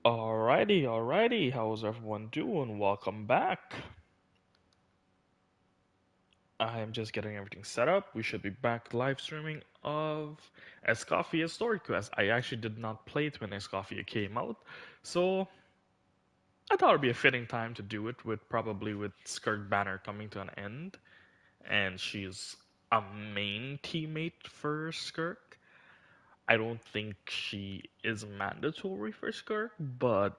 Alrighty, how's everyone doing? Welcome back. I am just getting everything set up. We should be back live streaming of Escoffier Story Quest. I actually did not play it when Escoffier came out, so I thought it'd be a fitting time to do it with probably with Skirt Banner coming to an end, and she's a main teammate for Skirk. I don't think she is mandatory for Skirk, but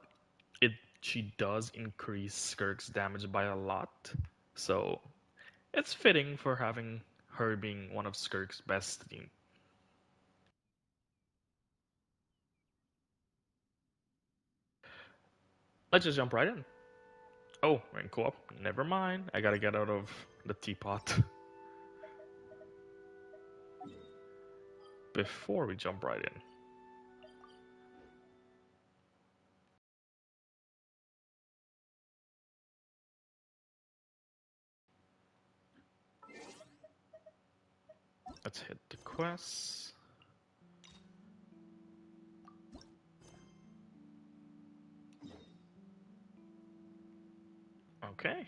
it she does increase Skirk's damage by a lot. So it's fitting for having her being one of Skirk's best team. Let's just jump right in. Oh, we're in co-op. Never mind. I gotta get out of the teapot before we jump right in. Let's hit the quests. Okay.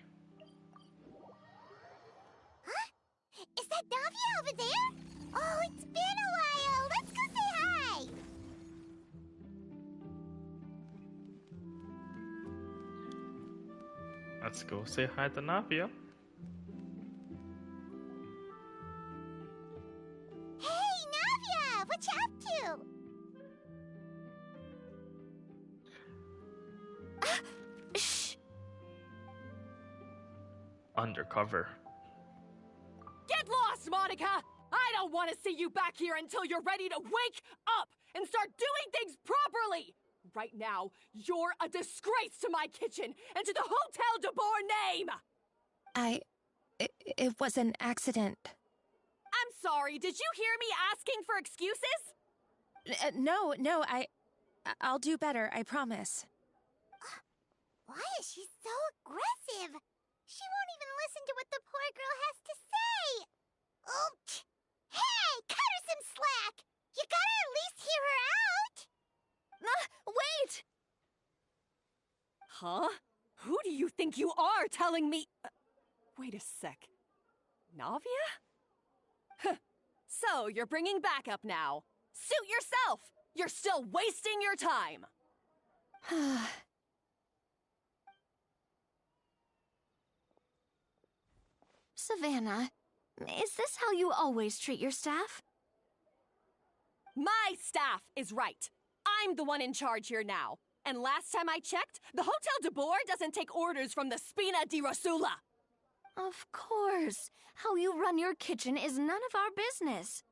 Huh? Is that Navia over there? Oh, it's been a while. Let's go say hi. Let's go say hi to Navia. Hey, Navia! What you up to? Shh! Undercover. Get lost, Monica! I don't want to see you back here until you're ready to wake up and start doing things properly! Right now, you're a disgrace to my kitchen and to the Hotel de Boer name! It was an accident. I'm sorry, did you hear me asking for excuses? No, I'll do better, I promise. Why is she so aggressive? She won't even listen to what the poor girl has to say. Oh, hey, cut her some slack. You gotta at least hear her out. Wait! Huh? Who do you think you are telling me? Wait a sec. Navia? Huh. So, you're bringing backup now. Suit yourself! You're still wasting your time! Savannah, is this how you always treat your staff? My staff is right. I'm the one in charge here now. And last time I checked, the Hotel de Boer doesn't take orders from the Spina di Rosula. Of course. How you run your kitchen is none of our business.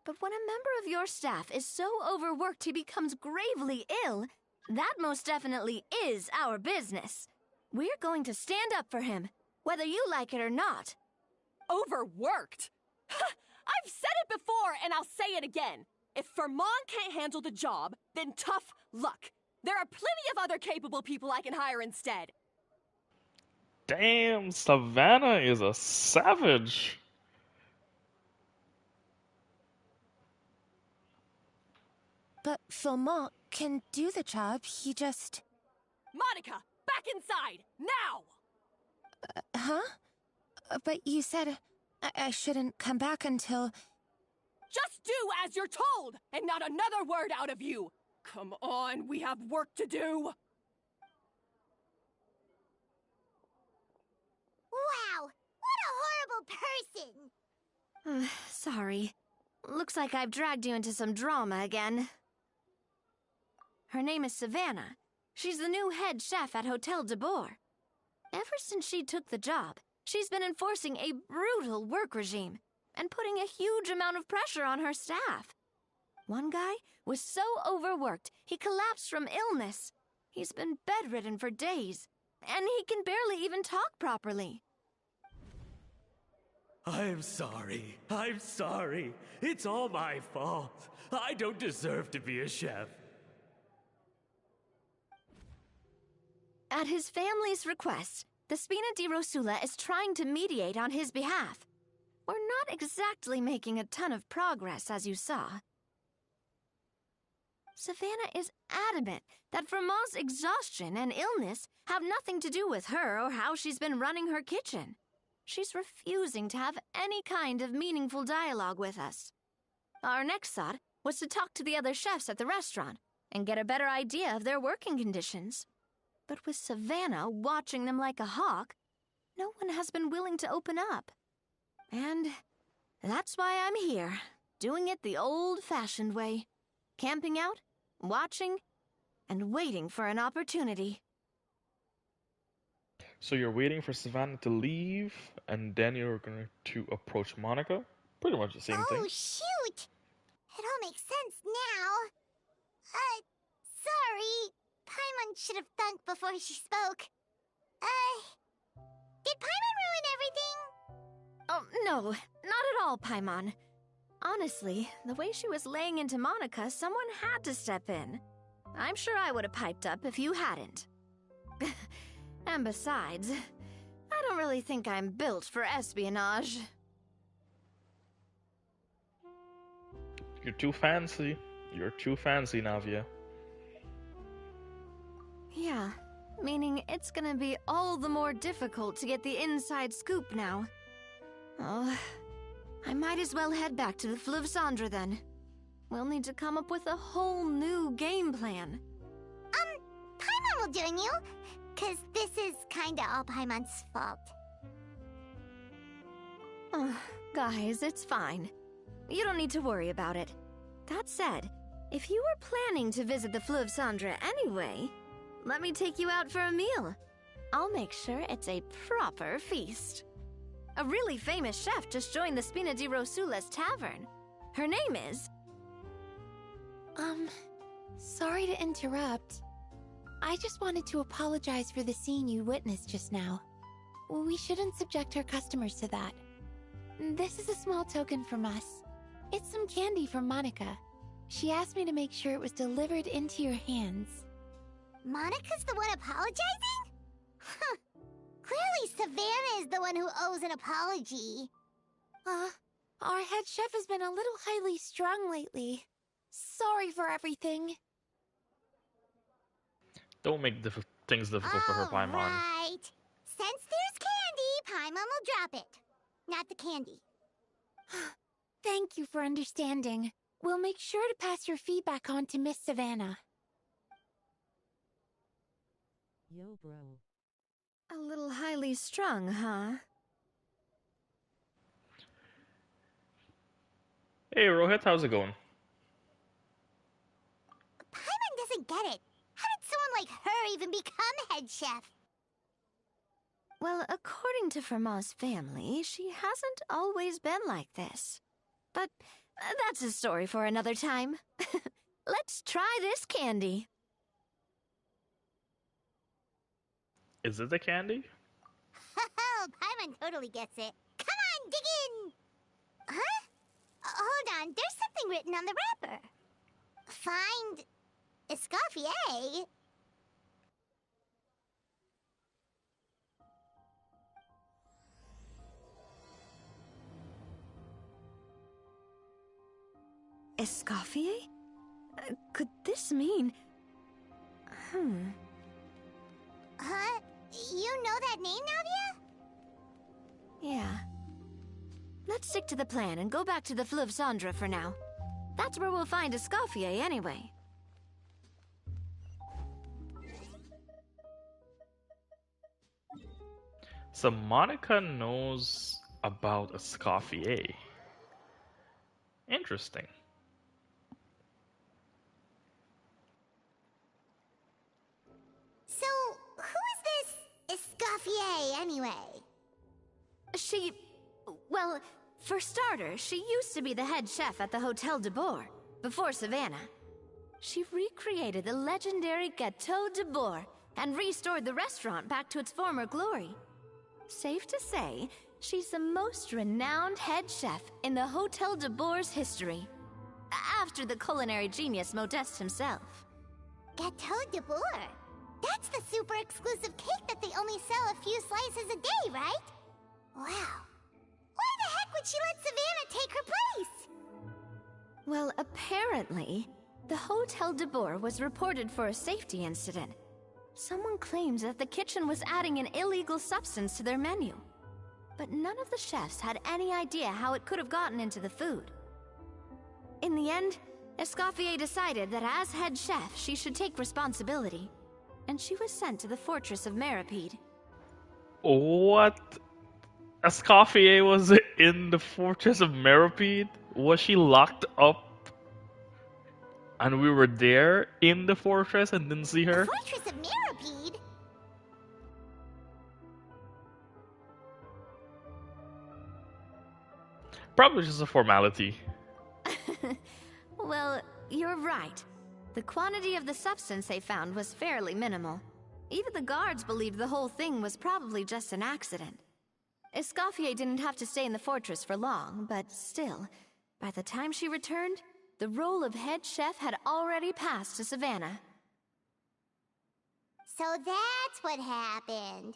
But when a member of your staff is so overworked he becomes gravely ill, that most definitely is our business. We're going to stand up for him, whether you like it or not. Overworked? I've said it before and I'll say it again. If Fermon can't handle the job, then tough luck. There are plenty of other capable people I can hire instead. Damn, Savannah is a savage. But Philmont can do the job, he just... Monica, back inside, now! Huh? But you said I shouldn't come back until... Just do as you're told, and not another word out of you! Come on, we have work to do! Wow, what a horrible person. Sorry. Looks like I've dragged you into some drama again. Her name is Savannah. She's the new head chef at Hotel de Boer. Ever since she took the job, she's been enforcing a brutal work regime and putting a huge amount of pressure on her staff. One guy was so overworked, he collapsed from illness. He's been bedridden for days, and he can barely even talk properly. I'm sorry. It's all my fault. I don't deserve to be a chef. At his family's request, the Spina di Rosula is trying to mediate on his behalf. We're not exactly making a ton of progress, as you saw. Savannah is adamant that Vermont's exhaustion and illness have nothing to do with her or how she's been running her kitchen. She's refusing to have any kind of meaningful dialogue with us. Our next thought was to talk to the other chefs at the restaurant and get a better idea of their working conditions. But with Savannah watching them like a hawk, no one has been willing to open up. And that's why I'm here, doing it the old-fashioned way. Camping out, watching, and waiting for an opportunity. So you're waiting for Savannah to leave, and then you're going to approach Monica? Pretty much the same thing. Oh, shoot! It all makes sense now. Sorry. Paimon should have thunk before she spoke. Did Paimon ruin everything? Oh, no, not at all, Paimon. Honestly, the way she was laying into Monica, someone had to step in. I'm sure I would have piped up if you hadn't. And besides, I don't really think I'm built for espionage. You're too fancy. You're too fancy, Navia. Yeah, meaning it's gonna be all the more difficult to get the inside scoop now. Oh, I might as well head back to the Fleuve Cendre then. We'll need to come up with a whole new game plan. Paimon will join you, 'cause this is kinda all Paimon's fault. Oh, guys, it's fine. You don't need to worry about it. That said, if you were planning to visit the Fleuve Cendre anyway, let me take you out for a meal. I'll make sure it's a proper feast. A really famous chef just joined the Spina di Rosula's tavern. Her name is... Sorry to interrupt. I just wanted to apologize for the scene you witnessed just now. We shouldn't subject our customers to that. This is a small token from us. It's some candy from Monica. She asked me to make sure it was delivered into your hands. Monica's the one apologizing? Huh. Clearly Savannah is the one who owes an apology. Our head chef has been a little highly strung lately. Sorry for everything. Don't make things difficult for her, Paimon. Alright. Since there's candy, Paimon will drop it. Not the candy. Thank you for understanding. We'll make sure to pass your feedback on to Miss Savannah. Yo, bro. A little highly strung, huh? Hey, Rohit, how's it going? Paimon doesn't get it. How did someone like her even become head chef? Well, according to Fermat's family, she hasn't always been like this. But that's a story for another time. Let's try this candy. Is it the candy? Oh, Paimon totally gets it. Come on, dig in! Huh? Hold on, there's something written on the wrapper. Find... Escoffier? Escoffier? Could this mean... Huh? You know that name, Navia? Yeah. Let's stick to the plan and go back to the Fleuve Cendre for now. That's where we'll find Escoffier anyway. So Monica knows about Escoffier. Interesting. So, who is this Escoffier, anyway? Well, for starters, she used to be the head chef at the Hotel de Boer, before Savannah. She recreated the legendary Gateau de Boer and restored the restaurant back to its former glory. Safe to say, she's the most renowned head chef in the Hotel de Boer's history. After the culinary genius Modeste himself. Gateau de Boer? That's the super exclusive cake that they only sell a few slices a day, right? Wow. Why the heck would she let Savannah take her place? Well, apparently, The Hotel de Boer was reported for a safety incident. Someone claims that the kitchen was adding an illegal substance to their menu. But none of the chefs had any idea how it could have gotten into the food. In the end, Escoffier decided that as head chef, she should take responsibility, and she was sent to the fortress of Meripede. What? Escoffier was in the fortress of Meripede? Was she locked up? And we were there in the fortress and didn't see her? The Fortress of Meripede? Probably just a formality. Well, you're right. The quantity of the substance they found was fairly minimal. Even the guards believed the whole thing was probably just an accident. Escoffier didn't have to stay in the fortress for long, but still, by the time she returned, the role of head chef had already passed to Savannah. So that's what happened.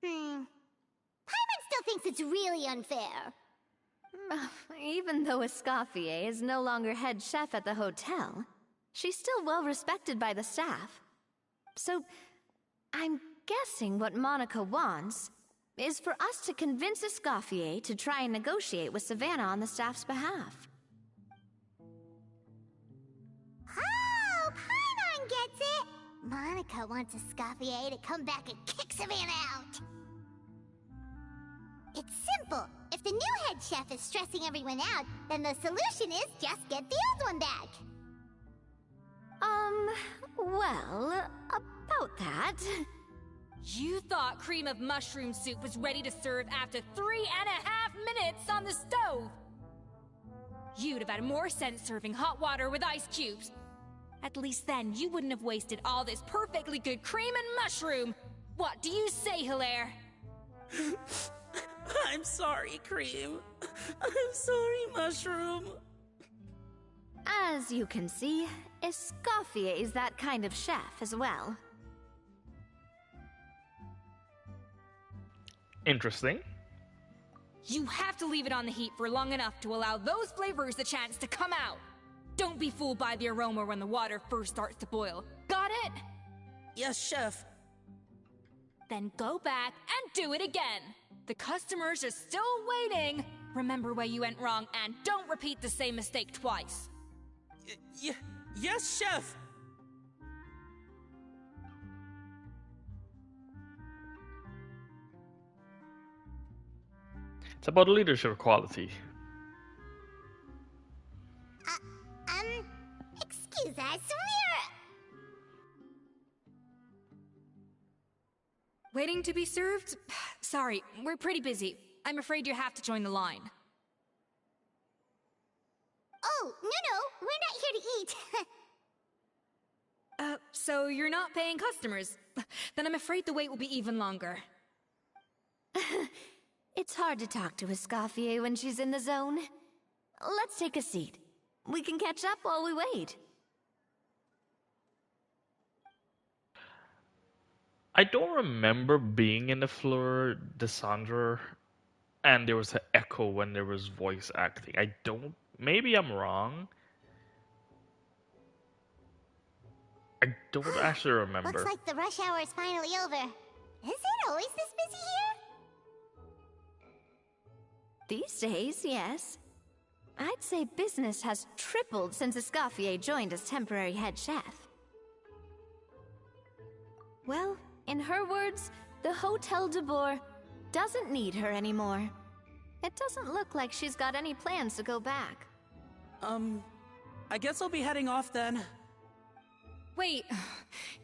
Paimon still thinks it's really unfair. Even though Escoffier is no longer head chef at the hotel, she's still well respected by the staff. So, I'm guessing what Monica wants is for us to convince Escoffier to try and negotiate with Savannah on the staff's behalf. Oh, Paimon gets it! Monica wants Escoffier to come back and kick Savannah out. It's simple. If the new head chef is stressing everyone out, then the solution is just get the old one back. Well, about that... You thought cream of mushroom soup was ready to serve after 3.5 minutes on the stove! You'd have had more sense serving hot water with ice cubes. At least then you wouldn't have wasted all this perfectly good cream and mushroom! What do you say, Hilaire? I'm sorry, Cream. I'm sorry, Mushroom. As you can see, Escoffier is that kind of chef as well. Interesting. You have to leave it on the heat for long enough to allow those flavors the chance to come out. Don't be fooled by the aroma when the water first starts to boil. Got it? Yes, Chef. Then go back and do it again. The customers are still waiting. Remember where you went wrong and don't repeat the same mistake twice. Yes, Chef. It's about leadership quality. Excuse us, Waiting to be served? Sorry, we're pretty busy. I'm afraid you have to join the line. Oh, no, we're not here to eat. So you're not paying customers? Then I'm afraid the wait will be even longer. It's hard to talk to Escoffier when she's in the zone. Let's take a seat. We can catch up while we wait. I don't remember being in the Fleur de Cendre and there was an echo when there was voice acting. Maybe I'm wrong. I don't actually remember. Looks like the rush hour is finally over. Is it always this busy here? These days, yes. I'd say business has tripled since Escoffier joined as temporary head chef. Well, in her words, the Hotel de Boer doesn't need her anymore. It doesn't look like she's got any plans to go back. I guess I'll be heading off then. Wait,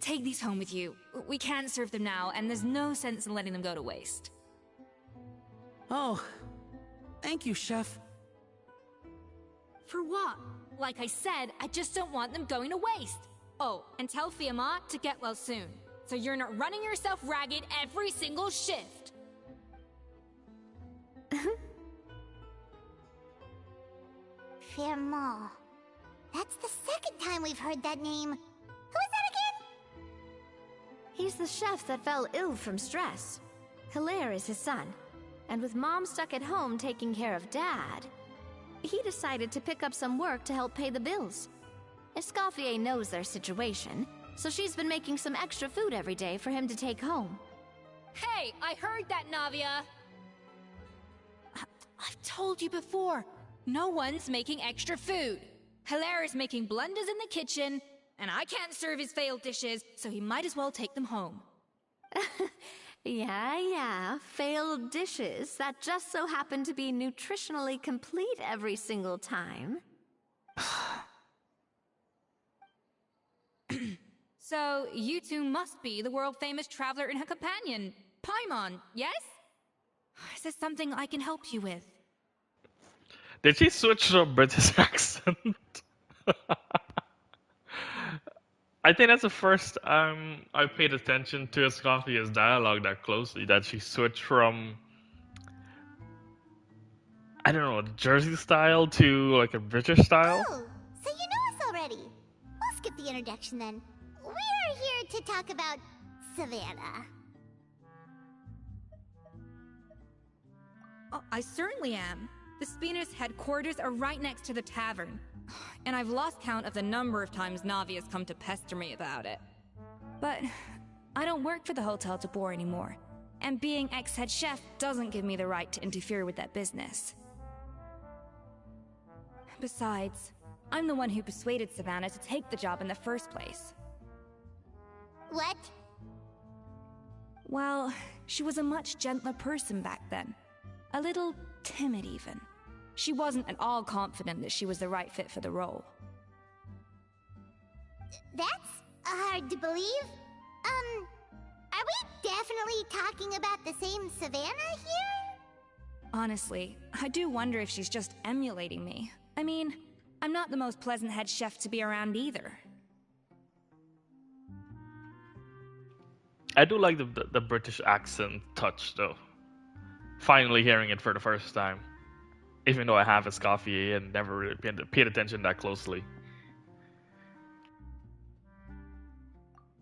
take these home with you. We can't serve them now, and there's no sense in letting them go to waste. Oh, thank you, Chef. For what? Like I said, I just don't want them going to waste. Oh, and tell Fiamma to get well soon, so you're not running yourself ragged every single shift. Fiamma. That's the second time we've heard that name. Who is that again? He's the chef that fell ill from stress. Hilaire is his son, and with Mom stuck at home taking care of Dad, he decided to pick up some work to help pay the bills. Escoffier knows their situation, so she's been making some extra food every day for him to take home. Hey, I heard that, Navia! I've told you before, no one's making extra food. Hilaire's making blunders in the kitchen, and I can't serve his failed dishes, so he might as well take them home. Yeah, failed dishes that just so happen to be nutritionally complete every single time. So, you two must be the world-famous traveler and her companion, Paimon, yes? Is there something I can help you with? Did she switch to a British accent? I think that's the first time I paid attention to Escoffier's dialogue that closely, that she switched from, I don't know, Jersey style to like a British style. Oh, so you know us already. We'll skip the introduction then. We're here to talk about Savannah. Oh, I certainly am. The Spina's headquarters are right next to the tavern. And I've lost count of the number of times Navi has come to pester me about it. But I don't work for the Hotel de Boer anymore, and being ex-head chef doesn't give me the right to interfere with that business. Besides, I'm the one who persuaded Savannah to take the job in the first place. What? Well, she was a much gentler person back then. A little timid, even. She wasn't at all confident that she was the right fit for the role. That's hard to believe. Are we definitely talking about the same Savannah here? Honestly, I do wonder if she's just emulating me. I mean, I'm not the most pleasant head chef to be around either. I do like the British accent touch, though. Finally hearing it for the first time. Even though I have Escoffier and never really paid attention that closely.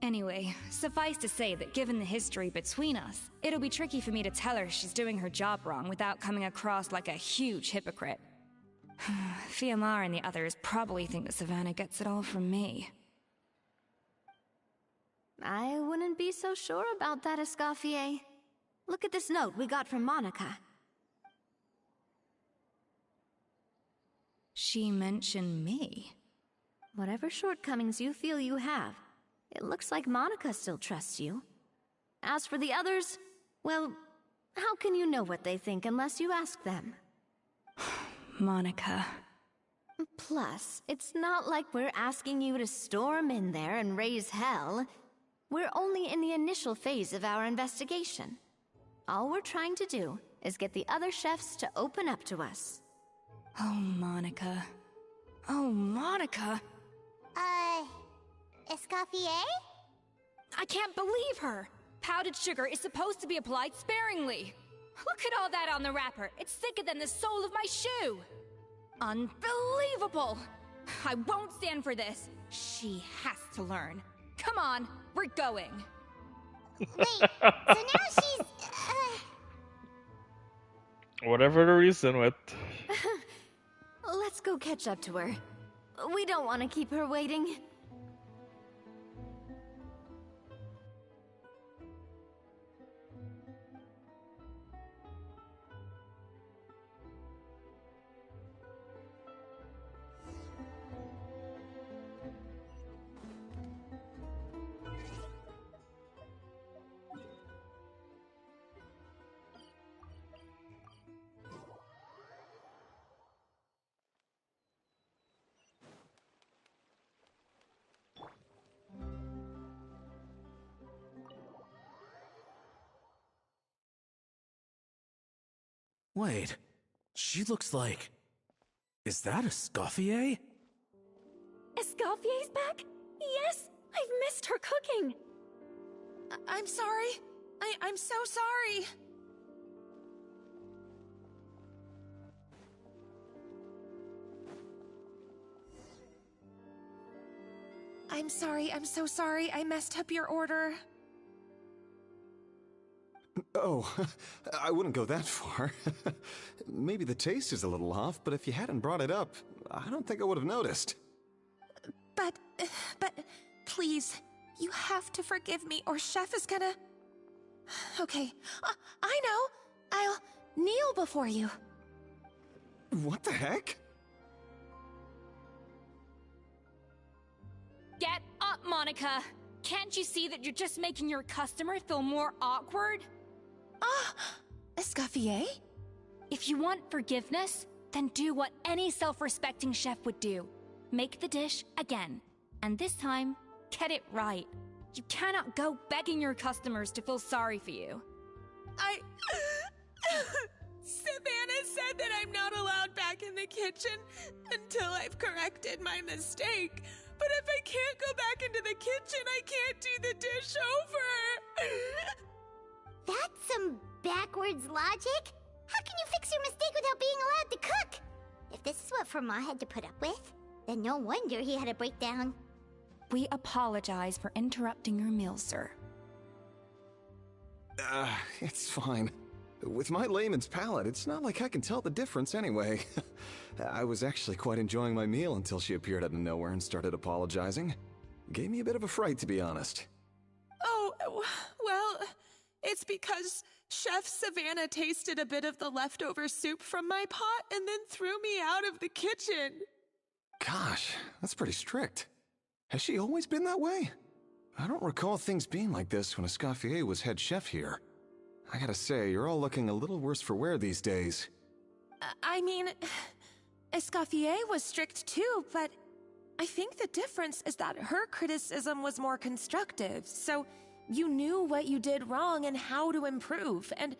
Anyway, suffice to say that given the history between us, it'll be tricky for me to tell her she's doing her job wrong without coming across like a huge hypocrite. Fiamar and the others probably think that Savannah gets it all from me. I wouldn't be so sure about that, Escoffier. Look at this note we got from Monica. She mentioned me. Whatever shortcomings you feel you have, it looks like Monica still trusts you. As for the others, well, how can you know what they think unless you ask them? Monica. Plus, it's not like we're asking you to storm in there and raise hell. We're only in the initial phase of our investigation. All we're trying to do is get the other chefs to open up to us. Oh, Monica. Oh, Monica! Escoffier? I can't believe her! Powdered sugar is supposed to be applied sparingly. Look at all that on the wrapper. It's thicker than the sole of my shoe. Unbelievable! I won't stand for this. She has to learn. Come on, we're going. Wait, so now she's, Whatever the reason with. Let's go catch up to her. We don't want to keep her waiting. Wait, she looks like... Is that Escoffier? Escoffier's back? Yes! I've missed her cooking! I'm sorry. I'm so sorry. I'm sorry, I'm so sorry. I messed up your order. Oh, I wouldn't go that far. Maybe the taste is a little off, but if you hadn't brought it up, I don't think I would have noticed. But, please, you have to forgive me or Chef is gonna... Okay, I know. I'll kneel before you. What the heck? Get up, Monica! Can't you see that you're just making your customer feel more awkward? Escoffier? If you want forgiveness, then do what any self-respecting chef would do. Make the dish again. And this time, get it right. You cannot go begging your customers to feel sorry for you. Savannah said that I'm not allowed back in the kitchen until I've corrected my mistake. But if I can't go back into the kitchen, I can't do the dish over. That's some backwards logic. How can you fix your mistake without being allowed to cook? If this is what Fermat had to put up with, then no wonder he had a breakdown. We apologize for interrupting your meal, sir. It's fine. With my layman's palate, it's not like I can tell the difference anyway. I was actually quite enjoying my meal until she appeared out of nowhere and started apologizing. Gave me a bit of a fright, to be honest. Oh, well, it's because Chef Savannah tasted a bit of the leftover soup from my pot and then threw me out of the kitchen. Gosh, that's pretty strict. Has she always been that way? I don't recall things being like this when Escoffier was head chef here. I gotta say, you're all looking a little worse for wear these days. I mean, Escoffier was strict too, but I think the difference is that her criticism was more constructive, so you knew what you did wrong and how to improve, and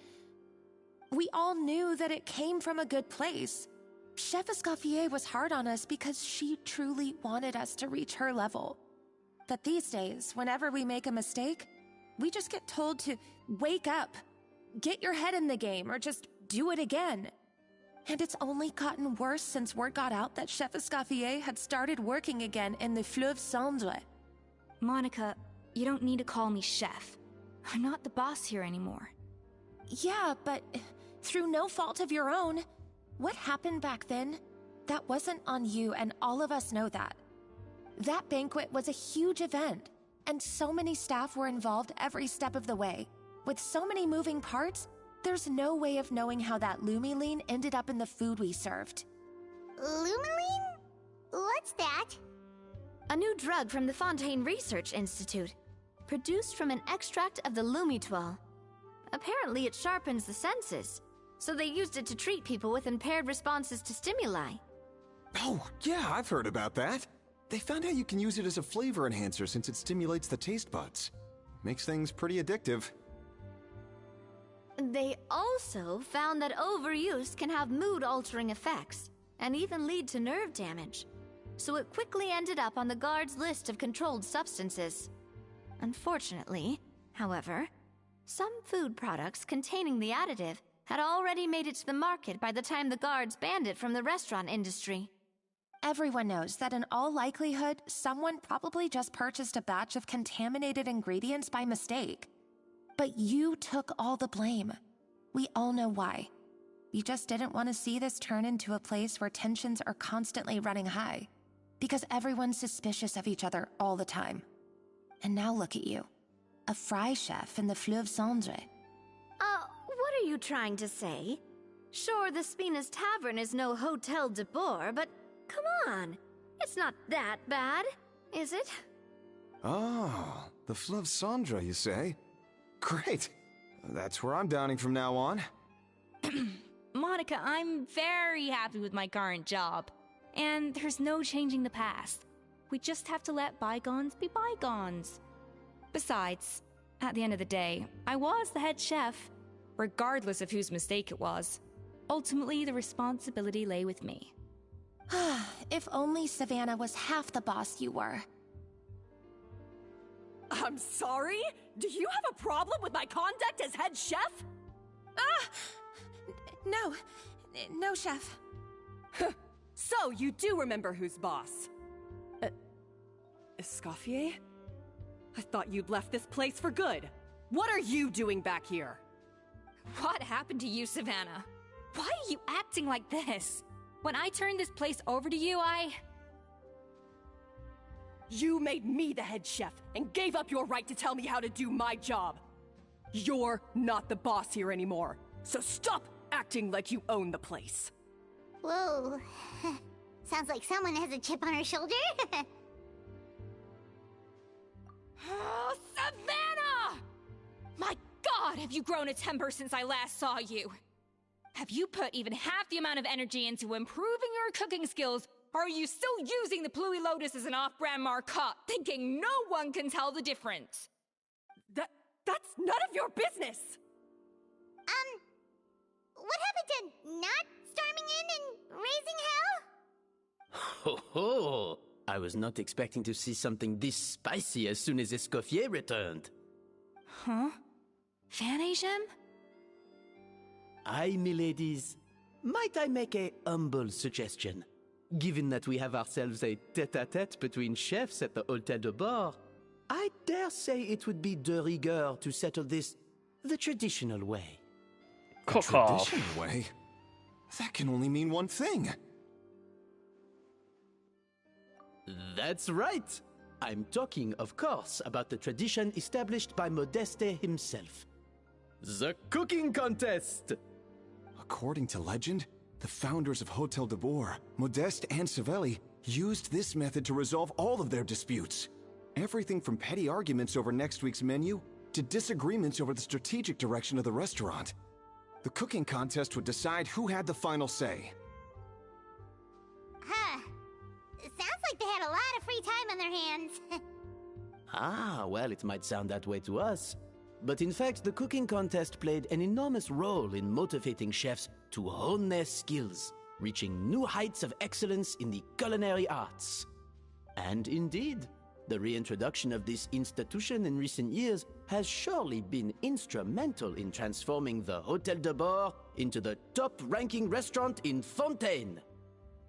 we all knew that it came from a good place. Chef Escoffier was hard on us because she truly wanted us to reach her level. But these days, whenever we make a mistake, we just get told to wake up, get your head in the game, or just do it again. And it's only gotten worse since word got out that Chef Escoffier had started working again in the Fleuve Cendre. Monica, you don't need to call me chef. I'm not the boss here anymore. Yeah, but through no fault of your own. What happened back then, that wasn't on you, and all of us know that. That banquet was a huge event, and so many staff were involved every step of the way. With so many moving parts, there's no way of knowing how that lumiline ended up in the food we served. Lumiline? What's that? A new drug from the Fontaine Research Institute, produced from an extract of the lumitoile. Apparently it sharpens the senses, so they used it to treat people with impaired responses to stimuli. Oh, yeah, I've heard about that. They found out you can use it as a flavor enhancer since it stimulates the taste buds. Makes things pretty addictive. They also found that overuse can have mood-altering effects, and even lead to nerve damage. So it quickly ended up on the guard's list of controlled substances. Unfortunately, however, some food products containing the additive had already made it to the market by the time the guards banned it from the restaurant industry. Everyone knows that in all likelihood, someone probably just purchased a batch of contaminated ingredients by mistake. But you took all the blame. We all know why. You just didn't want to see this turn into a place where tensions are constantly running high, because everyone's suspicious of each other all the time. And now look at you, a fry chef in the Fleuve Cendre. What are you trying to say? Sure, the Spina's Tavern is no Hotel de Boer, but come on, it's not that bad, is it? Oh, the Fleuve Cendre, you say? Great. That's where I'm dining from now on. Monica, I'm very happy with my current job. And there's no changing the past. We just have to let bygones be bygones. Besides, at the end of the day, I was the head chef, regardless of whose mistake it was. Ultimately, the responsibility lay with me. If only Savannah was half the boss you were. I'm sorry? Do you have a problem with my conduct as head chef? No, chef. So, you do remember who's boss? Escoffier? I thought you'd left this place for good. What are you doing back here? What happened to you, Savannah? Why are you acting like this? When I turned this place over to you, You made me the head chef and gave up your right to tell me how to do my job. You're not the boss here anymore, so stop acting like you own the place. Whoa. Sounds like someone has a chip on her shoulder. Oh, Savannah! My God, have you grown a temper since I last saw you? Have you put even half the amount of energy into improving your cooking skills, or are you still using the Pluie Lotus as an off-brand marcotte, thinking no one can tell the difference? That's none of your business! What happened to not storming in and raising hell? Ho ho! I was not expecting to see something this spicy as soon as Escoffier returned. Huh? Fanasium? Aye, miladies. Might I make a humble suggestion? Given that we have ourselves a tête-à-tête between chefs at the Hôtel de Bord, I dare say it would be de rigueur to settle this the traditional way. Cook off. Traditional way? That can only mean one thing. That's right. I'm talking, of course, about the tradition established by Modeste himself. The cooking contest! According to legend, the founders of Hôtel de Bord, Modeste and Savelli, used this method to resolve all of their disputes. Everything from petty arguments over next week's menu to disagreements over the strategic direction of the restaurant. The cooking contest would decide who had the final say. Huh. Sounds like they had a lot of free time on their hands. Ah, well, it might sound that way to us. But in fact, the cooking contest played an enormous role in motivating chefs to hone their skills, reaching new heights of excellence in the culinary arts. And indeed, the reintroduction of this institution in recent years has surely been instrumental in transforming the Hôtel de Bord into the top-ranking restaurant in Fontaine.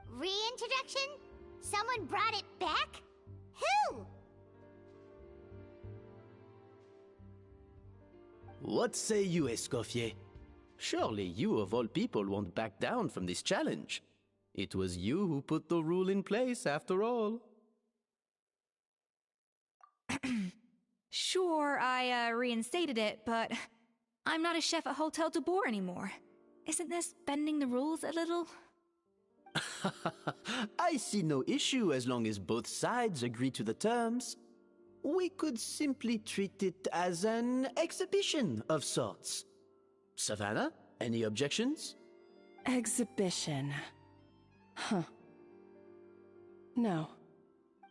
Reintroduction? Someone brought it back? Who? What say you, Escoffier? Surely you of all people won't back down from this challenge. It was you who put the rule in place, after all. Sure, I reinstated it, but I'm not a chef at Hôtel de Bord anymore. Isn't this bending the rules a little? I see no issue as long as both sides agree to the terms. We could simply treat it as an exhibition of sorts. Savannah, any objections? Exhibition. Huh. No.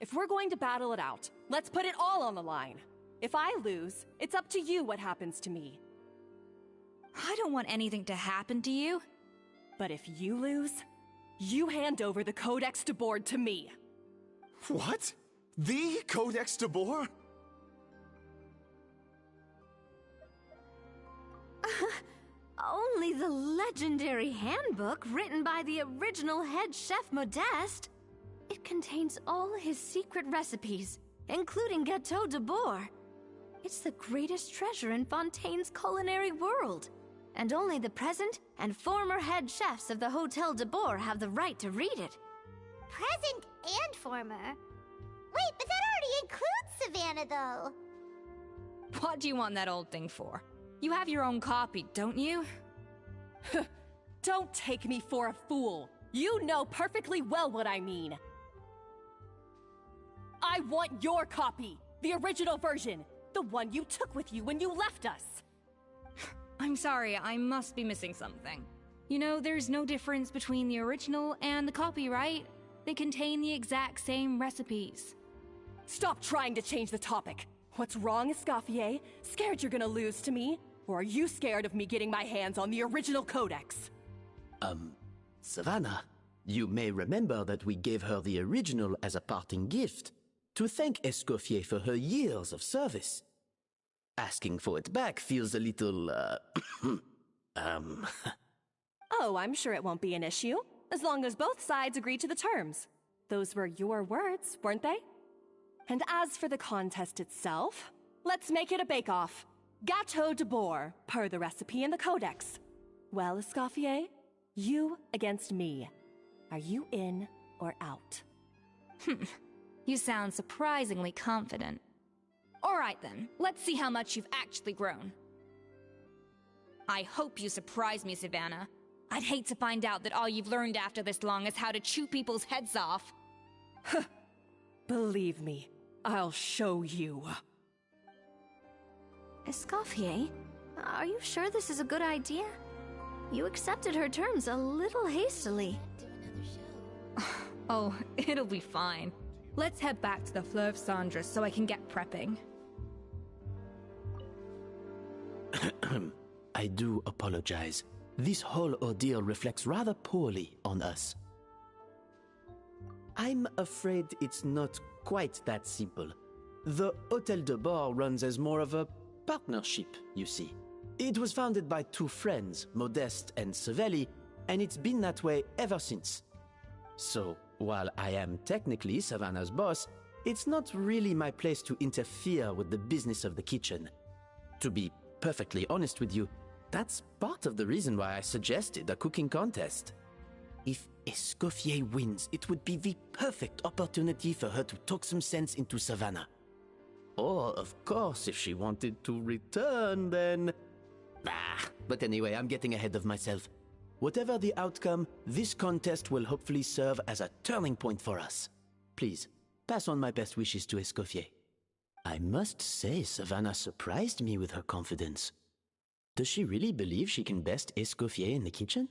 If we're going to battle it out, let's put it all on the line. If I lose, it's up to you what happens to me. I don't want anything to happen to you. But if you lose, you hand over the Codex de Bord to me. What? The Codex de Bord? Only the legendary handbook written by the original head chef Modeste. It contains all his secret recipes, including Gâteau de Bord. It's the greatest treasure in Fontaine's culinary world, and only the present and former head chefs of the Hôtel de Bord have the right to read it. Present and former? Wait, but that already includes Savannah, though. What do you want that old thing for? You have your own copy, don't you? Don't take me for a fool. You know perfectly well what I mean. I want your copy, the original version, the one you took with you when you left us. I'm sorry, I must be missing something. You know, there's no difference between the original and the copy, right? They contain the exact same recipes. Stop trying to change the topic. What's wrong, Escoffier? Scared you're gonna lose to me? Or are you scared of me getting my hands on the original codex? Savannah, you may remember that we gave her the original as a parting gift, to thank Escoffier for her years of service. Asking for it back feels a little, Oh, I'm sure it won't be an issue, as long as both sides agree to the terms. Those were your words, weren't they? And as for the contest itself, let's make it a bake-off. Gâteau de Bord, per the recipe in the codex. Well, Escoffier, you against me. Are you in or out? You sound surprisingly confident. Alright then, let's see how much you've actually grown. I hope you surprise me, Savannah. I'd hate to find out that all you've learned after this long is how to chew people's heads off. Believe me, I'll show you. Escoffier, are you sure this is a good idea? You accepted her terms a little hastily. Oh, it'll be fine. Let's head back to the Fleuve Cendres so I can get prepping. I do apologize. This whole ordeal reflects rather poorly on us. I'm afraid it's not quite that simple. The Hôtel de Bord runs as more of a partnership, you see. It was founded by two friends, Modeste and Savelli, and it's been that way ever since. So, while I am technically Savannah's boss, it's not really my place to interfere with the business of the kitchen. To be perfectly honest with you, that's part of the reason why I suggested a cooking contest. If Escoffier wins, it would be the perfect opportunity for her to talk some sense into Savannah. Or, of course, if she wanted to return, then... but anyway, I'm getting ahead of myself. Whatever the outcome, this contest will hopefully serve as a turning point for us. Please, pass on my best wishes to Escoffier. I must say, Savannah surprised me with her confidence. Does she really believe she can best Escoffier in the kitchen?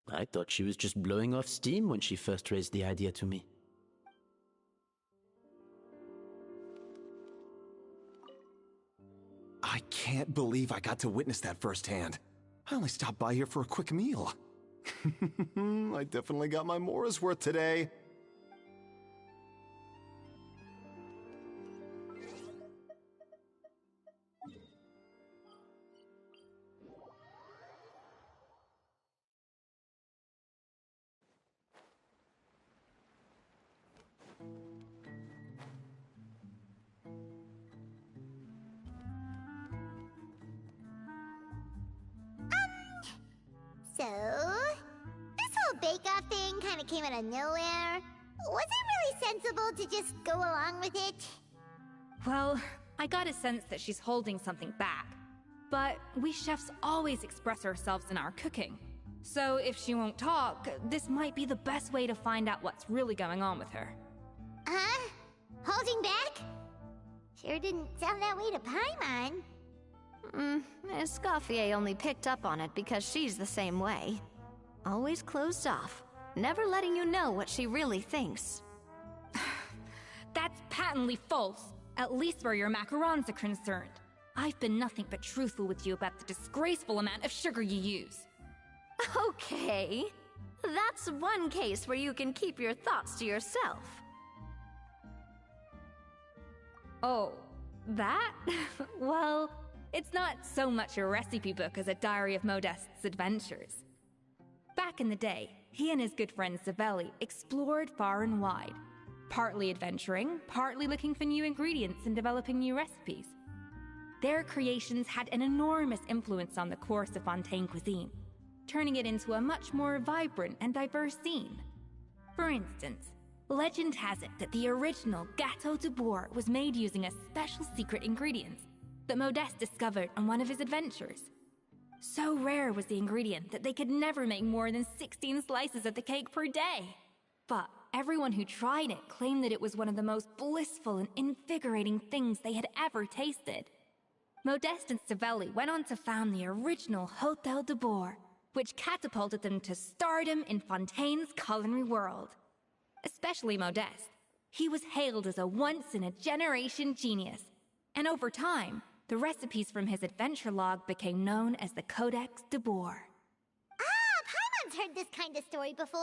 I thought she was just blowing off steam when she first raised the idea to me. I can't believe I got to witness that firsthand. I only stopped by here for a quick meal. I definitely got my Mora's worth today. So, this whole bake-off thing kind of came out of nowhere. Was it really sensible to just go along with it? Well, I got a sense that she's holding something back. But we chefs always express ourselves in our cooking. So if she won't talk, this might be the best way to find out what's really going on with her. Huh? Holding back? Sure didn't sound that way to Paimon. Escoffier only picked up on it because she's the same way. Always closed off, never letting you know what she really thinks. That's patently false, at least where your macarons are concerned. I've been nothing but truthful with you about the disgraceful amount of sugar you use. Okay, that's one case where you can keep your thoughts to yourself. Oh, that? Well, it's not so much a recipe book as a diary of Modeste's adventures. Back in the day, he and his good friend Savelli explored far and wide, partly adventuring, partly looking for new ingredients and developing new recipes. Their creations had an enormous influence on the course of Fontaine cuisine, turning it into a much more vibrant and diverse scene. For instance, legend has it that the original Gâteau de Bourg was made using a special secret ingredient that Modeste discovered on one of his adventures. So rare was the ingredient that they could never make more than 16 slices of the cake per day. But everyone who tried it claimed that it was one of the most blissful and invigorating things they had ever tasted. Modeste and Savelli went on to found the original Hôtel de Bourg, which catapulted them to stardom in Fontaine's culinary world. Especially Modeste. He was hailed as a once-in-a-generation genius, and over time, the recipes from his adventure log became known as the Codex de Bourg. Paimon's heard this kind of story before.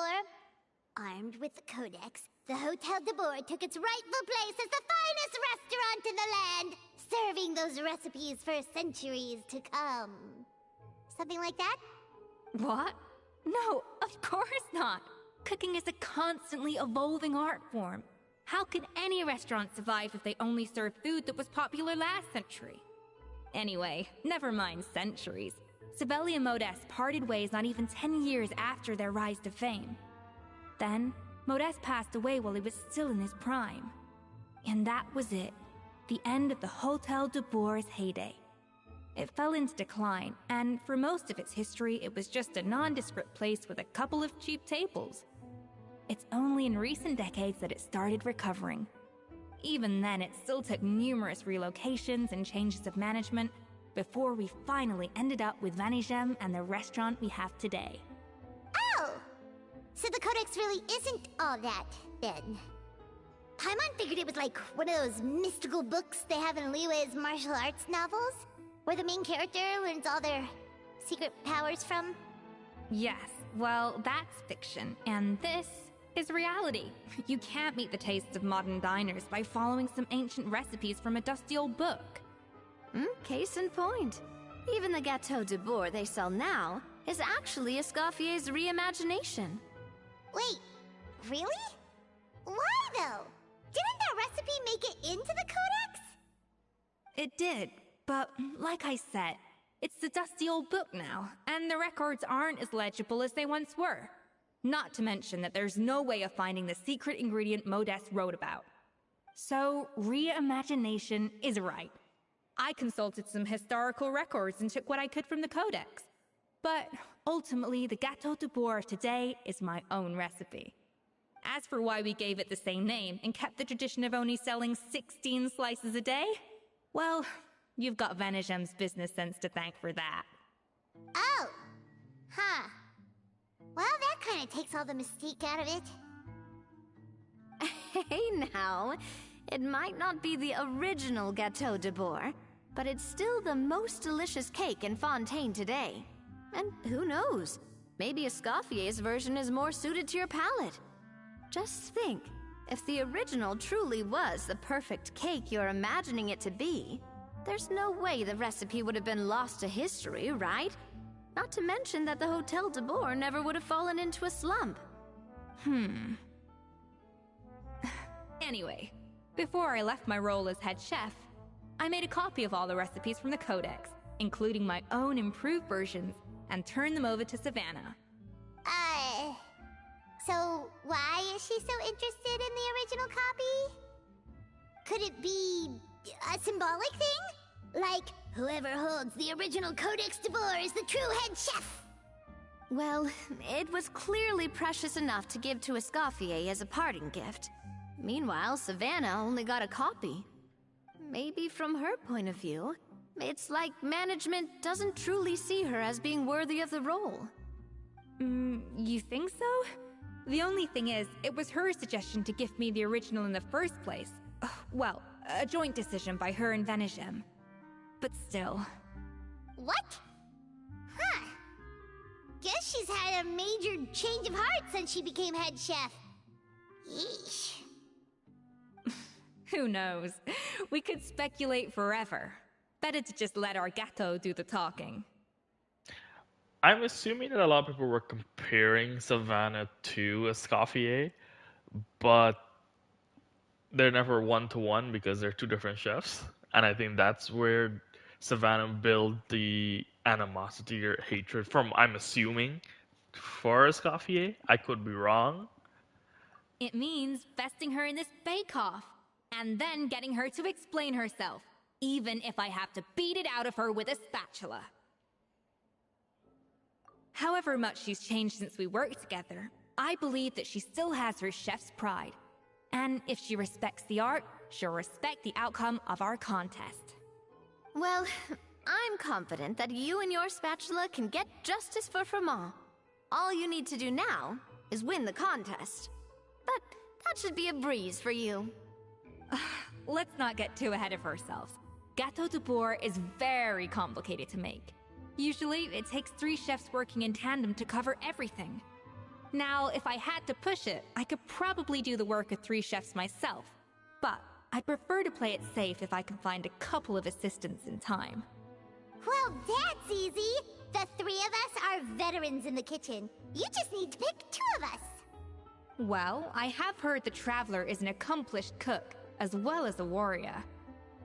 Armed with the Codex, the Hôtel de Bourg took its rightful place as the finest restaurant in the land, serving those recipes for centuries to come. Something like that? What? No, of course not. Cooking is a constantly evolving art form. How could any restaurant survive if they only served food that was popular last century? Anyway, never mind centuries. Savelli and Modeste parted ways not even 10 years after their rise to fame. Then, Modeste passed away while he was still in his prime. And that was it. The end of the Hotel de Boer's heyday. It fell into decline, and for most of its history, it was just a nondescript place with a couple of cheap tables. It's only in recent decades that it started recovering. Even then, it still took numerous relocations and changes of management before we finally ended up with Vanigem and the restaurant we have today. Oh! So the Codex really isn't all that, then. Paimon figured it was like one of those mystical books they have in Liyue's martial arts novels, where the main character learns all their secret powers from. Yes, well, that's fiction, and this is reality. You can't meet the tastes of modern diners by following some ancient recipes from a dusty old book. Case in point. Even the Gâteau de Boer they sell now is actually Escoffier's reimagination. Wait, really? Why though? Didn't that recipe make it into the Codex? It did, but like I said, it's the dusty old book now, and the records aren't as legible as they once were. Not to mention that there's no way of finding the secret ingredient Modeste wrote about. So, reimagination is right. I consulted some historical records and took what I could from the Codex. But ultimately, the Gâteau de Boer of today is my own recipe. As for why we gave it the same name and kept the tradition of only selling 16 slices a day, well, you've got Vanigem's business sense to thank for that. Oh! Huh. Well, that kind of takes all the mystique out of it. Hey now, it might not be the original Gâteau de Boer, but it's still the most delicious cake in Fontaine today. And who knows, maybe Escoffier's version is more suited to your palate. Just think, if the original truly was the perfect cake you're imagining it to be, there's no way the recipe would have been lost to history, right? Not to mention that the Hotel de Boer never would have fallen into a slump. Anyway, before I left my role as head chef, I made a copy of all the recipes from the Codex, including my own improved versions, and turned them over to Savannah. So why is she so interested in the original copy? Could it be a symbolic thing? Like, whoever holds the original Codex de Boer is the true head chef? Well, it was clearly precious enough to give to Escoffier as a parting gift. Meanwhile, Savannah only got a copy. Maybe from her point of view, it's like management doesn't truly see her as being worthy of the role. You think so? The only thing is, it was her suggestion to give me the original in the first place. Well, a joint decision by her and Vanigem. But still. What? Huh. Guess she's had a major change of heart since she became head chef. Yeesh. Who knows? We could speculate forever. Better to just let our gâteau do the talking. I'm assuming that a lot of people were comparing Savannah to Escoffier, but they're never one-to-one because they're two different chefs. And I think that's where Savannah built the animosity or hatred from, I'm assuming, for Escoffier. I could be wrong. It means besting her in this bake-off, and then getting her to explain herself, even if I have to beat it out of her with a spatula. However much she's changed since we worked together, I believe that she still has her chef's pride. And if she respects the art, she'll respect the outcome of our contest. Well, I'm confident that you and your spatula can get justice for Froment. All you need to do now is win the contest. But that should be a breeze for you. Let's not get too ahead of ourselves. Gâteau de Boer is very complicated to make. Usually, it takes 3 chefs working in tandem to cover everything. Now, if I had to push it, I could probably do the work of 3 chefs myself. But I'd prefer to play it safe if I can find a couple of assistants in time. Well, that's easy. The 3 of us are veterans in the kitchen. You just need to pick 2 of us. Well, I have heard the Traveler is an accomplished cook, as well as a warrior.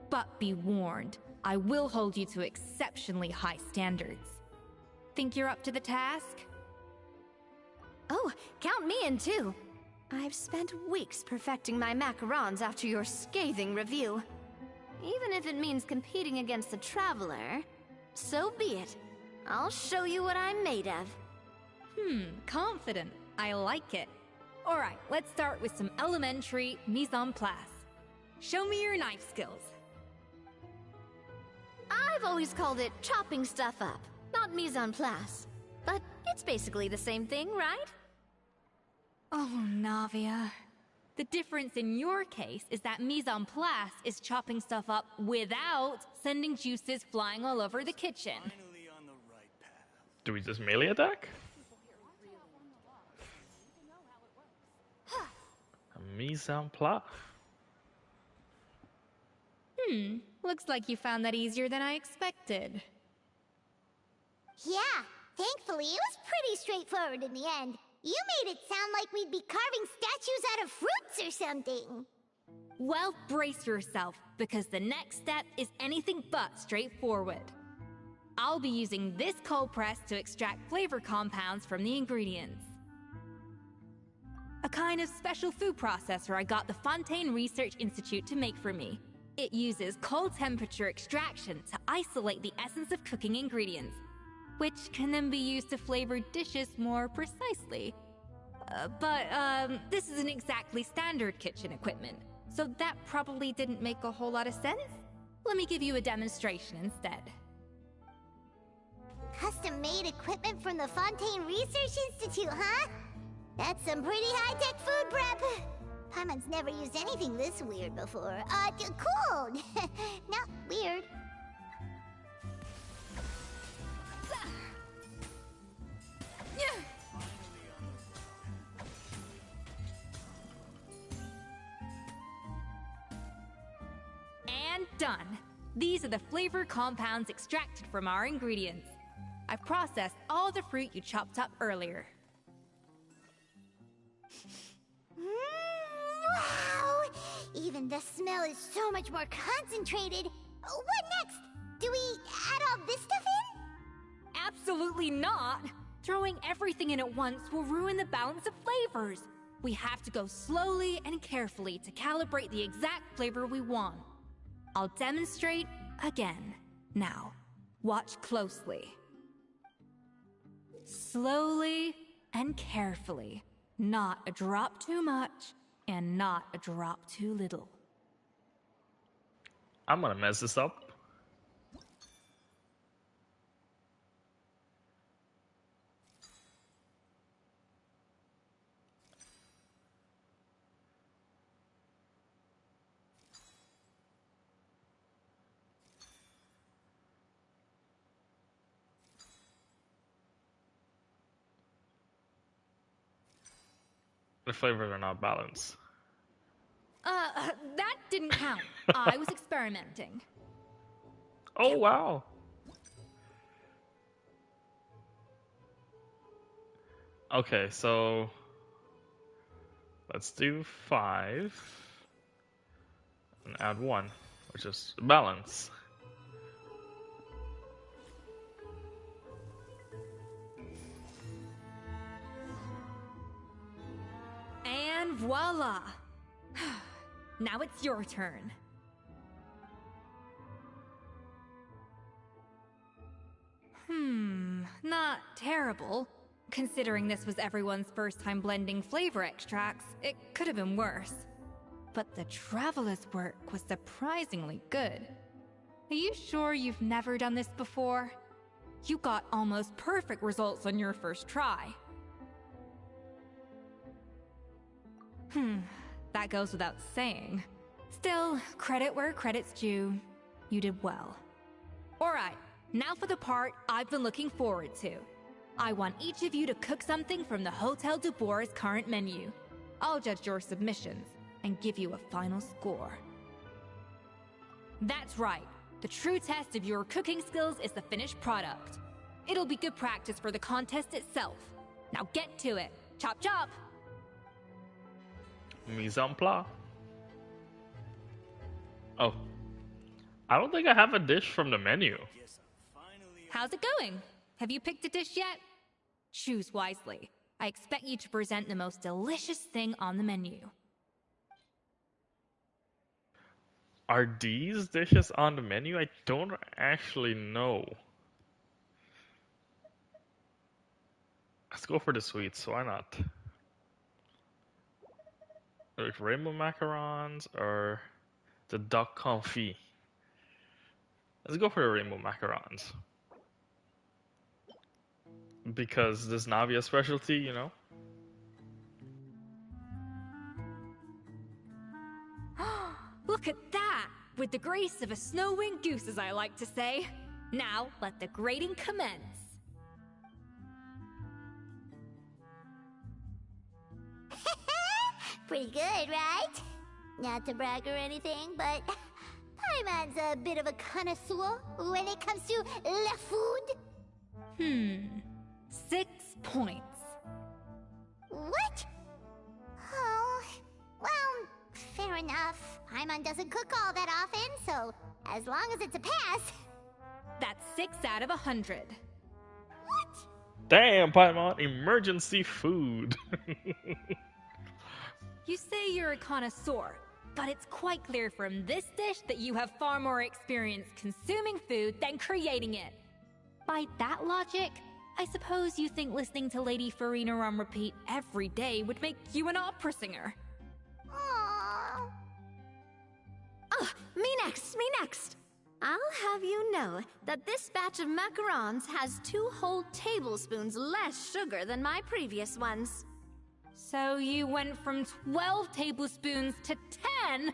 But be warned, I will hold you to exceptionally high standards. Think you're up to the task? Oh, count me in too. I've spent weeks perfecting my macarons after your scathing review. Even if it means competing against the Traveler, so be it. I'll show you what I'm made of. Confident. I like it. Alright, let's start with some elementary mise en place. Show me your knife skills. I've always called it chopping stuff up, not mise en place. But it's basically the same thing, right? Oh, Navia. The difference in your case is that mise en place is chopping stuff up without sending juices flying all over the kitchen. Do we just melee attack? A mise en place. Looks like you found that easier than I expected. Yeah, thankfully it was pretty straightforward in the end. You made it sound like we'd be carving statues out of fruits or something. Well, brace yourself, because the next step is anything but straightforward. I'll be using this cold press to extract flavor compounds from the ingredients. A kind of special food processor I got the Fontaine Research Institute to make for me. It uses cold temperature extraction to isolate the essence of cooking ingredients, which can then be used to flavor dishes more precisely. But this isn't exactly standard kitchen equipment, so that probably didn't make a whole lot of sense. Let me give you a demonstration instead. Custom-made equipment from the Fontaine Research Institute, huh? That's some pretty high-tech food prep. Paimon's never used anything this weird before. Cool! Not weird. And done. These are the flavor compounds extracted from our ingredients. I've processed all the fruit you chopped up earlier. Wow! Even the smell is so much more concentrated. What next? Do we add all this stuff in? Absolutely not! Throwing everything in at once will ruin the balance of flavors. We have to go slowly and carefully to calibrate the exact flavor we want. I'll demonstrate again. Now, watch closely. Slowly and carefully. Not a drop too much, and not a drop too little. I'm gonna mess this up. The flavors are not balanced. That didn't count. I was experimenting. Oh, wow. Okay, so let's do 5 and add 1, which is balance. And voila! Now it's your turn. Not terrible. Considering this was everyone's first time blending flavor extracts, it could have been worse. But the Traveler's work was surprisingly good. Are you sure you've never done this before? You got almost perfect results on your first try. That goes without saying. Still, credit where credit's due. You did well. Alright, now for the part I've been looking forward to. I want each of you to cook something from the Hotel du Bois' current menu. I'll judge your submissions and give you a final score. That's right. The true test of your cooking skills is the finished product. It'll be good practice for the contest itself. Now get to it. Chop chop! Mise en place. Oh. I don't think I have a dish from the menu. How's it going? Have you picked a dish yet? Choose wisely. I expect you to present the most delicious thing on the menu. Are these dishes on the menu? I don't actually know. Let's go for the sweets, why not? Like rainbow macarons or the duck confit. Let's go for the rainbow macarons. Because this Navia specialty, you know? Look at that! With the grace of a snow-winged goose, as I like to say. Now, let the grating commence. Pretty good, right? Not to brag or anything, but Paimon's a bit of a connoisseur when it comes to la food. 6 points. What? Oh, well, fair enough. Paimon doesn't cook all that often, so as long as it's a pass. That's 6 out of 100. What? Damn, Paimon, emergency food. You say you're a connoisseur, but it's quite clear from this dish that you have far more experience consuming food than creating it. By that logic, I suppose you think listening to Lady Farina on repeat every day would make you an opera singer. Aww. Oh, me next, me next! I'll have you know that this batch of macarons has 2 whole tablespoons less sugar than my previous ones. So you went from 12 tablespoons to 10?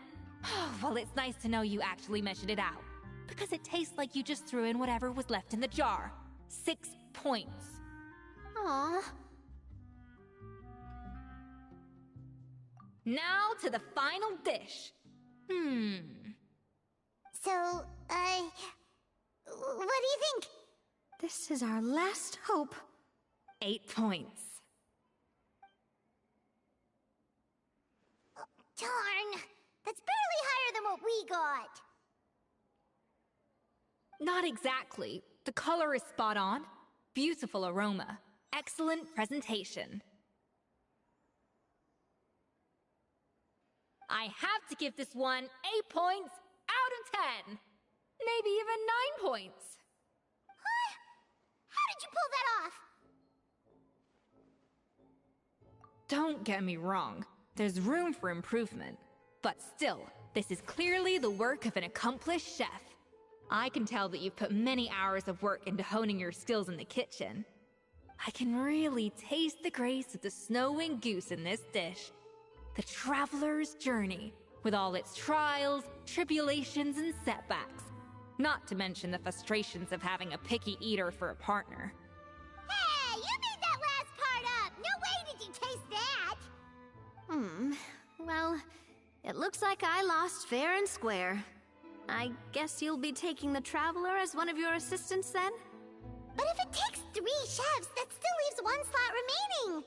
Well, it's nice to know you actually measured it out. Because it tastes like you just threw in whatever was left in the jar. 6 points. Aww. Now to the final dish. So, what do you think? This is our last hope. 8 points. Darn, that's barely higher than what we got. Not exactly. The color is spot on. Beautiful aroma. Excellent presentation. I have to give this one 8 points out of 10. Maybe even 9 points. Huh? How did you pull that off? Don't get me wrong. There's room for improvement. But still, this is clearly the work of an accomplished chef. I can tell that you've put many hours of work into honing your skills in the kitchen. I can really taste the grace of the snow-winged goose in this dish. The traveler's journey, with all its trials, tribulations, and setbacks. Not to mention the frustrations of having a picky eater for a partner. Hey, you made that last part up! No way did you taste that! Well, it looks like I lost fair and square. I guess you'll be taking the Traveler as one of your assistants then? But if it takes 3 chefs, that still leaves 1 slot remaining.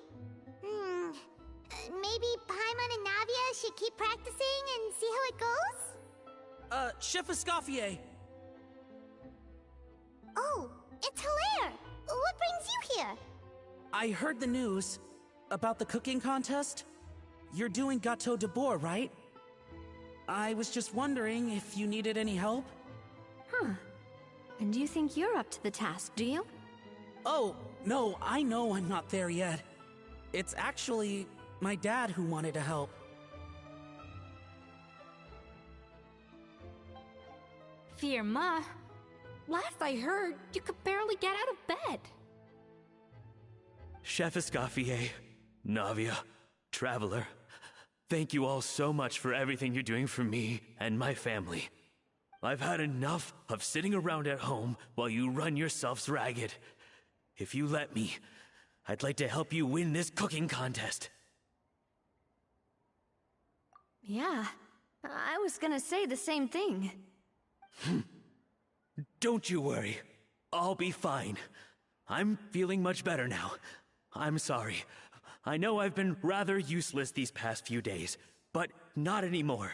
Maybe Paimon and Navia should keep practicing and see how it goes? Chef Escoffier! Oh, it's Hilaire! What brings you here? I heard the news about the cooking contest. You're doing Gâteau de Bois, right? I was just wondering if you needed any help? And you think you're up to the task, do you? Oh, no, I know I'm not there yet. It's actually my dad who wanted to help. Firma, last I heard, you could barely get out of bed. Chef Escoffier, Navia, Traveler, thank you all so much for everything you're doing for me and my family. I've had enough of sitting around at home while you run yourselves ragged. If you let me, I'd like to help you win this cooking contest. Yeah, I was gonna say the same thing. Don't you worry. I'll be fine. I'm feeling much better now. I'm sorry. I know I've been rather useless these past few days, but not anymore.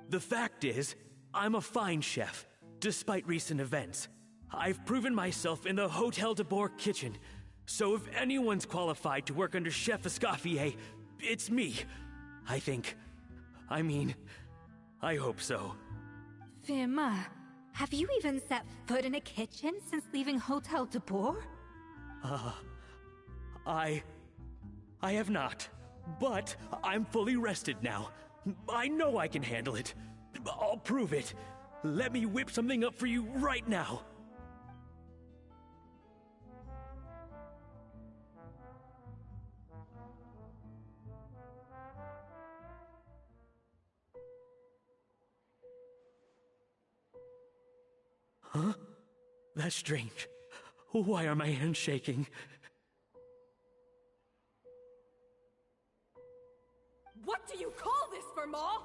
The fact is, I'm a fine chef, despite recent events. I've proven myself in the Hotel de Bois kitchen, So if anyone's qualified to work under Chef Escoffier, it's me. I think. I mean, I hope so. Firma, have you even set foot in a kitchen since leaving Hotel de Boer? I have not. But I'm fully rested now. I know I can handle it. I'll prove it. Let me whip something up for you right now. Huh? That's strange. Why are my hands shaking? What do you call this, Firma?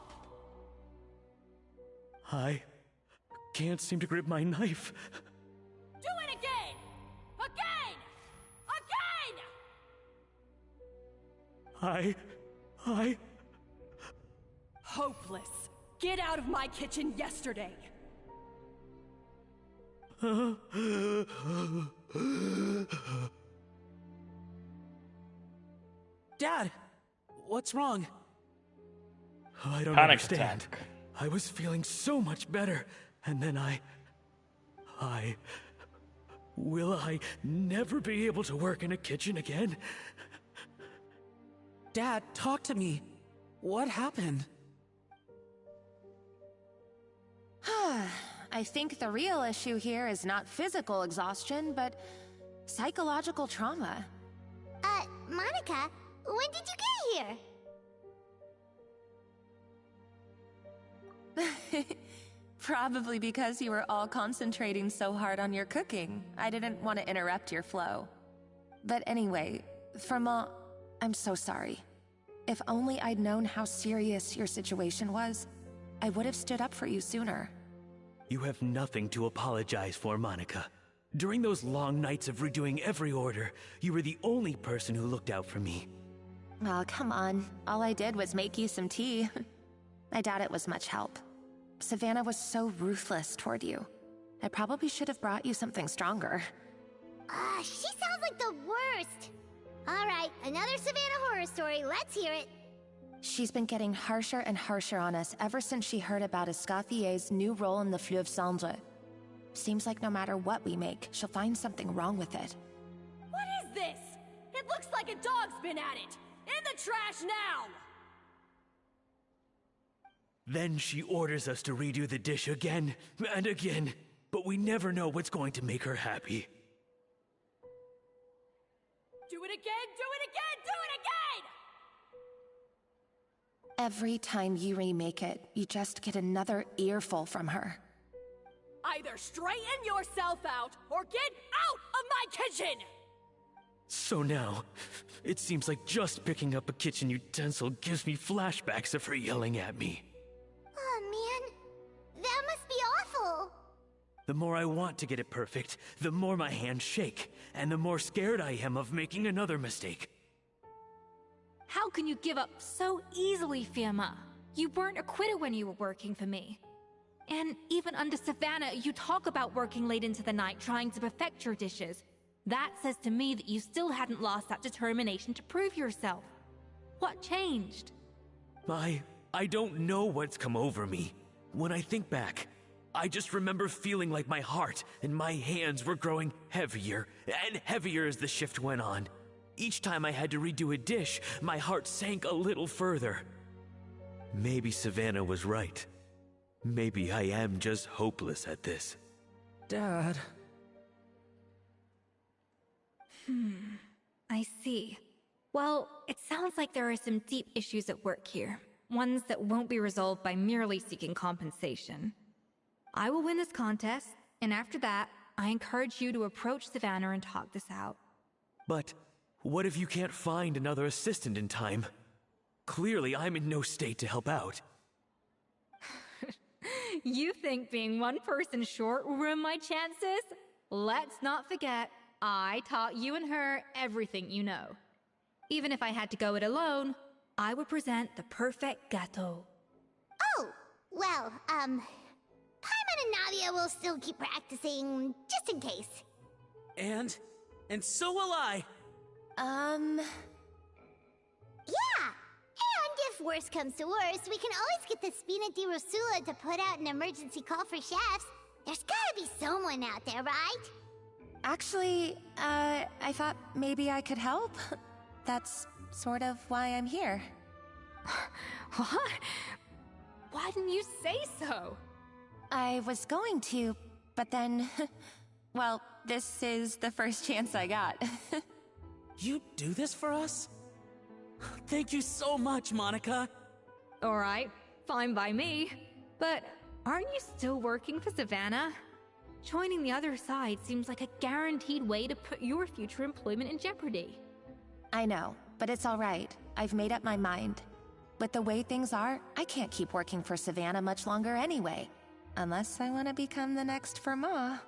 I can't seem to grip my knife. Do it again! Again! Again! I... Hopeless. Get out of my kitchen yesterday. Dad, what's wrong? I don't Panic understand. attack. I was feeling so much better, and then Will I never be able to work in a kitchen again? Dad, talk to me. What happened? I think the real issue here is not physical exhaustion, but psychological trauma. Monica, when did you get here? Probably because you were all concentrating so hard on your cooking. I didn't want to interrupt your flow. But anyway, Firma, I'm so sorry. If only I'd known how serious your situation was, I would have stood up for you sooner. You have nothing to apologize for, Monica. During those long nights of redoing every order, you were the only person who looked out for me. Oh, come on. All I did was make you some tea. I doubt it was much help. Savannah was so ruthless toward you. I probably should have brought you something stronger. She sounds like the worst. All right, another Savannah horror story. Let's hear it. She's been getting harsher and harsher on us ever since she heard about Escoffier's new role in the Fleuve Cendre. Seems like no matter what we make, she'll find something wrong with it. What is this? It looks like a dog's been at it. In the trash now! Then she orders us to redo the dish again and again, but we never know what's going to make her happy. Do it again, do it again, do it again! Every time you remake it, you just get another earful from her. Either straighten yourself out, or get out of my kitchen! So now, it seems like just picking up a kitchen utensil gives me flashbacks of her yelling at me. Oh man, that must be awful. The more I want to get it perfect, the more my hands shake, and the more scared I am of making another mistake. How can you give up so easily, Firma? You weren't a quitter when you were working for me. And even under Savannah, you talk about working late into the night trying to perfect your dishes. That says to me that you still hadn't lost that determination to prove yourself. What changed? I don't know what's come over me. When I think back, I just remember feeling like my heart and my hands were growing heavier and heavier as the shift went on. Each time I had to redo a dish, my heart sank a little further. Maybe Savannah was right. Maybe I am just hopeless at this. Dad. I see. Well, it sounds like there are some deep issues at work here. Ones that won't be resolved by merely seeking compensation. I will win this contest, and after that, I encourage you to approach Savannah and talk this out. But what if you can't find another assistant in time? Clearly, I'm in no state to help out. You think being one person short will ruin my chances? Let's not forget, I taught you and her everything you know. Even if I had to go it alone, I would present the perfect gâteau. Oh, well, Paimon and Nadia will still keep practicing, just in case. And And so will I. Yeah! And if worse comes to worse, we can always get the Spina di Rosula to put out an emergency call for chefs. There's gotta be someone out there, right? Actually, I thought maybe I could help. That's sort of why I'm here. What? Why didn't you say so? I was going to, but then... well, this is the first chance I got. You do this for us? Thank you so much, Monica. Alright, fine by me. But aren't you still working for Savannah? Joining the other side seems like a guaranteed way to put your future employment in jeopardy. I know, but it's alright. I've made up my mind. With the way things are, I can't keep working for Savannah much longer anyway. Unless I want to become the next Fermat.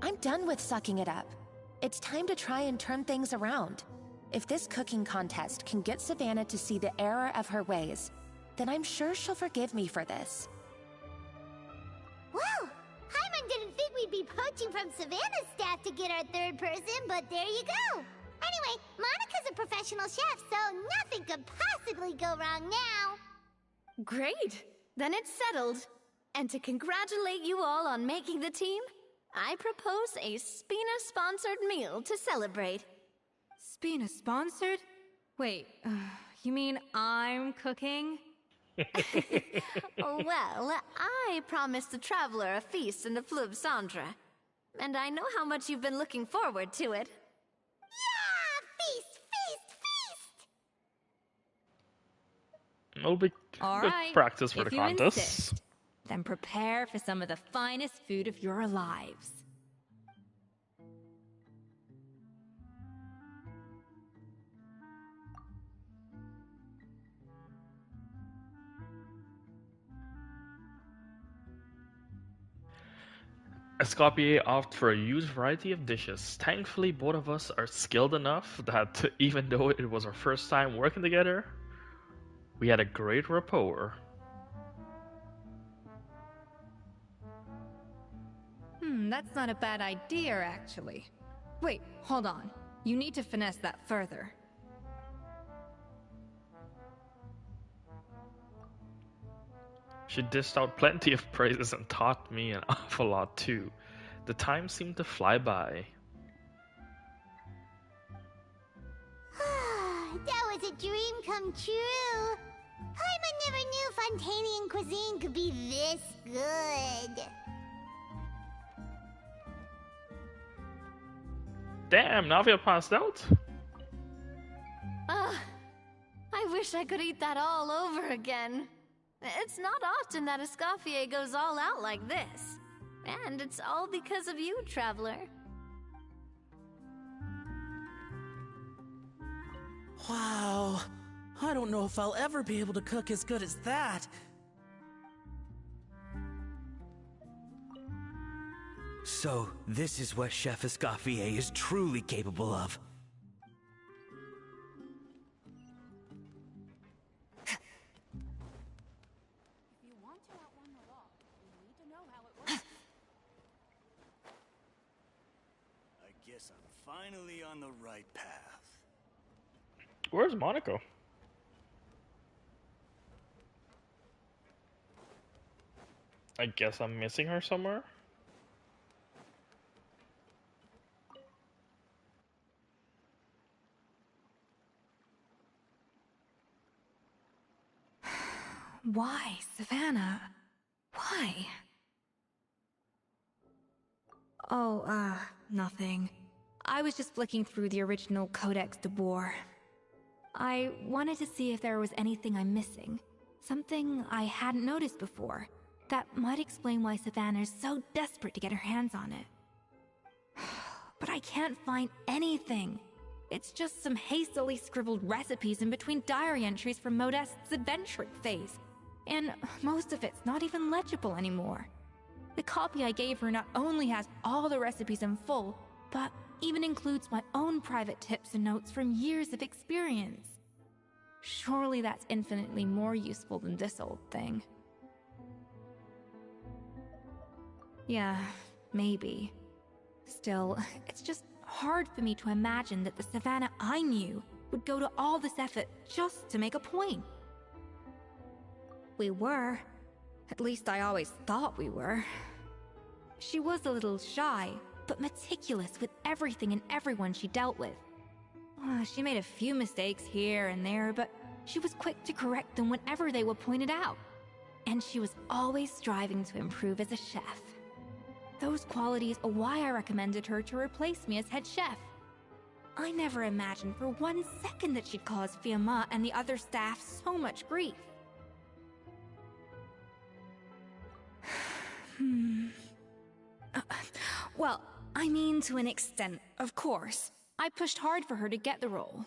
I'm done with sucking it up. It's time to try and turn things around. If this cooking contest can get Savannah to see the error of her ways, then I'm sure she'll forgive me for this. Well, Hyman didn't think we'd be poaching from Savannah's staff to get our third person, but there you go. Anyway, Monica's a professional chef, so nothing could possibly go wrong now. Great! Then it's settled. And to congratulate you all on making the team, I propose a Spina-sponsored meal to celebrate. Spina-sponsored? Wait, you mean I'm cooking? Well, I promised the Traveler a feast in the Fleuve Cendra. And I know how much you've been looking forward to it. Yeah! Feast, feast, feast! It'll be All good right, practice for if the you contest. insist, then prepare for some of the finest food of your lives. Escoffier opted for a huge variety of dishes. Thankfully, both of us are skilled enough that even though it was our first time working together, we had a great rapport. That's not a bad idea, actually. Wait, hold on. You need to finesse that further. She dished out plenty of praises and taught me an awful lot too. The time seemed to fly by. That was a dream come true. Hyman never knew Fontanian cuisine could be this good. Damn, Navia passed out? I wish I could eat that all over again. It's not often that Escoffier goes all out like this. And it's all because of you, Traveler. Wow. I don't know if I'll ever be able to cook as good as that. So, this is what Chef Escoffier is truly capable of. I guess I'm finally on the right path. Where's Monaco? I guess I'm missing her somewhere. Why, Savannah? Why? Oh, nothing. I was just flicking through the original Codex de Boer. I wanted to see if there was anything I'm missing. Something I hadn't noticed before. That might explain why Savannah's so desperate to get her hands on it. But I can't find anything. It's just some hastily scribbled recipes in between diary entries from Modeste's adventuring phase. And most of it's not even legible anymore. The copy I gave her not only has all the recipes in full, but even includes my own private tips and notes from years of experience. Surely that's infinitely more useful than this old thing. Yeah, maybe. Still, it's just hard for me to imagine that the Savannah I knew would go to all this effort just to make a point. We were. At least I always thought we were. She was a little shy, but meticulous with everything and everyone she dealt with. She made a few mistakes here and there, but she was quick to correct them whenever they were pointed out. And she was always striving to improve as a chef. Those qualities are why I recommended her to replace me as head chef. I never imagined for 1 second that she'd cause Fiamma and the other staff so much grief. Well, I mean to an extent, of course. I pushed hard for her to get the role.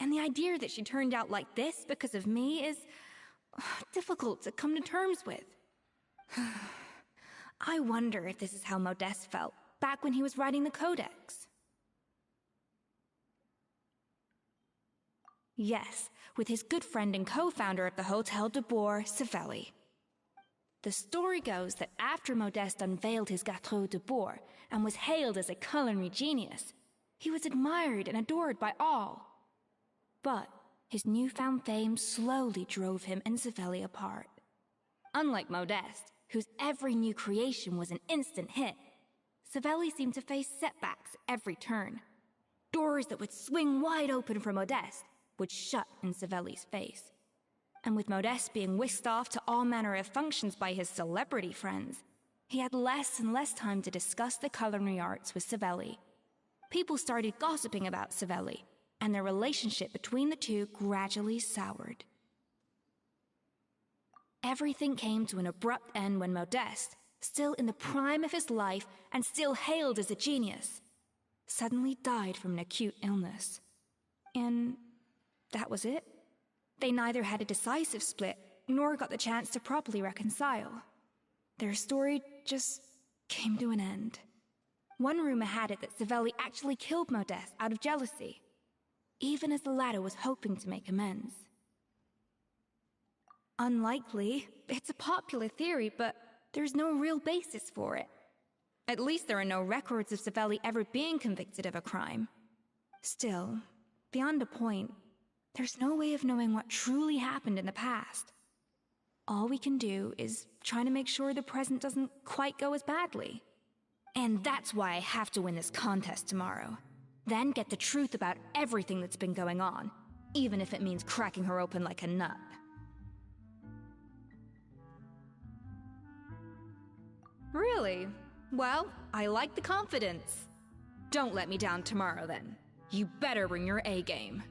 And the idea that she turned out like this because of me is difficult to come to terms with. I wonder if this is how Modeste felt back when he was writing the Codex. Yes, with his good friend and co-founder of the Hotel de Boer, Savelli. The story goes that after Modeste unveiled his Gâteau de Boer and was hailed as a culinary genius, he was admired and adored by all. But his newfound fame slowly drove him and Savelli apart. Unlike Modeste, whose every new creation was an instant hit, Savelli seemed to face setbacks at every turn. Doors that would swing wide open for Modeste would shut in Savelli's face. And with Modeste being whisked off to all manner of functions by his celebrity friends, he had less and less time to discuss the culinary arts with Savelli. People started gossiping about Savelli, and their relationship between the two gradually soured. Everything came to an abrupt end when Modeste, still in the prime of his life and still hailed as a genius, suddenly died from an acute illness. And that was it. They neither had a decisive split, nor got the chance to properly reconcile. Their story just came to an end. One rumor had it that Savelli actually killed Modeste out of jealousy, even as the latter was hoping to make amends. Unlikely, it's a popular theory, but there's no real basis for it. At least there are no records of Savelli ever being convicted of a crime. Still, beyond a point, there's no way of knowing what truly happened in the past. All we can do is try to make sure the present doesn't quite go as badly. And that's why I have to win this contest tomorrow. Then get the truth about everything that's been going on, even if it means cracking her open like a nut. Really? Well, I like the confidence. Don't let me down tomorrow, then. You better bring your A game.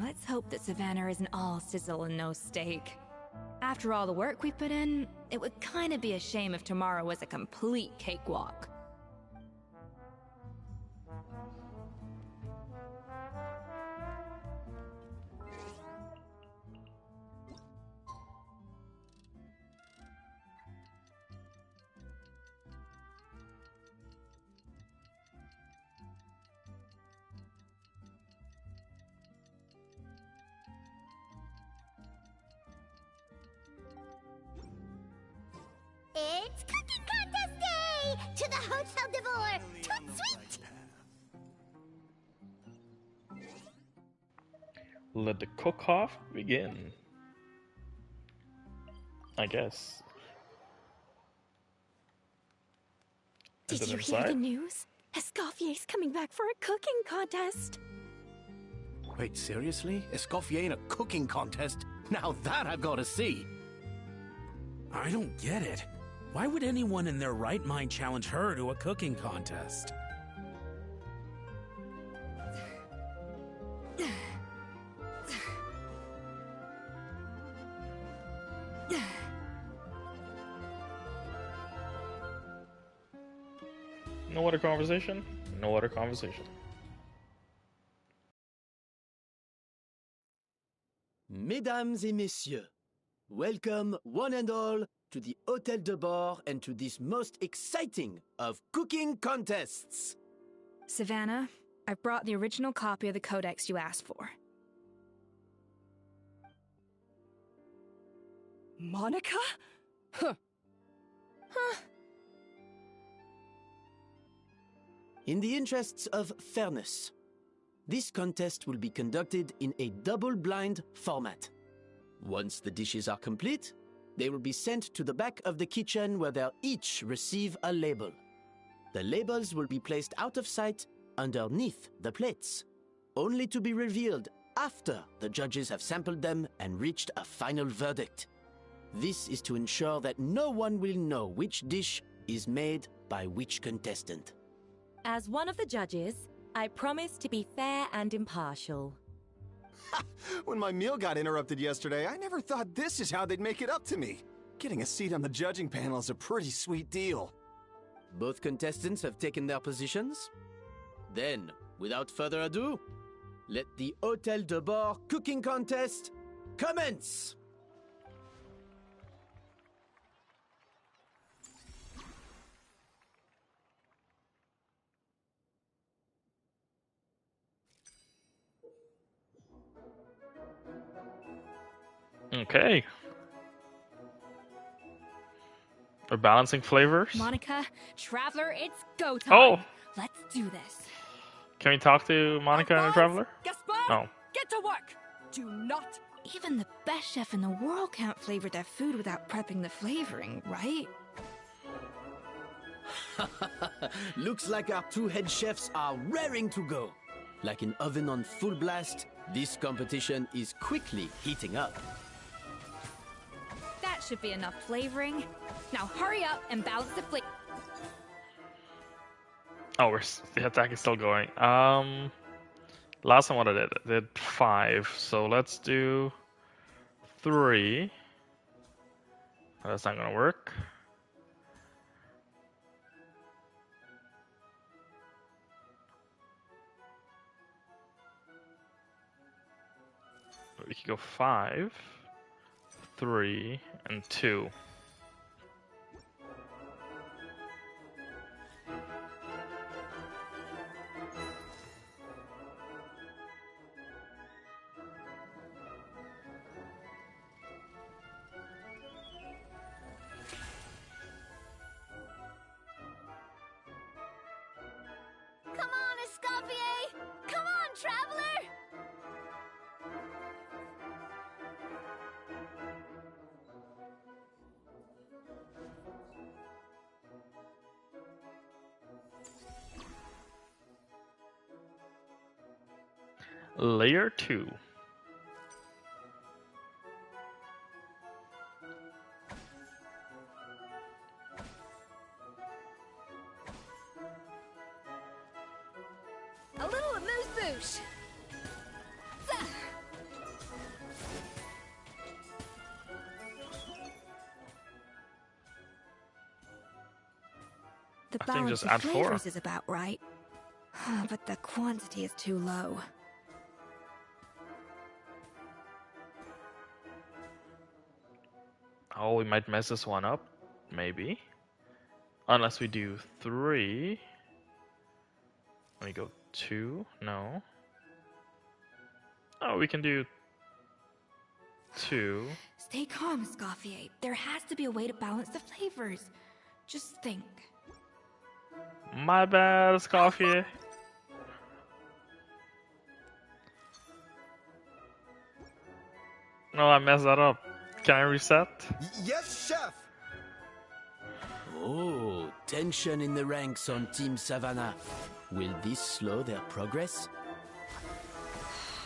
Let's hope that Savannah isn't all sizzle and no steak. After all the work we put in, it would kinda be a shame if tomorrow was a complete cakewalk. It's Cooking Contest Day! To the Hotel de Boer! Toot sweet! Let the cook-off begin. I guess. Is Did it you hear inside? the news? Escoffier's coming back for a cooking contest. Wait, seriously? Escoffier in a cooking contest? Now that I've got to see! I don't get it. Why would anyone in their right mind challenge her to a cooking contest? No other conversation? No other conversation. Mesdames et messieurs, welcome one and all to the Hotel de Boer and to this most exciting of cooking contests. Savannah, I brought the original copy of the Codex you asked for. Monica? Huh. In the interests of fairness, this contest will be conducted in a double-blind format. Once the dishes are complete, they will be sent to the back of the kitchen where they'll each receive a label. The labels will be placed out of sight underneath the plates, only to be revealed after the judges have sampled them and reached a final verdict. This is to ensure that no one will know which dish is made by which contestant. As one of the judges, I promise to be fair and impartial. When my meal got interrupted yesterday, I never thought this is how they'd make it up to me. Getting a seat on the judging panel is a pretty sweet deal. Both contestants have taken their positions. Then, without further ado, let the Hôtel de Bord cooking contest commence! Okay. We're balancing flavors. Monica, Traveler, it's go time. Oh! Let's do this. Can we talk to Monica and the Traveler? Gaspar, Oh. get to work. Do not. Even the best chef in the world can't flavor their food without prepping the flavoring, right? Looks like our two head chefs are raring to go. Like an oven on full blast, this competition is quickly heating up. That should be enough flavoring. Now hurry up and balance the flavor. Oh, the attack is still going. Last time what I did 5. So let's do 3. That's not gonna work. We could go 5, 3, and 2. Come on, Escoffier! Come on, Traveler! Layer 2. A little amuse-bouche. The I think balance just of add 4. flavors is about right. But the quantity is too low. Oh, we might mess this one up. Maybe. Unless we do 3. Let me go 2. No. Oh, we can do 2. Stay calm, Escoffier. There has to be a way to balance the flavors. Just think. My bad, Escoffier. No, I messed that up. Can I reset? Yes, chef! Oh, tension in the ranks on Team Savannah. Will this slow their progress?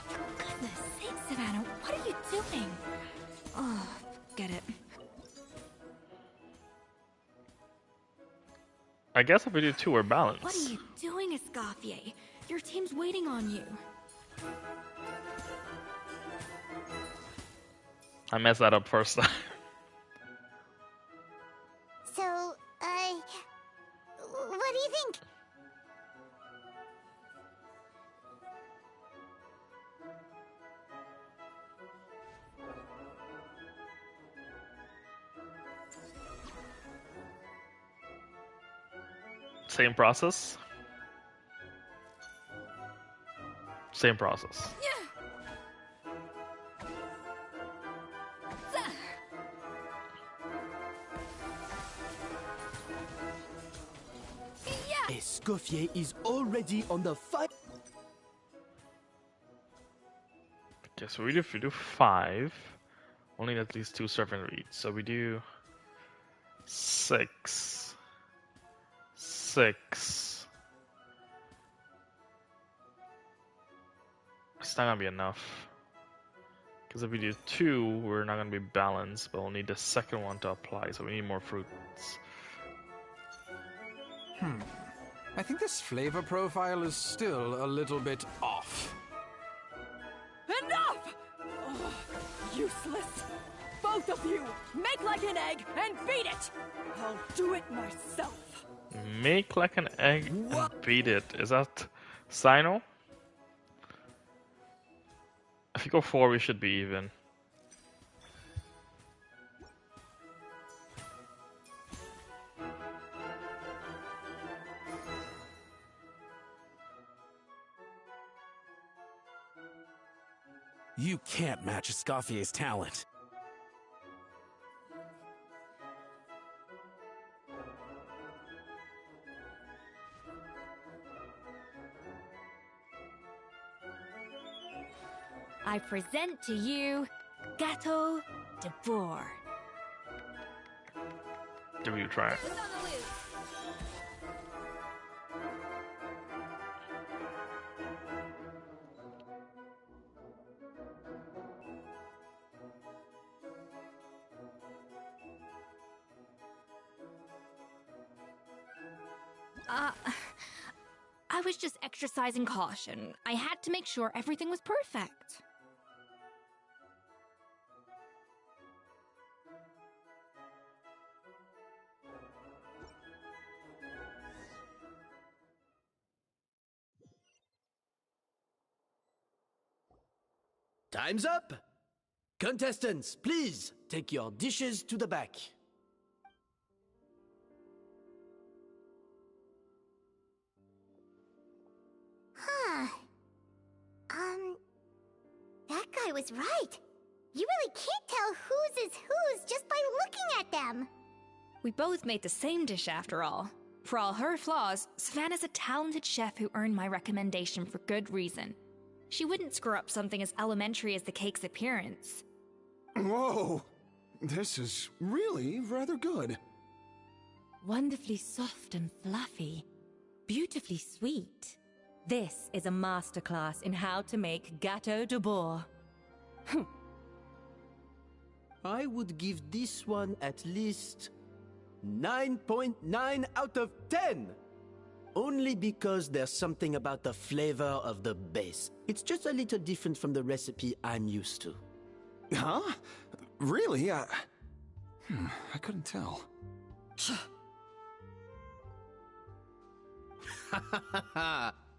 For goodness sake, Savannah, what are you doing? Oh, get it. I guess if we do 2, we're balanced. What are you doing, Escoffier? Your team's waiting on you. I messed that up first time. So, what do you think? Same process. Same process. Escoffier is already on the fight. Okay, so if we do 5, only at least 2 servant reads. So we do 6. 6. It's not gonna be enough. Because if we do 2, we're not gonna be balanced, but we'll need the second one to apply, so we need more fruits. I think this flavor profile is still a little bit off. Enough! Oh, useless. Both of you, make like an egg and beat it! I'll do it myself. Make like an egg and beat it. Is that Sino? If you go 4, we should be even. You can't match Escoffier's talent. I present to you Gâteau de Bourg. Give you a try. I was just exercising caution. I had to make sure everything was perfect. Time's up! Contestants, please take your dishes to the back. Huh. That guy was right. You really can't tell whose is whose just by looking at them. We both made the same dish after all. For all her flaws, Savannah's a talented chef who earned my recommendation for good reason. She wouldn't screw up something as elementary as the cake's appearance. Whoa! This is really rather good. Wonderfully soft and fluffy. Beautifully sweet. This is a masterclass in how to make Gâteau de Bourg. I would give this one at least 9.9 out of 10! Only because there's something about the flavor of the base. It's just a little different from the recipe I'm used to. Huh? Really? I couldn't tell.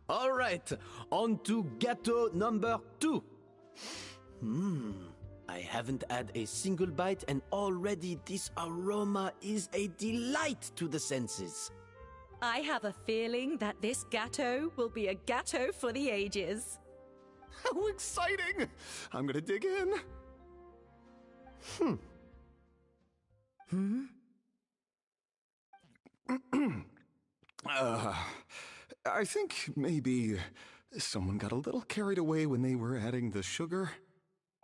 All right, on to gâteau number 2. I haven't had a single bite and already this aroma is a delight to the senses. I have a feeling that this gâteau will be a gâteau for the ages. How exciting! I'm gonna dig in. I think maybe someone got a little carried away when they were adding the sugar.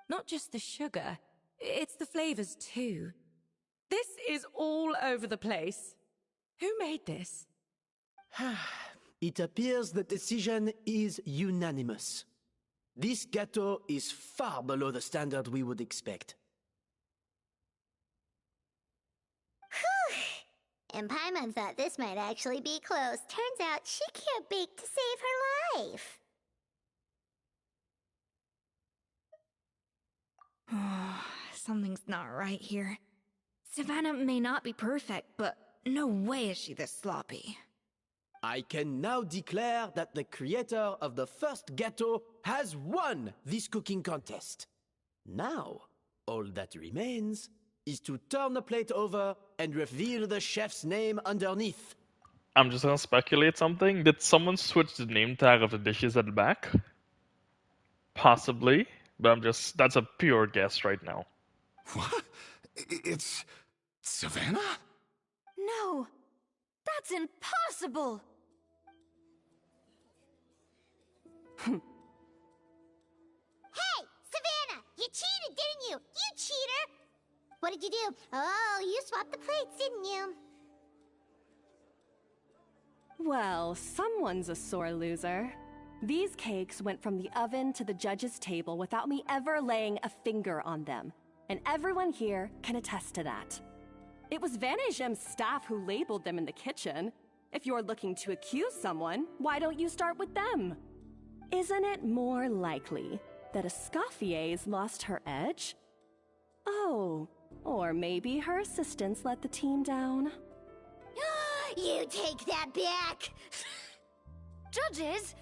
Not just the sugar, it's the flavors too. This is all over the place. Who made this? It appears the decision is unanimous. This gâteau is far below the standard we would expect. Whew! And Paimon thought this might actually be close. Turns out she can't bake to save her life. Something's not right here. Savannah may not be perfect, but no way is she this sloppy. I can now declare that the creator of the first gâteau has won this cooking contest. Now, all that remains is to turn the plate over and reveal the chef's name underneath. I'm just gonna speculate something. Did someone switch the name tag of the dishes at the back? Possibly, but that's a pure guess right now. What? It's Savannah? No, that's impossible. Hey, Savannah! You cheated, didn't you? You cheater! What did you do? Oh, you swapped the plates, didn't you? Well, someone's a sore loser. These cakes went from the oven to the judge's table without me ever laying a finger on them. And everyone here can attest to that. It was Vanejem's staff who labeled them in the kitchen. If you're looking to accuse someone, why don't you start with them? Isn't it more likely that Escoffier's lost her edge? Oh, or maybe her assistants let the team down. You take that back! Judges,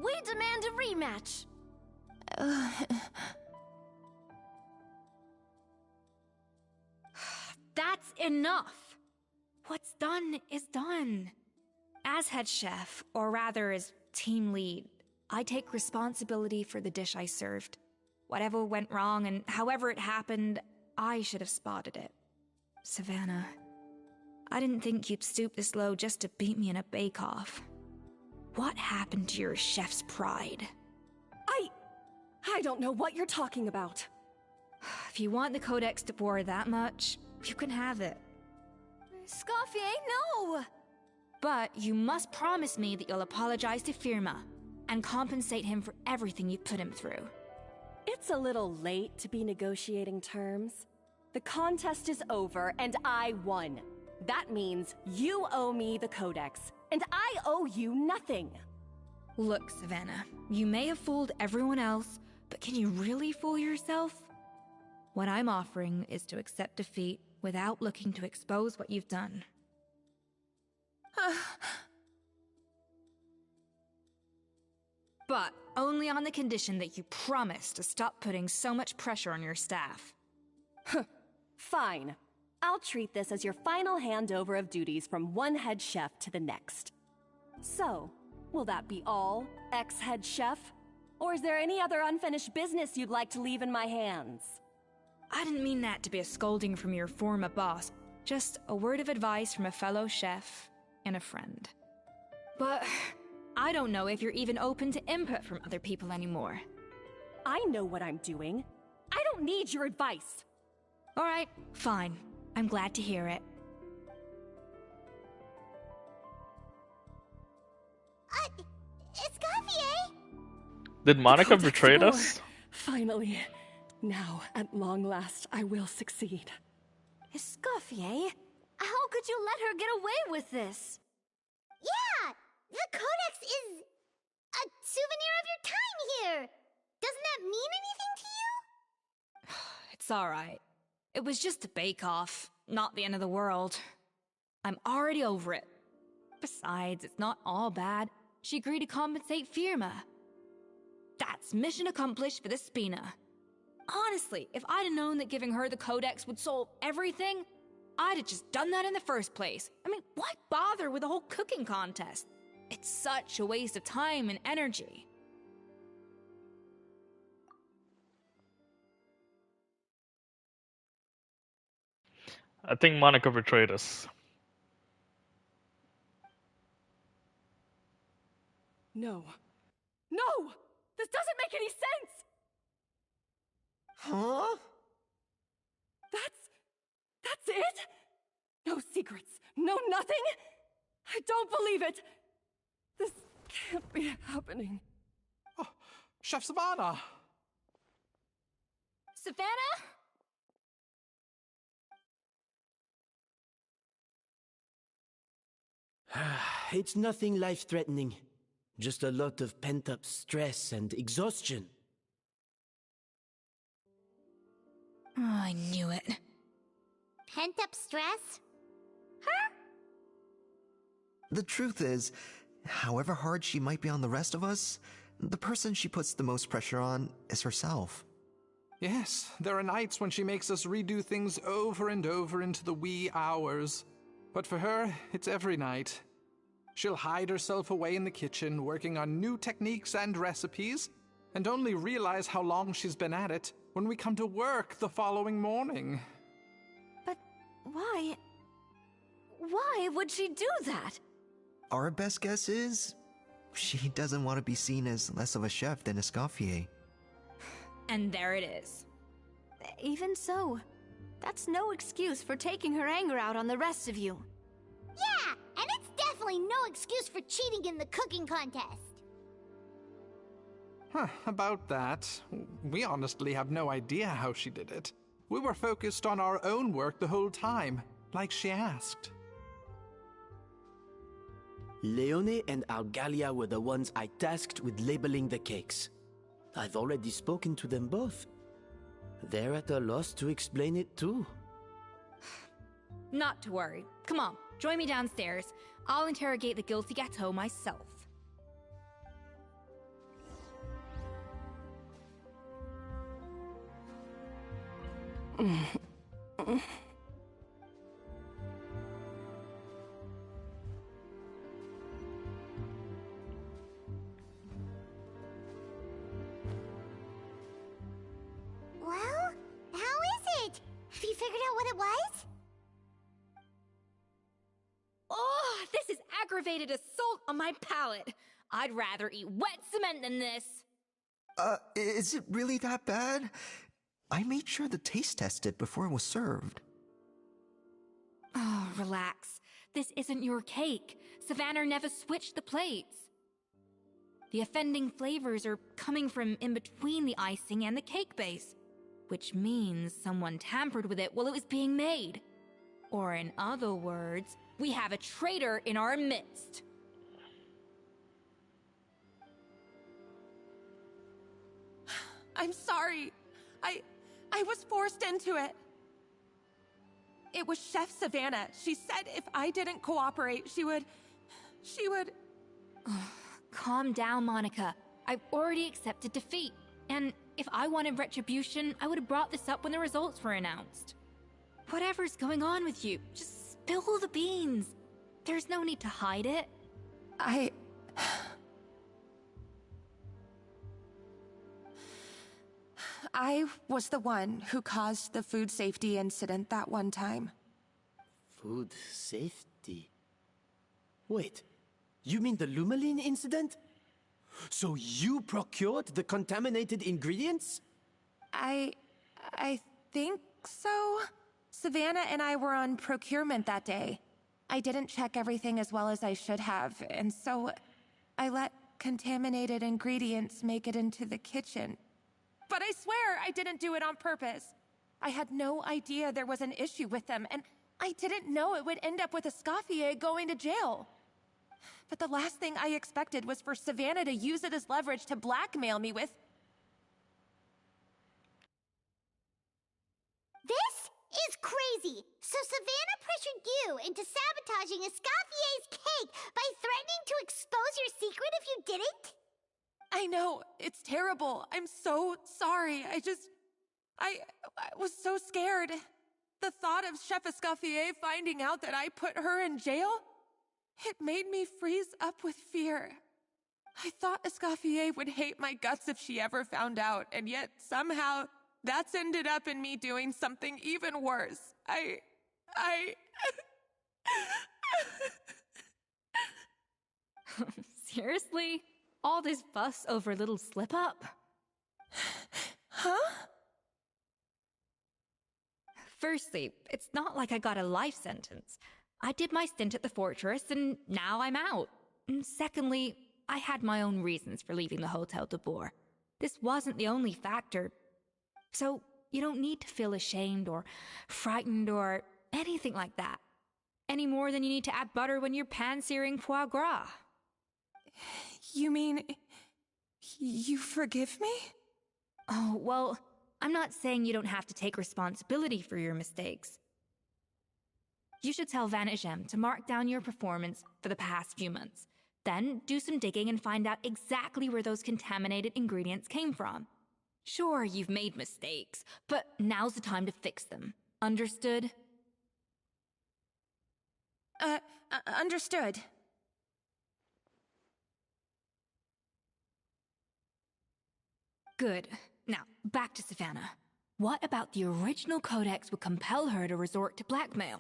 we demand a rematch. That's enough. What's done is done. As head chef, or rather as team lead, I take responsibility for the dish I served. Whatever went wrong and however it happened, I should have spotted it. Savannah, I didn't think you'd stoop this low just to beat me in a bake-off. What happened to your chef's pride? I don't know what you're talking about. If you want the Codex de Boer that much, you can have it. Escoffier, no! But you must promise me that you'll apologize to Firma and compensate him for everything you put him through. It's a little late to be negotiating terms. The contest is over and I won. That means you owe me the Codex, and I owe you nothing. Look, Savannah, you may have fooled everyone else, but can you really fool yourself? What I'm offering is to accept defeat without looking to expose what you've done. But only on the condition that you promise to stop putting so much pressure on your staff. Fine. I'll treat this as your final handover of duties from one head chef to the next. So, will that be all, ex-head chef? Or is there any other unfinished business you'd like to leave in my hands? I didn't mean that to be a scolding from your former boss, just a word of advice from a fellow chef and a friend. But I don't know if you're even open to input from other people anymore. I know what I'm doing. I don't need your advice. All right, fine. I'm glad to hear it. Escoffier? Did Monica betray us? Finally. Now, at long last, I will succeed. Escoffier? How could you let her get away with this? Yeah! The Codex is a souvenir of your time here! Doesn't that mean anything to you? It's alright. It was just a bake-off, not the end of the world. I'm already over it. Besides, it's not all bad. She agreed to compensate Firma. That's mission accomplished for the Spina. Honestly, if I'd have known that giving her the Codex would solve everything, I'd have just done that in the first place. I mean, why bother with the whole cooking contest? It's such a waste of time and energy. I think Monica betrayed us. No. No! This doesn't make any sense! Huh? That's it? No secrets, no nothing? I don't believe it! This can't be happening. Oh, Chef Savannah! Savannah? It's nothing life-threatening. Just a lot of pent-up stress and exhaustion. Oh, I knew it. Pent-up stress? The truth is, however hard she might be on the rest of us, the person she puts the most pressure on is herself. Yes, there are nights when she makes us redo things over and over into the wee hours. But for her, it's every night. She'll hide herself away in the kitchen, working on new techniques and recipes, and only realize how long she's been at it when we come to work the following morning. But why? Why would she do that? Our best guess is She doesn't want to be seen as less of a chef than Escoffier. And there it is. Even so, that's no excuse for taking her anger out on the rest of you. Yeah, and it's definitely no excuse for cheating in the cooking contest. Huh, about that, we honestly have no idea how she did it. We were focused on our own work the whole time, like she asked. Leone and Algalia were the ones I tasked with labeling the cakes. I've already spoken to them both. They're at a loss to explain it too. Not to worry. Come on, join me downstairs. I'll interrogate the guilty gâteau myself. Well, how is it? Have you figured out what it was? Oh, this is aggravated assault on my palate. I'd rather eat wet cement than this. Is it really that bad? I made sure to taste test it before it was served. Oh, relax. This isn't your cake. Savannah never switched the plates. The offending flavors are coming from in between the icing and the cake base, which means someone tampered with it while it was being made. Or in other words, we have a traitor in our midst. I'm sorry. I was forced into it. It was Chef Savannah. She said if I didn't cooperate, she would... Calm down, Monica. I've already accepted defeat. And if I wanted retribution, I would have brought this up when the results were announced. Whatever's going on with you, just spill the beans. There's no need to hide it. I was the one who caused the food safety incident that one time. Food safety? Wait, you mean the Lumaline incident? So you procured the contaminated ingredients? I think so. Savannah and I were on procurement that day. I didn't check everything as well as I should have, and so I let contaminated ingredients make it into the kitchen. But I swear I didn't do it on purpose. I had no idea there was an issue with them, and I didn't know it would end up with Escoffier going to jail. But the last thing I expected was for Savannah to use it as leverage to blackmail me with... This is crazy! So Savannah pressured you into sabotaging Escoffier's cake by threatening to expose your secret if you didn't? I know, it's terrible. I'm so sorry. I was so scared. The thought of Chef Escoffier finding out that I put her in jail, it made me freeze up with fear. I thought Escoffier would hate my guts if she ever found out, and yet somehow that's ended up in me doing something even worse. Seriously? All this fuss over a little slip-up? Huh? Firstly, it's not like I got a life sentence. I did my stint at the fortress, and now I'm out. And secondly, I had my own reasons for leaving the Hotel de Boer. This wasn't the only factor. So, you don't need to feel ashamed or frightened or anything like that. Any more than you need to add butter when you're pan-searing foie gras. You mean... you forgive me? Oh, well, I'm not saying you don't have to take responsibility for your mistakes. You should tell Vanagem to mark down your performance for the past few months. Then do some digging and find out exactly where those contaminated ingredients came from. Sure, you've made mistakes, but now's the time to fix them. Understood? Understood. Good. Now, back to Savannah. What about the original codex would compel her to resort to blackmail?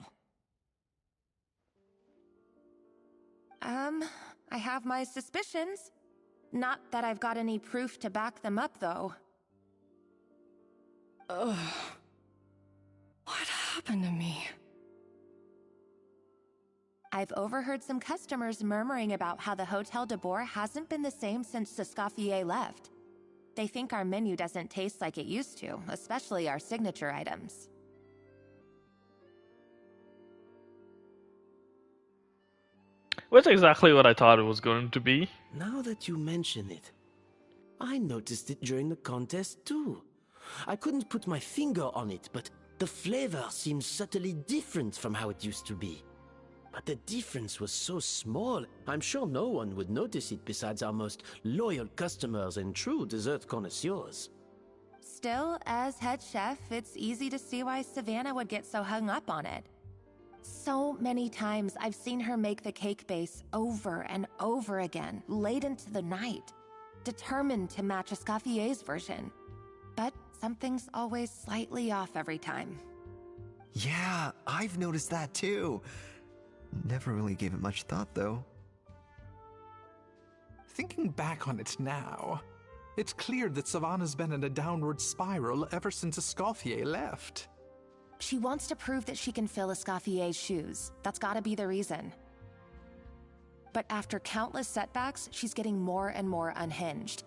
I have my suspicions. Not that I've got any proof to back them up, though. Ugh. What happened to me? I've overheard some customers murmuring about how the Hotel de Boer hasn't been the same since Escoffier left. They think our menu doesn't taste like it used to, especially our signature items. That's exactly what I thought it was going to be. Now that you mention it, I noticed it during the contest too. I couldn't put my finger on it, but the flavor seems subtly different from how it used to be. But the difference was so small, I'm sure no one would notice it besides our most loyal customers and true dessert connoisseurs. Still, as head chef, it's easy to see why Savannah would get so hung up on it. So many times I've seen her make the cake base over and over again, late into the night, determined to match Escoffier's version. But something's always slightly off every time. Yeah, I've noticed that too. Never really gave it much thought, though. Thinking back on it now, it's clear that Savannah's been in a downward spiral ever since Escoffier left. She wants to prove that she can fill Escoffier's shoes. That's gotta be the reason. But after countless setbacks, she's getting more and more unhinged.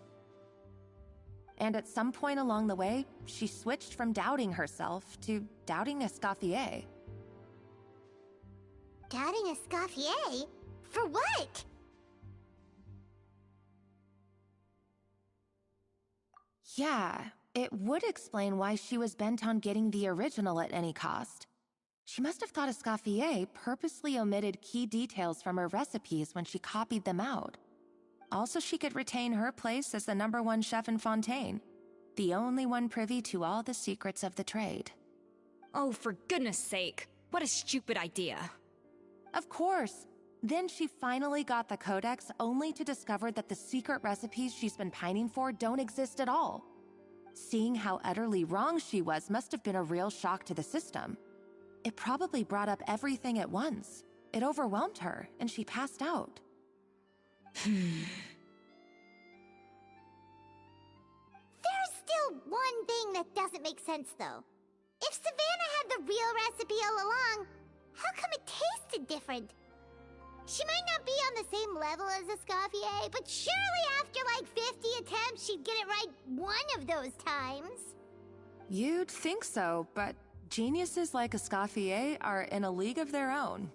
And at some point along the way, she switched from doubting herself to doubting Escoffier. Doubting Escoffier? For what? Yeah, it would explain why she was bent on getting the original at any cost. She must have thought Escoffier purposely omitted key details from her recipes when she copied them out. Also, she could retain her place as the #1 chef in Fontaine, the only one privy to all the secrets of the trade. Oh, for goodness sake. What a stupid idea. Of course. Then she finally got the codex only to discover that the secret recipes she's been pining for don't exist at all. Seeing how utterly wrong she was must have been a real shock to the system. It probably brought up everything at once. It overwhelmed her, and she passed out. There's still one thing that doesn't make sense, though. If Savannah had the real recipe all along, how come it tasted different? She might not be on the same level as Escoffier, but surely after like 50 attempts, she'd get it right one of those times. You'd think so, but geniuses like Escoffier are in a league of their own.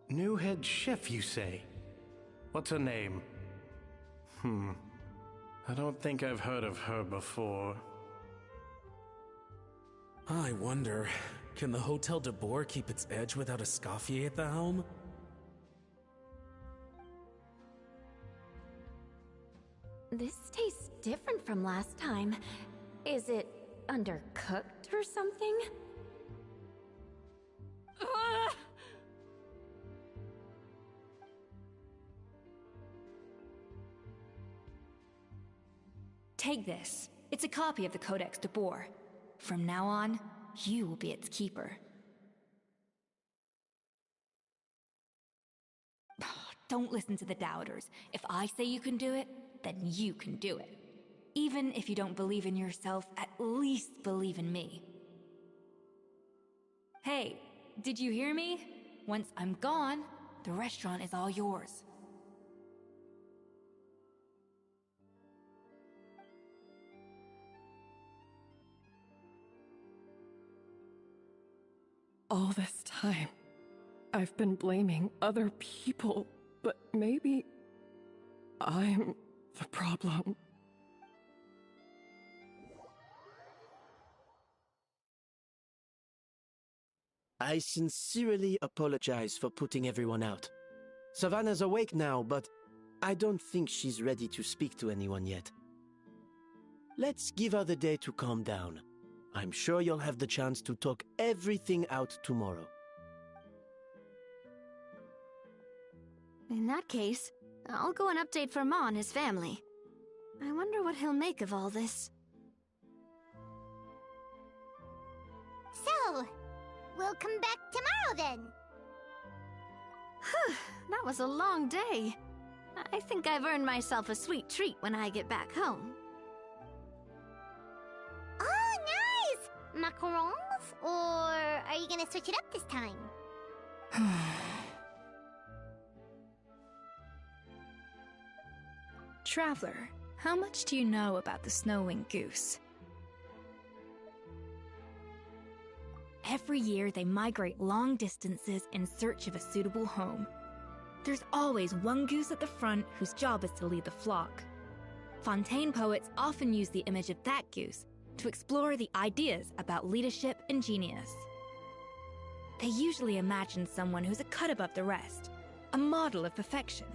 New head chef, you say? What's her name? I don't think I've heard of her before. I wonder, can the Hotel de Boer keep its edge without Escoffier at the helm? This tastes different from last time. Is it undercooked or something? Take this. It's a copy of the Codex de Boer. From now on, you will be its keeper. Don't listen to the doubters. If I say you can do it, then you can do it. Even if you don't believe in yourself, at least believe in me. Hey, did you hear me? Once I'm gone, the restaurant is all yours. All this time, I've been blaming other people, but maybe I'm the problem. I sincerely apologize for putting everyone out. Savannah's awake now, but I don't think she's ready to speak to anyone yet. Let's give her the day to calm down. I'm sure you'll have the chance to talk everything out tomorrow. In that case, I'll go and update for Ma and his family. I wonder what he'll make of all this. So, we'll come back tomorrow then. That was a long day. I think I've earned myself a sweet treat when I get back home. Oh, nice! Macarons? Or are you gonna switch it up this time? Traveler, how much do you know about the snow-winged goose? Every year, they migrate long distances in search of a suitable home. There's always one goose at the front whose job is to lead the flock. Fontaine poets often use the image of that goose to explore the ideas about leadership and genius. They usually imagine someone who's a cut above the rest, a model of perfection.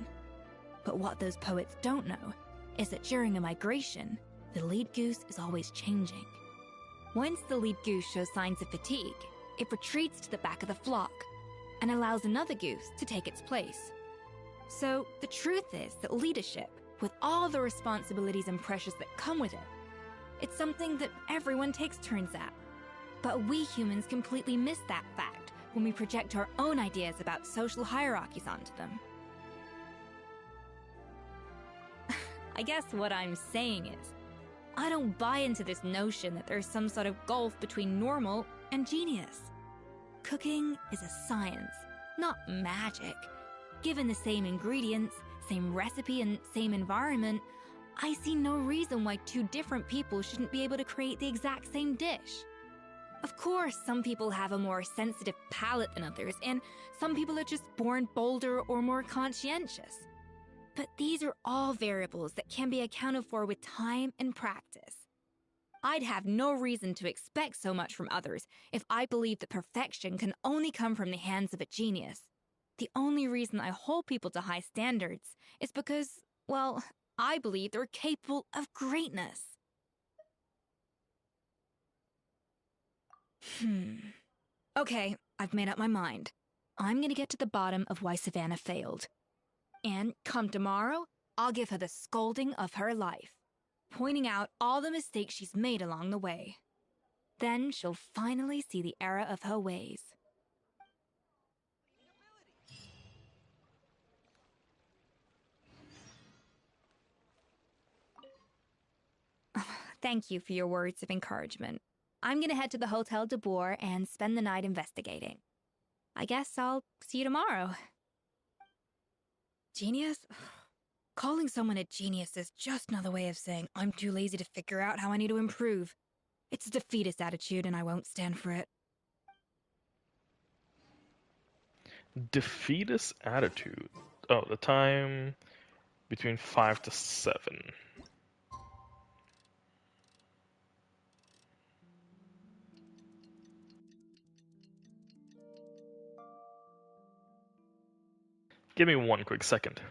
But what those poets don't know is that during a migration, the lead goose is always changing. Once the lead goose shows signs of fatigue, it retreats to the back of the flock and allows another goose to take its place. So the truth is that leadership, with all the responsibilities and pressures that come with it, it's something that everyone takes turns at. But we humans completely miss that fact when we project our own ideas about social hierarchies onto them. I guess what I'm saying is, I don't buy into this notion that there's some sort of gulf between normal and genius. Cooking is a science, not magic. Given the same ingredients, same recipe, and same environment, I see no reason why two different people shouldn't be able to create the exact same dish. Of course, some people have a more sensitive palate than others, and some people are just born bolder or more conscientious. But these are all variables that can be accounted for with time and practice. I'd have no reason to expect so much from others if I believed that perfection can only come from the hands of a genius. The only reason I hold people to high standards is because, well, I believe they're capable of greatness. Okay, I've made up my mind. I'm gonna get to the bottom of why Savannah failed. And come tomorrow, I'll give her the scolding of her life, pointing out all the mistakes she's made along the way. Then she'll finally see the error of her ways. Thank you for your words of encouragement. I'm gonna head to the Hotel de Boer and spend the night investigating. I guess I'll see you tomorrow. Genius? Calling someone a genius is just another way of saying I'm too lazy to figure out how I need to improve. It's a defeatist attitude and I won't stand for it. Defeatist attitude. Oh, the time between 5 to 7. Give me one quick second.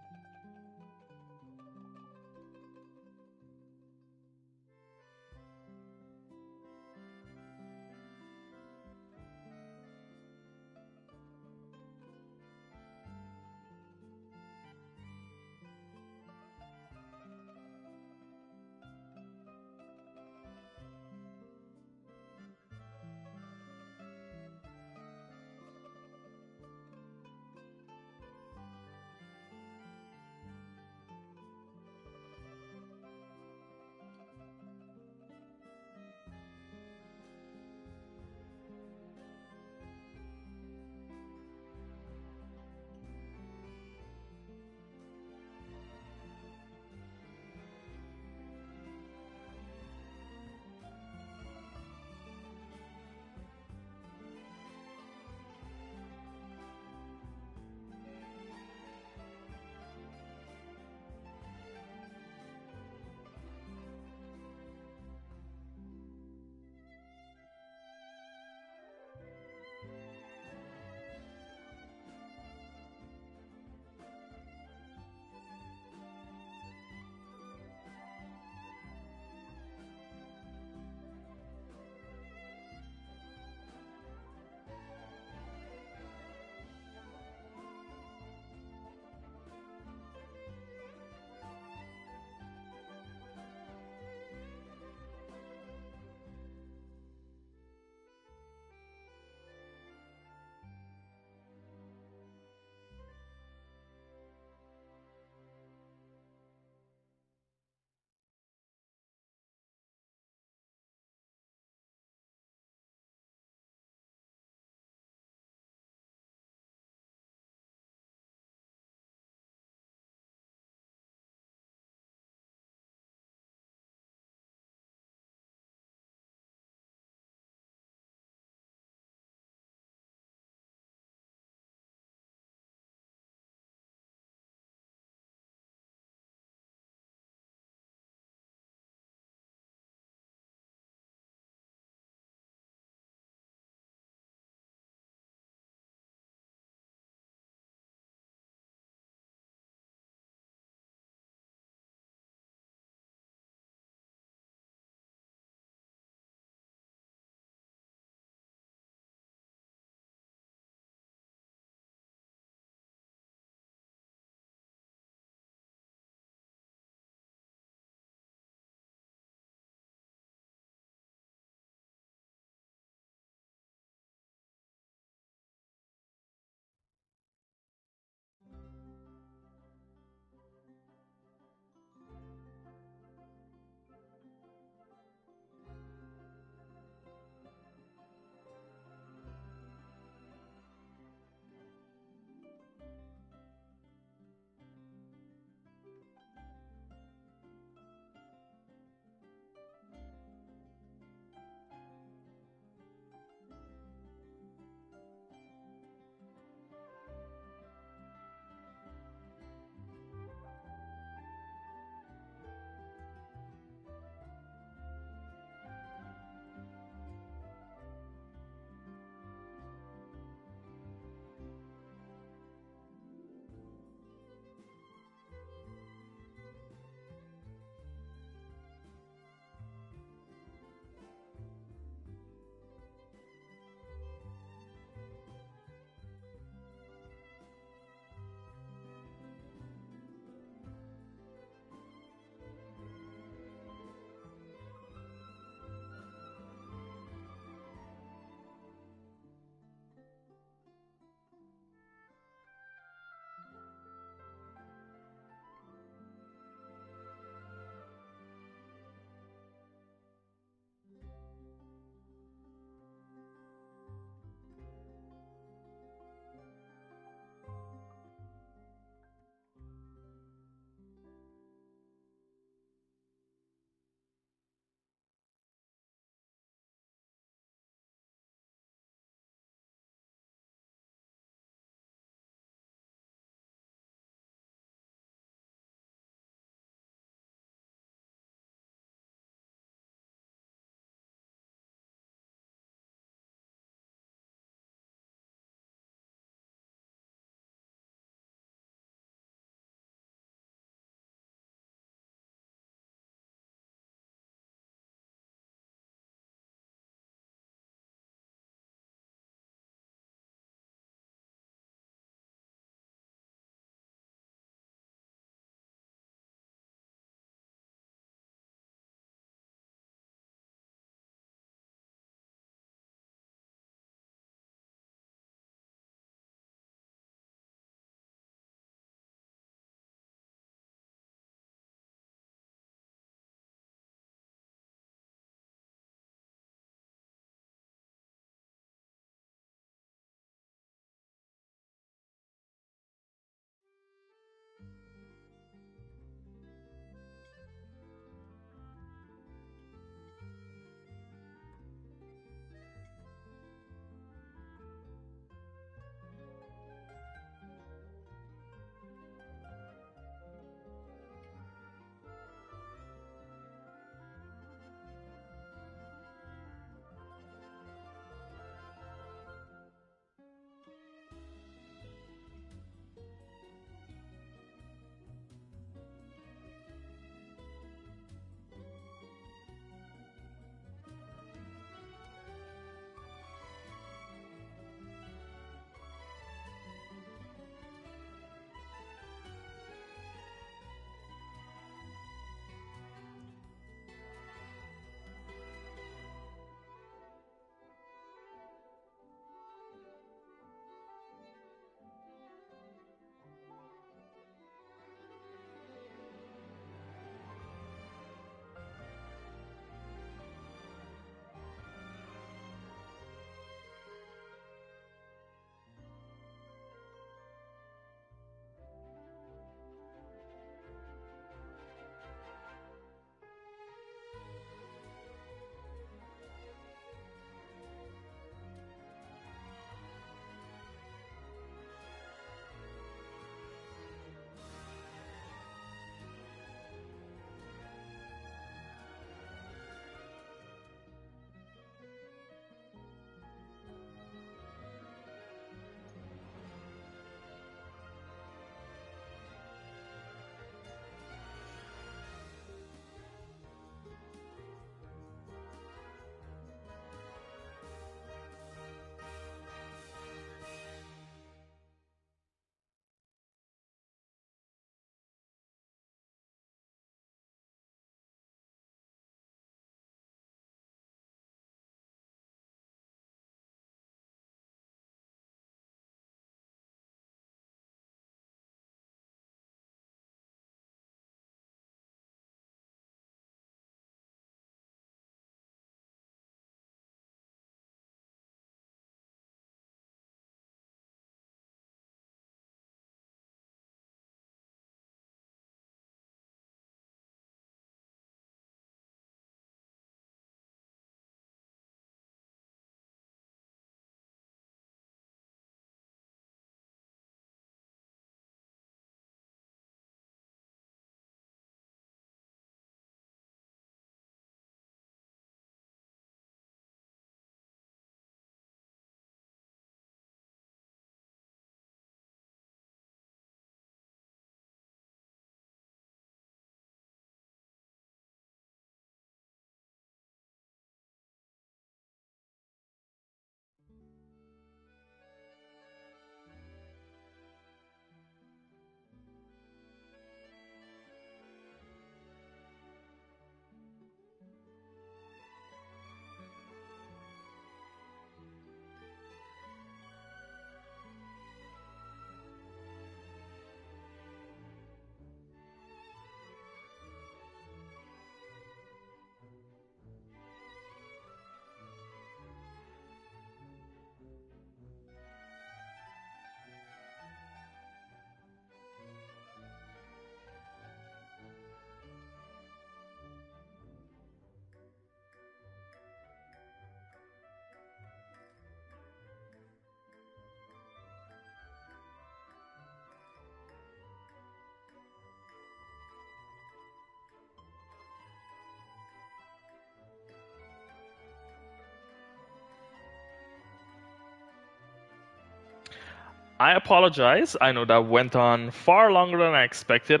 I apologize. I know that went on far longer than I expected.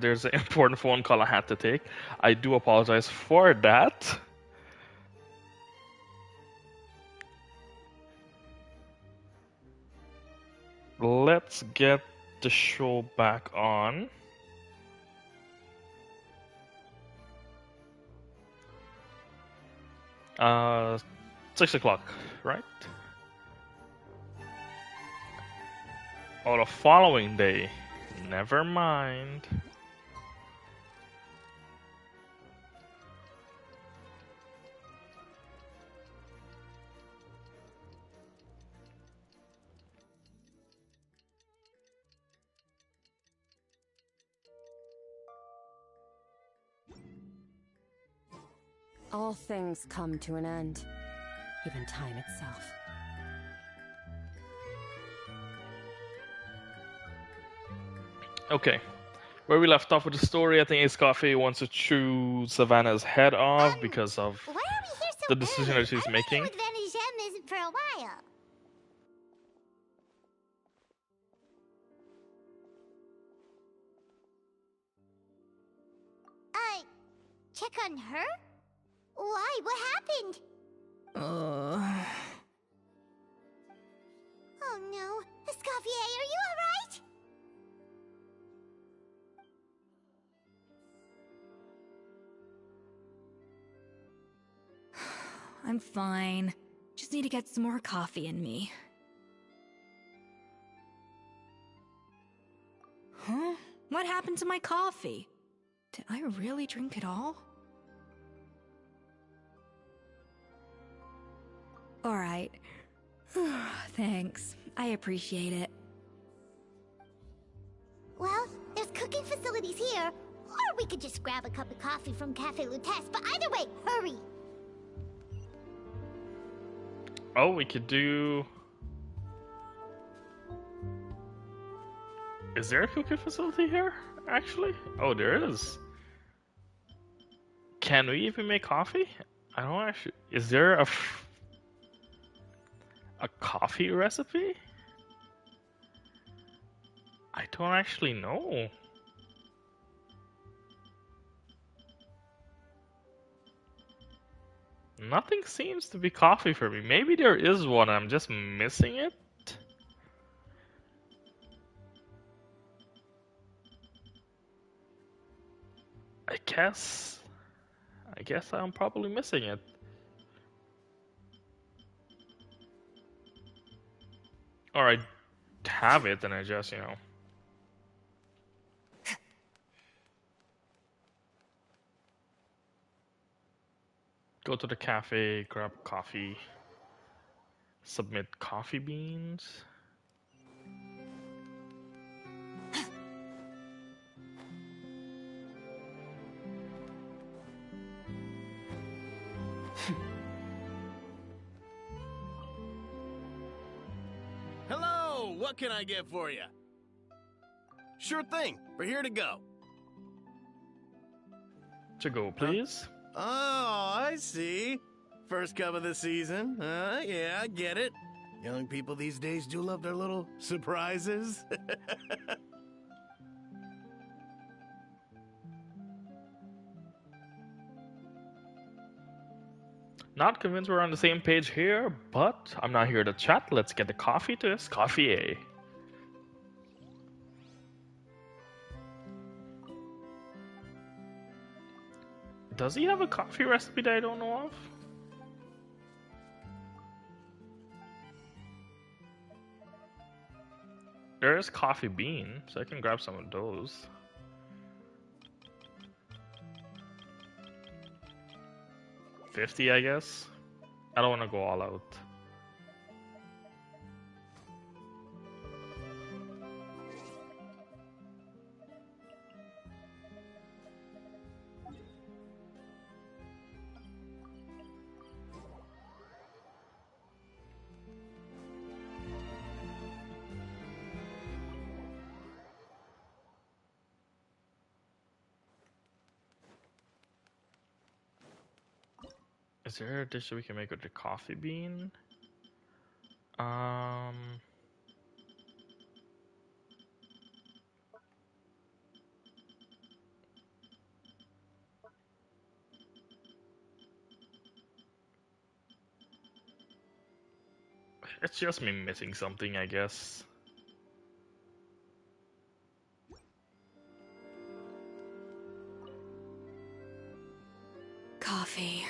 There's an important phone call I had to take. I do apologize for that. Let's get the show back on. Uh, 6 o'clock, right? Oh, the following day. Never mind. All things come to an end, even time itself. Okay. Where we left off with the story, I think Escoffier wants to chew Savannah's head off because of the decision that she's making. With Vanagem isn't for a while. Check on her? Why? What happened? Oh no. Escoffier, are you alright? I'm fine. Just need to get some more coffee in me. Huh? What happened to my coffee? Did I really drink it all? Alright. Thanks. I appreciate it. Well, there's cooking facilities here. Or we could just grab a cup of coffee from Cafe Lutece, but either way, hurry! Oh, we could do... Is there a cooking facility here, actually? Oh, there is. Can we even make coffee? I don't actually... Is there a coffee recipe? I don't actually know. Nothing seems to be coffee for me. Maybe there is one, I'm just missing it. I guess I'm probably missing it. Or I have it and I just, you know. Go to the cafe, grab coffee, submit coffee beans. Hello, what can I get for you? Sure thing, we're here to go. To go, please. Oh, I see. First cup of the season. Yeah, I get it. Young people these days do love their little surprises. Not convinced we're on the same page here, but I'm not here to chat. Let's get the coffee to Escoffier. Does he have a coffee recipe that I don't know of? There is coffee bean, so I can grab some of those. $50, I guess. I don't want to go all out. Is there a dish that we can make with the coffee bean? It's just me missing something, I guess. Coffee.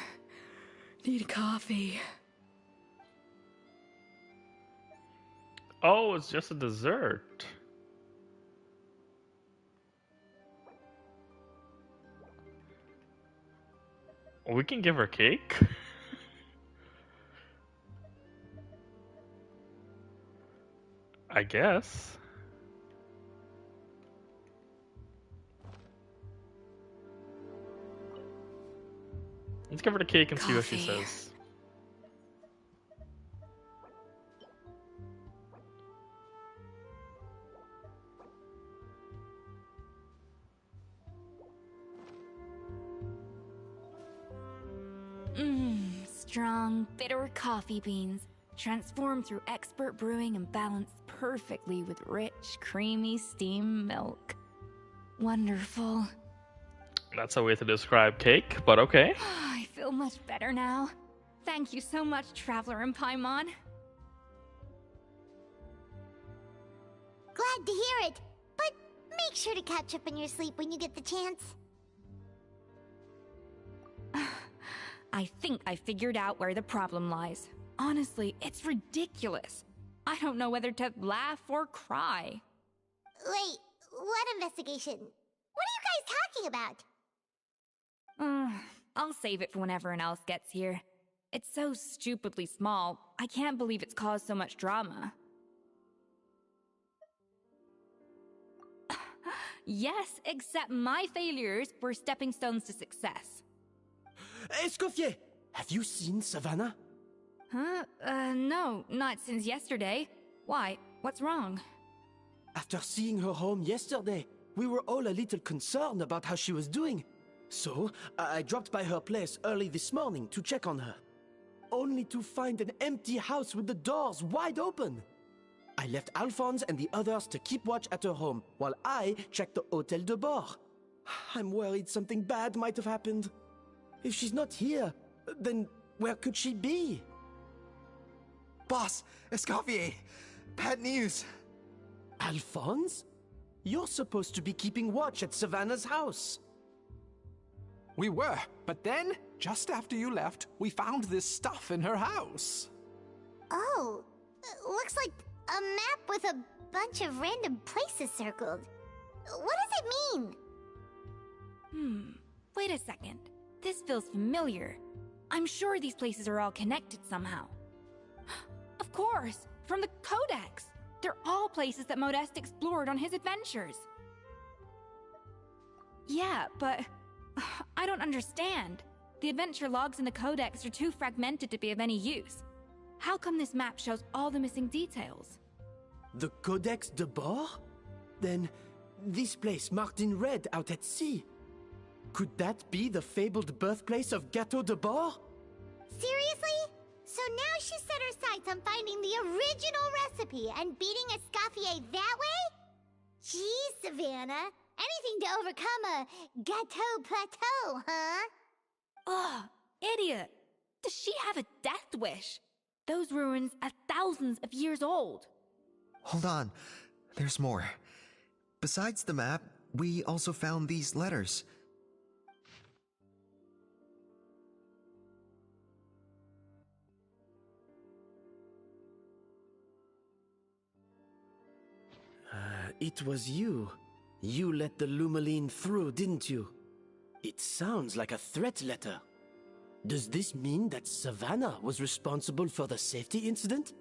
Need coffee. Oh, it's just a dessert. We can give her cake? I guess. Let's give her the cake and see what she says. Strong, bitter coffee beans, transformed through expert brewing and balanced perfectly with rich, creamy steam milk. Wonderful. That's a way to describe cake, but okay. I feel much better now. Thank you so much, Traveler and Paimon. Glad to hear it, but make sure to catch up in your sleep when you get the chance. I think I figured out where the problem lies. Honestly, it's ridiculous. I don't know whether to laugh or cry. Wait, what investigation? What are you guys talking about? I'll save it for when everyone else gets here. It's so stupidly small, I can't believe it's caused so much drama. Yes, except my failures were stepping stones to success. Escoffier, have you seen Savannah? Huh? No, not since yesterday. Why? What's wrong? After seeing her home yesterday, we were all a little concerned about how she was doing. So, I dropped by her place early this morning to check on her. Only to find an empty house with the doors wide open. I left Alphonse and the others to keep watch at her home, while I checked the Hotel de Bord. I'm worried something bad might have happened. If she's not here, then where could she be? Boss, Escoffier, bad news. Alphonse? You're supposed to be keeping watch at Savannah's house. We were, but then, just after you left, we found this stuff in her house. Oh, looks like a map with a bunch of random places circled. What does it mean? Wait a second. This feels familiar. I'm sure these places are all connected somehow. Of course, from the Codex. They're all places that Modeste explored on his adventures. Yeah, but I don't understand. The adventure logs in the Codex are too fragmented to be of any use. How come this map shows all the missing details? The Codex de Bord? Then, this place marked in red out at sea. Could that be the fabled birthplace of Gâteau de Bord? Seriously? So now she set her sights on finding the original recipe and beating Escoffier that way? Geez, Savannah. Anything to overcome a Gâteau plateau, huh? Ugh, idiot! Does she have a death wish? Those ruins are thousands of years old. Hold on, there's more. Besides the map, we also found these letters. It was you. You let the Lumaline through, didn't you? It sounds like a threat letter. Does this mean that Savannah was responsible for the safety incident?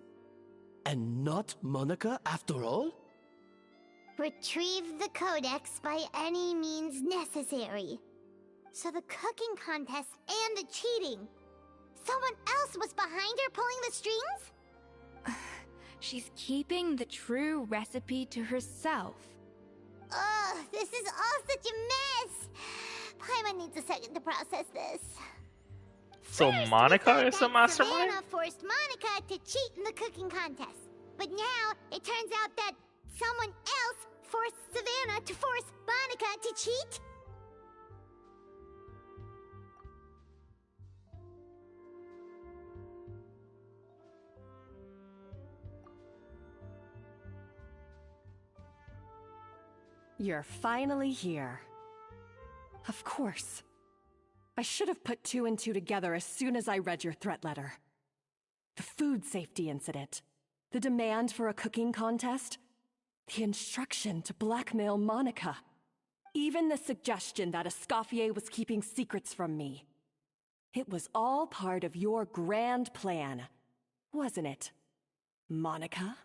And not Monica after all? Retrieve the Codex by any means necessary. So the cooking contest and the cheating. Someone else was behind her pulling the strings? She's keeping the true recipe to herself. Ugh, this is all such a mess. Paimon needs a second to process this. So Monica is the mastermind? Savannah forced Monica to cheat in the cooking contest. But now, it turns out that someone else forced Savannah to force Monica to cheat? You're finally here. Of course. I should have put 2 and 2 together as soon as I read your threat letter. The food safety incident, the demand for a cooking contest, the instruction to blackmail Monica, even the suggestion that Escoffier was keeping secrets from me. It was all part of your grand plan, wasn't it, Monica?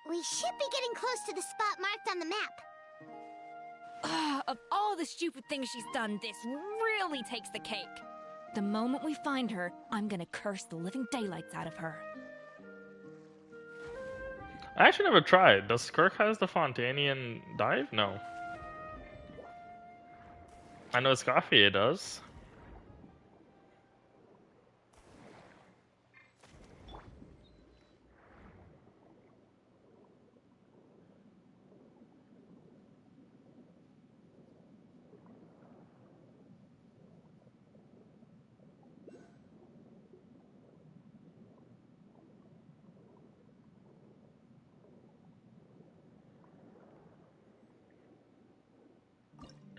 We should be getting close to the spot marked on the map. Of all the stupid things she's done, this really takes the cake. The moment we find her, I'm gonna curse the living daylights out of her. I actually never tried. Does Kirk has the Fontanian dive? No. I know Escoffier does.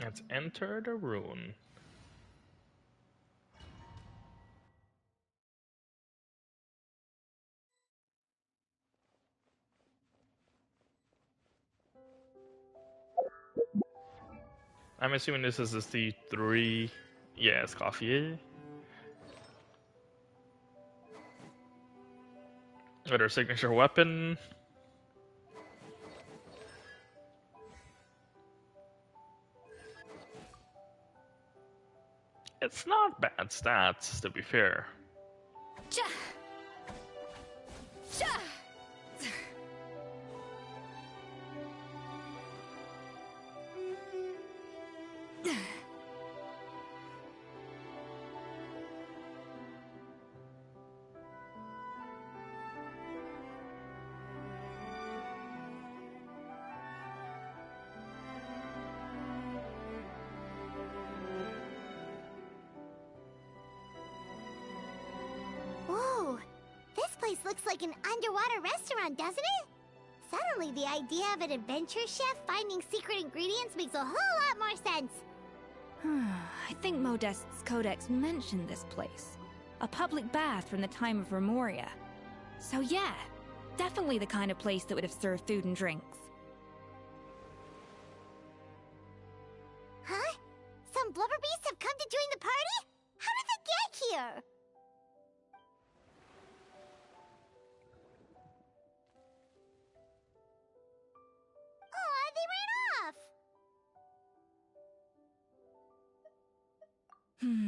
Let's enter the rune. I'm assuming this is the C3. Yeah, Escoffier. With her signature weapon. It's not bad stats, to be fair. Whoa, this place looks like an underwater restaurant, doesn't it? Suddenly, the idea of an adventure chef finding secret ingredients makes a whole lot more sense. I think Modest's codex mentioned this place. A public bath from the time of Remoria. So yeah, definitely the kind of place that would have served food and drinks. Huh? Some blubber beasts have come to join the party? How did they get here? Aw, they ran off!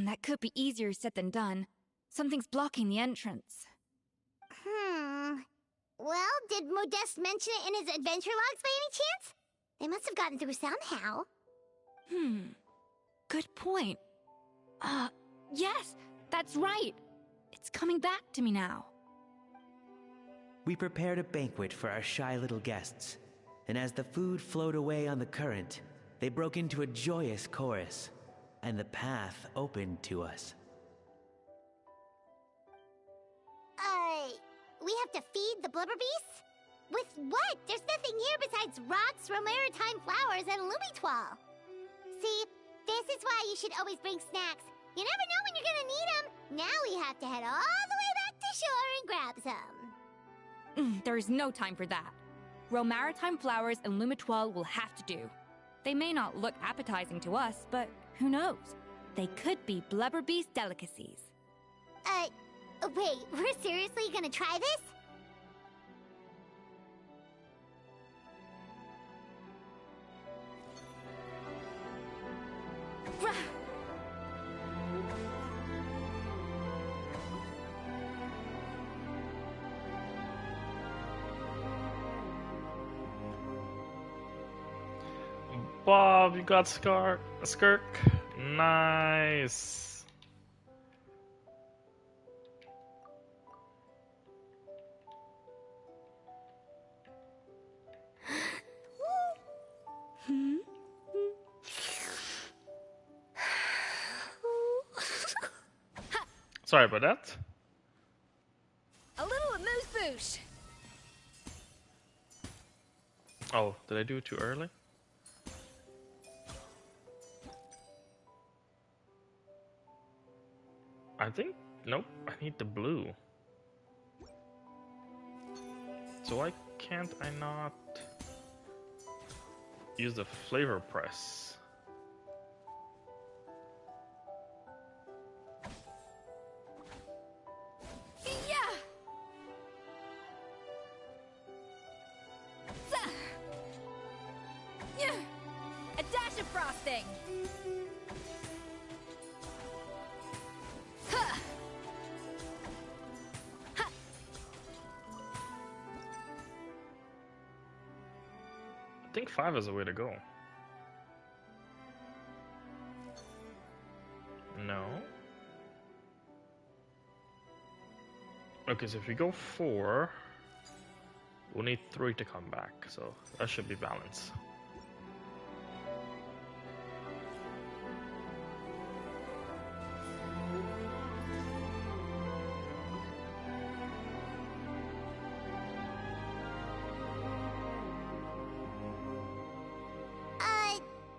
That could be easier said than done. Something's blocking the entrance. Well, did Modeste mention it in his adventure logs by any chance? They must have gotten through somehow. Good point. Yes, that's right. It's coming back to me now. We prepared a banquet for our shy little guests, and as the food flowed away on the current, they broke into a joyous chorus, and the path opened to us. We have to feed the blubber beasts? With what? There's nothing here besides rocks, romaritime flowers, and lumitoile. See, this is why you should always bring snacks. You never know when you're gonna need them. Now we have to head all the way back to shore and grab some. There is no time for that. Romaritime flowers and lumitoile will have to do. They may not look appetizing to us, but who knows? They could be blubber beast delicacies. Wait, we're seriously gonna try this? Bob, you got Skirk. Nice. Sorry about that. A little amuse-bouche. Oh, did I do it too early? I think, nope, I need the blue. So why can't I not use the flavor press? Yeah. Yeah. A dash of frosting. Huh. Huh. I think 5 is the way to go. No. Okay, so if we go 4, we'll need 3 to come back, so that should be balanced.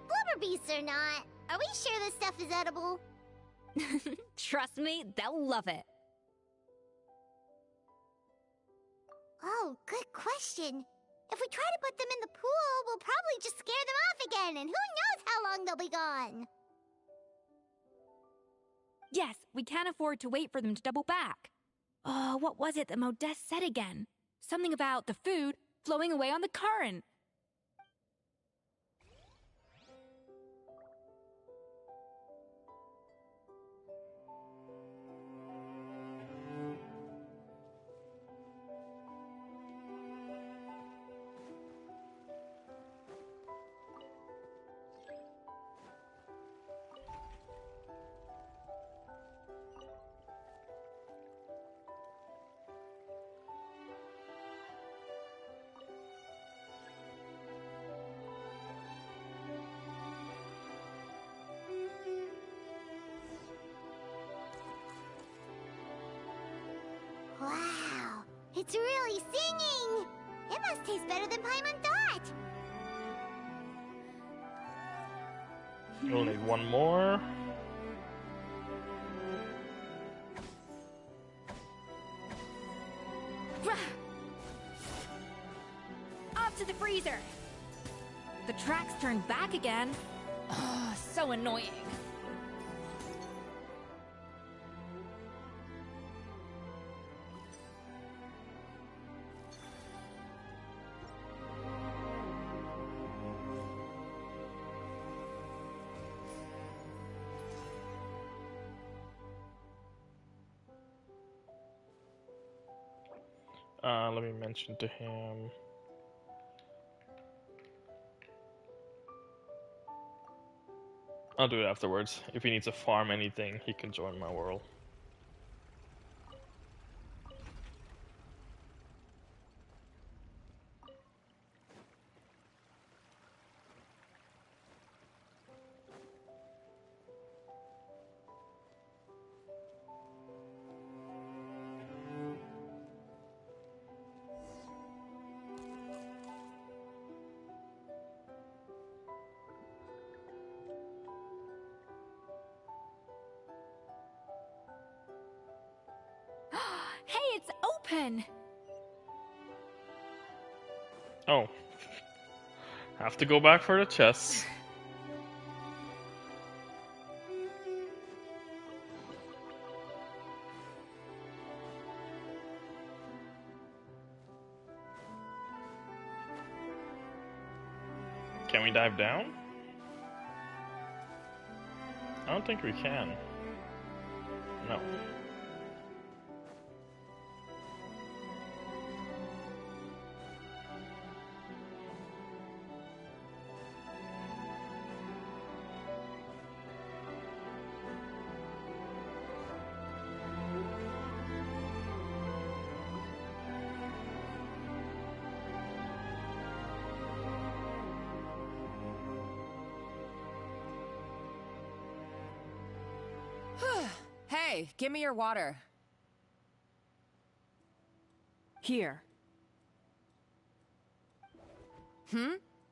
Blubber beasts or not, are we sure this stuff is edible? Trust me, they'll love it. Oh, good question. If we try to put them in the pool, we'll probably just scare them off again, and who knows how long they'll be gone. Yes, we can't afford to wait for them to double back. Oh, what was it that Modeste said again? Something about the food flowing away on the current. Wow, it's really singing! It must taste better than Paimon thought! We'll need 1 more. Up to the freezer! The tracks turned back again. Oh, so annoying. Let me mention to him. I'll do it afterwards. If he needs to farm anything, he can join my world. Hey, it's open! Oh. Have to go back for the chest. Can we dive down? I don't think we can. No. Hey, Hey, give me your water. Here.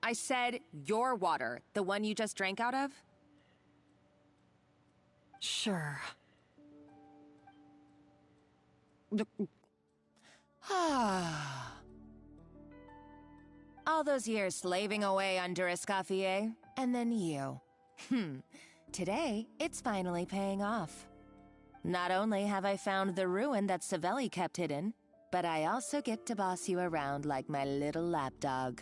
I said your water, the one you just drank out of? Sure. All those years slaving away under Escoffier, and then you. Today, it's finally paying off. Not only have I found the ruin that Savelli kept hidden, but I also get to boss you around like my little lapdog.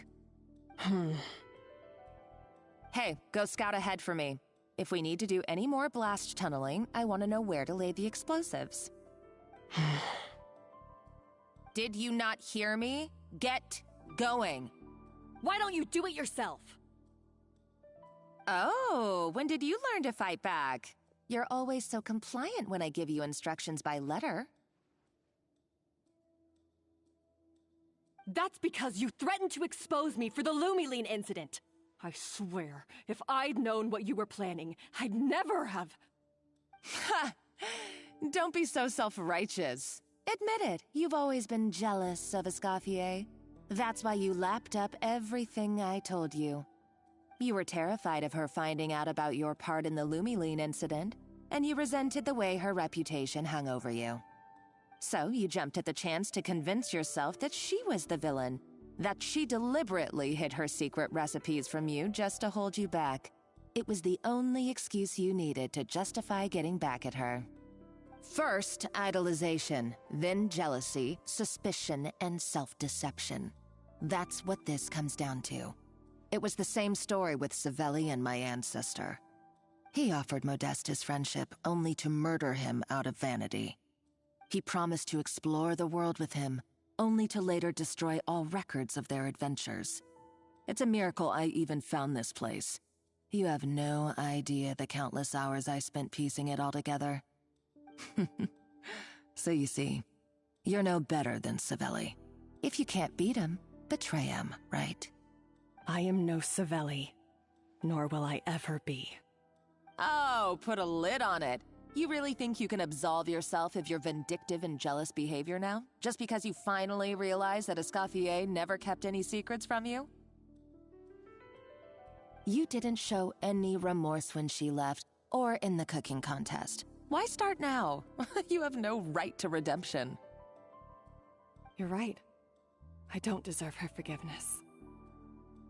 Hey, go scout ahead for me. If we need to do any more blast tunneling, I want to know where to lay the explosives. Did you not hear me? Get going. Why don't you do it yourself? Oh, when did you learn to fight back? You're always so compliant when I give you instructions by letter. That's because you threatened to expose me for the Lumiline incident. I swear, if I'd known what you were planning, I'd never have... Ha! Don't be so self-righteous. Admit it, you've always been jealous of Escoffier. That's why you lapped up everything I told you. You were terrified of her finding out about your part in the Lumiline incident, and you resented the way her reputation hung over you. So you jumped at the chance to convince yourself that she was the villain, that she deliberately hid her secret recipes from you just to hold you back. It was the only excuse you needed to justify getting back at her. First, idolization, then jealousy, suspicion, and self-deception. That's what this comes down to. It was the same story with Savelli and my ancestor. He offered Modeste his friendship only to murder him out of vanity. He promised to explore the world with him, only to later destroy all records of their adventures. It's a miracle I even found this place. You have no idea the countless hours I spent piecing it all together. So you see, you're no better than Savelli. If you can't beat him, betray him, right? I am no Savelli, nor will I ever be. Oh, put a lid on it. You really think you can absolve yourself of your vindictive and jealous behavior now? Just because you finally realize that Escoffier never kept any secrets from you? You didn't show any remorse when she left, or in the cooking contest. Why start now? You have no right to redemption. You're right. I don't deserve her forgiveness.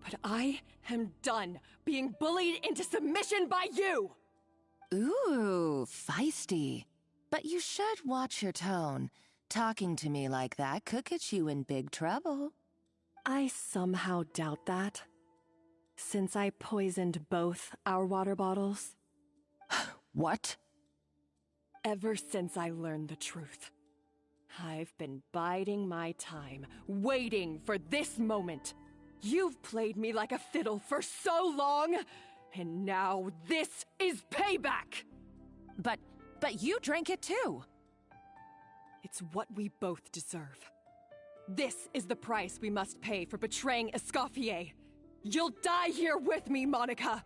But I am done being bullied into submission by you! Ooh, feisty. But you should watch your tone. Talking to me like that could get you in big trouble. I somehow doubt that. Since I poisoned both our water bottles. What? Ever since I learned the truth, I've been biding my time, waiting for this moment. You've played me like a fiddle for so long, and now this is payback! But you drank it too! It's what we both deserve. This is the price we must pay for betraying Escoffier. You'll die here with me, Monica!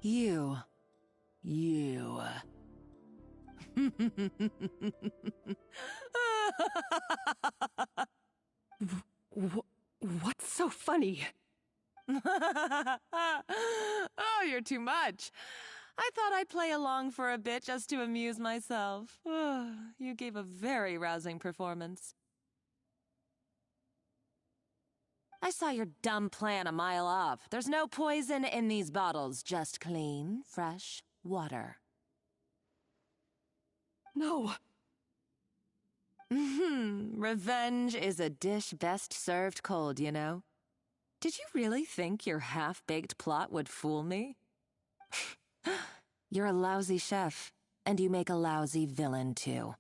You. What's so funny? Oh, you're too much. I thought I'd play along for a bit just to amuse myself. You gave a very rousing performance. I saw your dumb plan a mile off. There's no poison in these bottles, just clean, fresh water. No. Revenge is a dish best served cold, you know? Did you really think your half-baked plot would fool me? You're a lousy chef, and you make a lousy villain, too.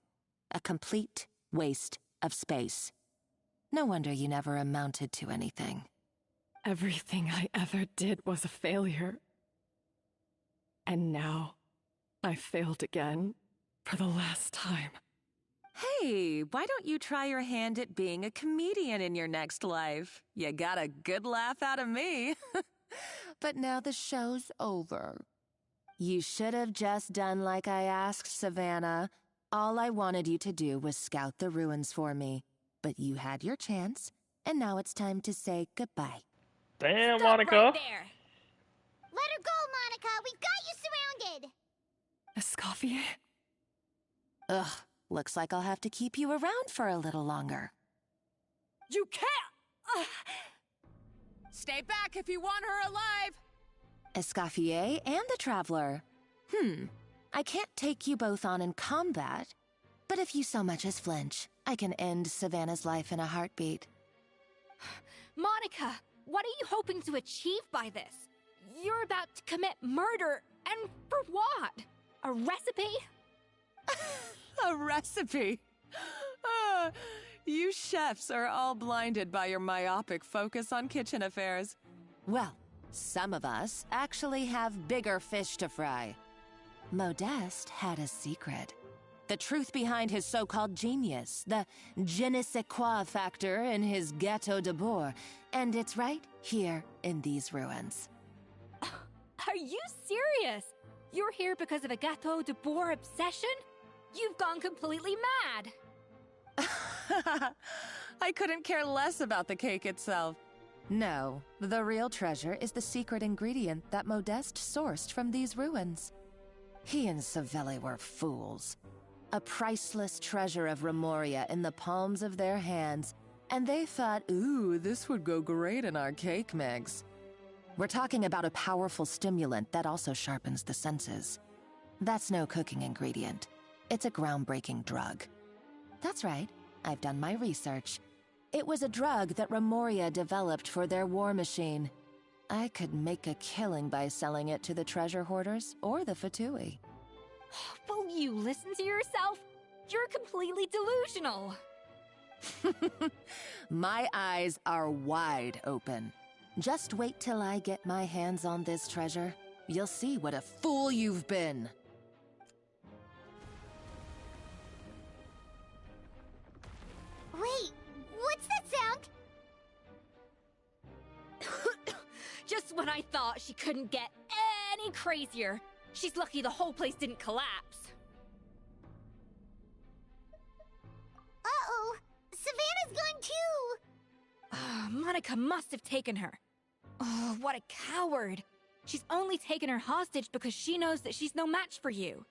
A complete waste of space. No wonder you never amounted to anything. Everything I ever did was a failure. And now, I failed again, for the last time. Hey, why don't you try your hand at being a comedian in your next life? You got a good laugh out of me. But now the show's over. You should have just done like I asked, Savannah. All I wanted you to do was scout the ruins for me. But you had your chance, and now it's time to say goodbye. Damn, Stop Monica. right there. Let her go, Monica. We've got you surrounded. Escoffier? Ugh, looks like I'll have to keep you around for a little longer. You can't! Stay back if you want her alive! Escoffier and the Traveler. I can't take you both on in combat, but if you so much as flinch, I can end Savannah's life in a heartbeat. Monica, what are you hoping to achieve by this? You're about to commit murder, and for what? A recipe? A recipe? You chefs are all blinded by your myopic focus on kitchen affairs. Well, some of us actually have bigger fish to fry. Modeste had a secret. The truth behind his so-called genius, the je ne sais quoi factor in his Gâteau de Bourg, and it's right here in these ruins. Are you serious? You're here because of a Gâteau de Bourg obsession? You've gone completely mad! I couldn't care less about the cake itself. No, the real treasure is the secret ingredient that Modeste sourced from these ruins. He and Savelli were fools. A priceless treasure of Remoria in the palms of their hands, and they thought, ooh, this would go great in our cake mix. We're talking about a powerful stimulant that also sharpens the senses. That's no cooking ingredient. It's a groundbreaking drug. That's right, I've done my research. It was a drug that Remoria developed for their war machine. I could make a killing by selling it to the treasure hoarders or the Fatui. Will you listen to yourself? You're completely delusional. My eyes are wide open. Just wait till I get my hands on this treasure. You'll see what a fool you've been. Wait, what's that sound? Just when I thought she couldn't get any crazier. She's lucky the whole place didn't collapse. Uh-oh, Savannah's gone too! Monica must have taken her. Oh, what a coward. She's only taken her hostage because she knows that she's no match for you.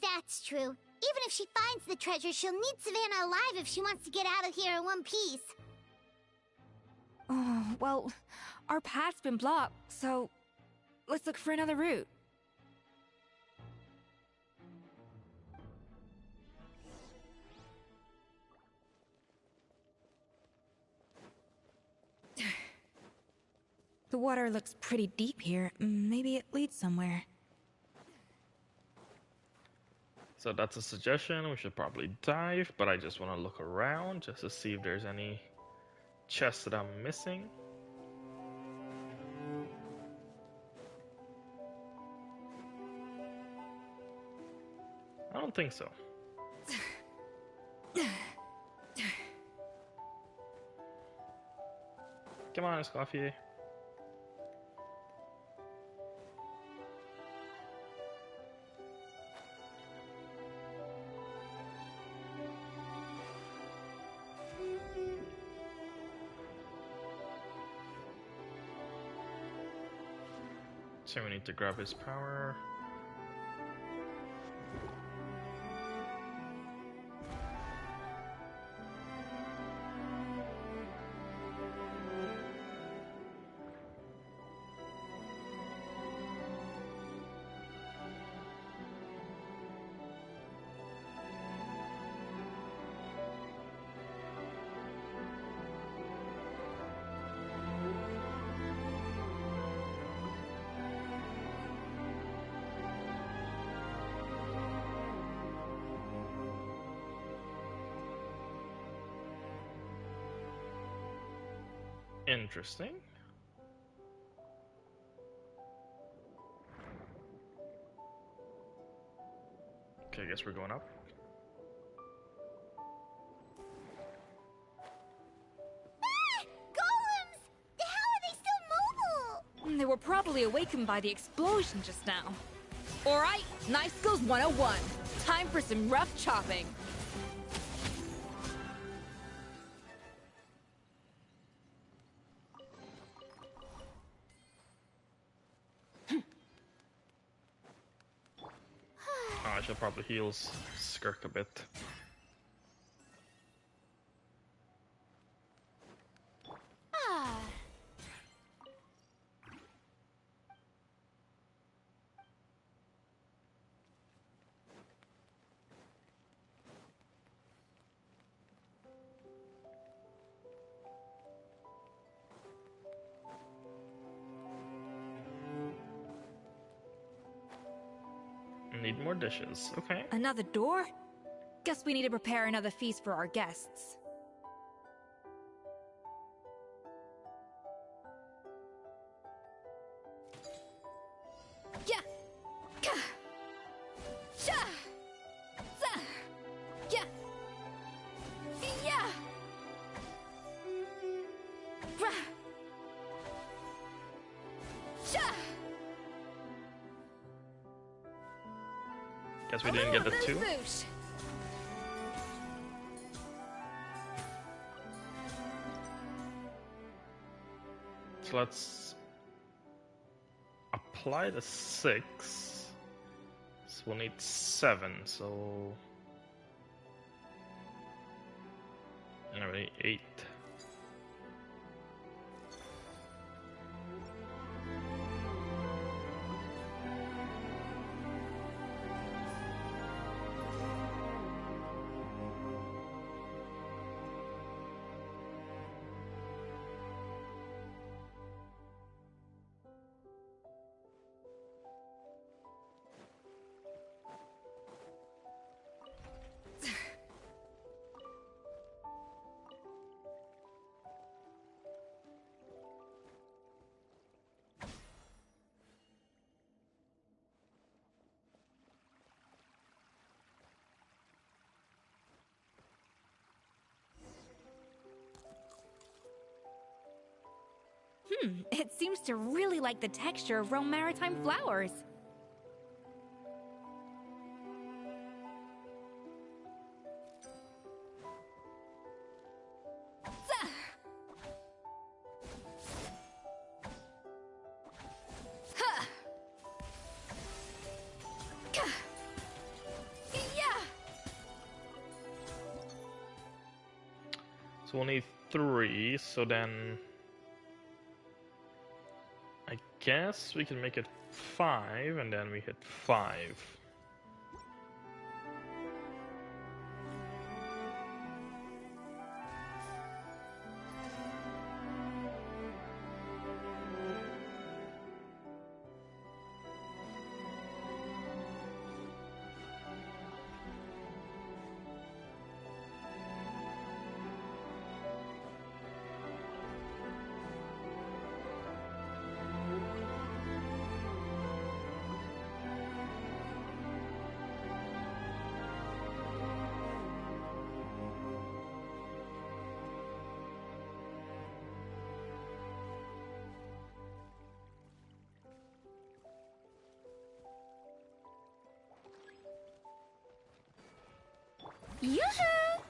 That's true. Even if she finds the treasure, she'll need Savannah alive if she wants to get out of here in one piece. Oh, well, our path's been blocked, so let's look for another route. The water looks pretty deep here. Maybe it leads somewhere. So that's a suggestion. We should probably dive, but I just want to look around just to see if there's any chests that I'm missing. I don't think so. Come on, Escoffier. So we need to grab his power. Interesting. Okay, I guess we're going up. Golems! How are they still mobile? They were probably awakened by the explosion just now. Alright, Knife Skills 101. Time for some rough chopping. I should probably heal Skirk a bit. Ah. Need more dishes. Okay. Another door? Guess we need to prepare another feast for our guests. Yeah. Ka. Sha. Za. Yeah. Yeah. Ra. Sha. Guess we didn't get the two. Boosh. So let's apply the 6. So we'll need 7. So anyway, 8. It seems to really like the texture of Rome Maritime flowers. So we'll need 3, so then I guess we can make it 5, and then we hit 5. Yoo-hoo!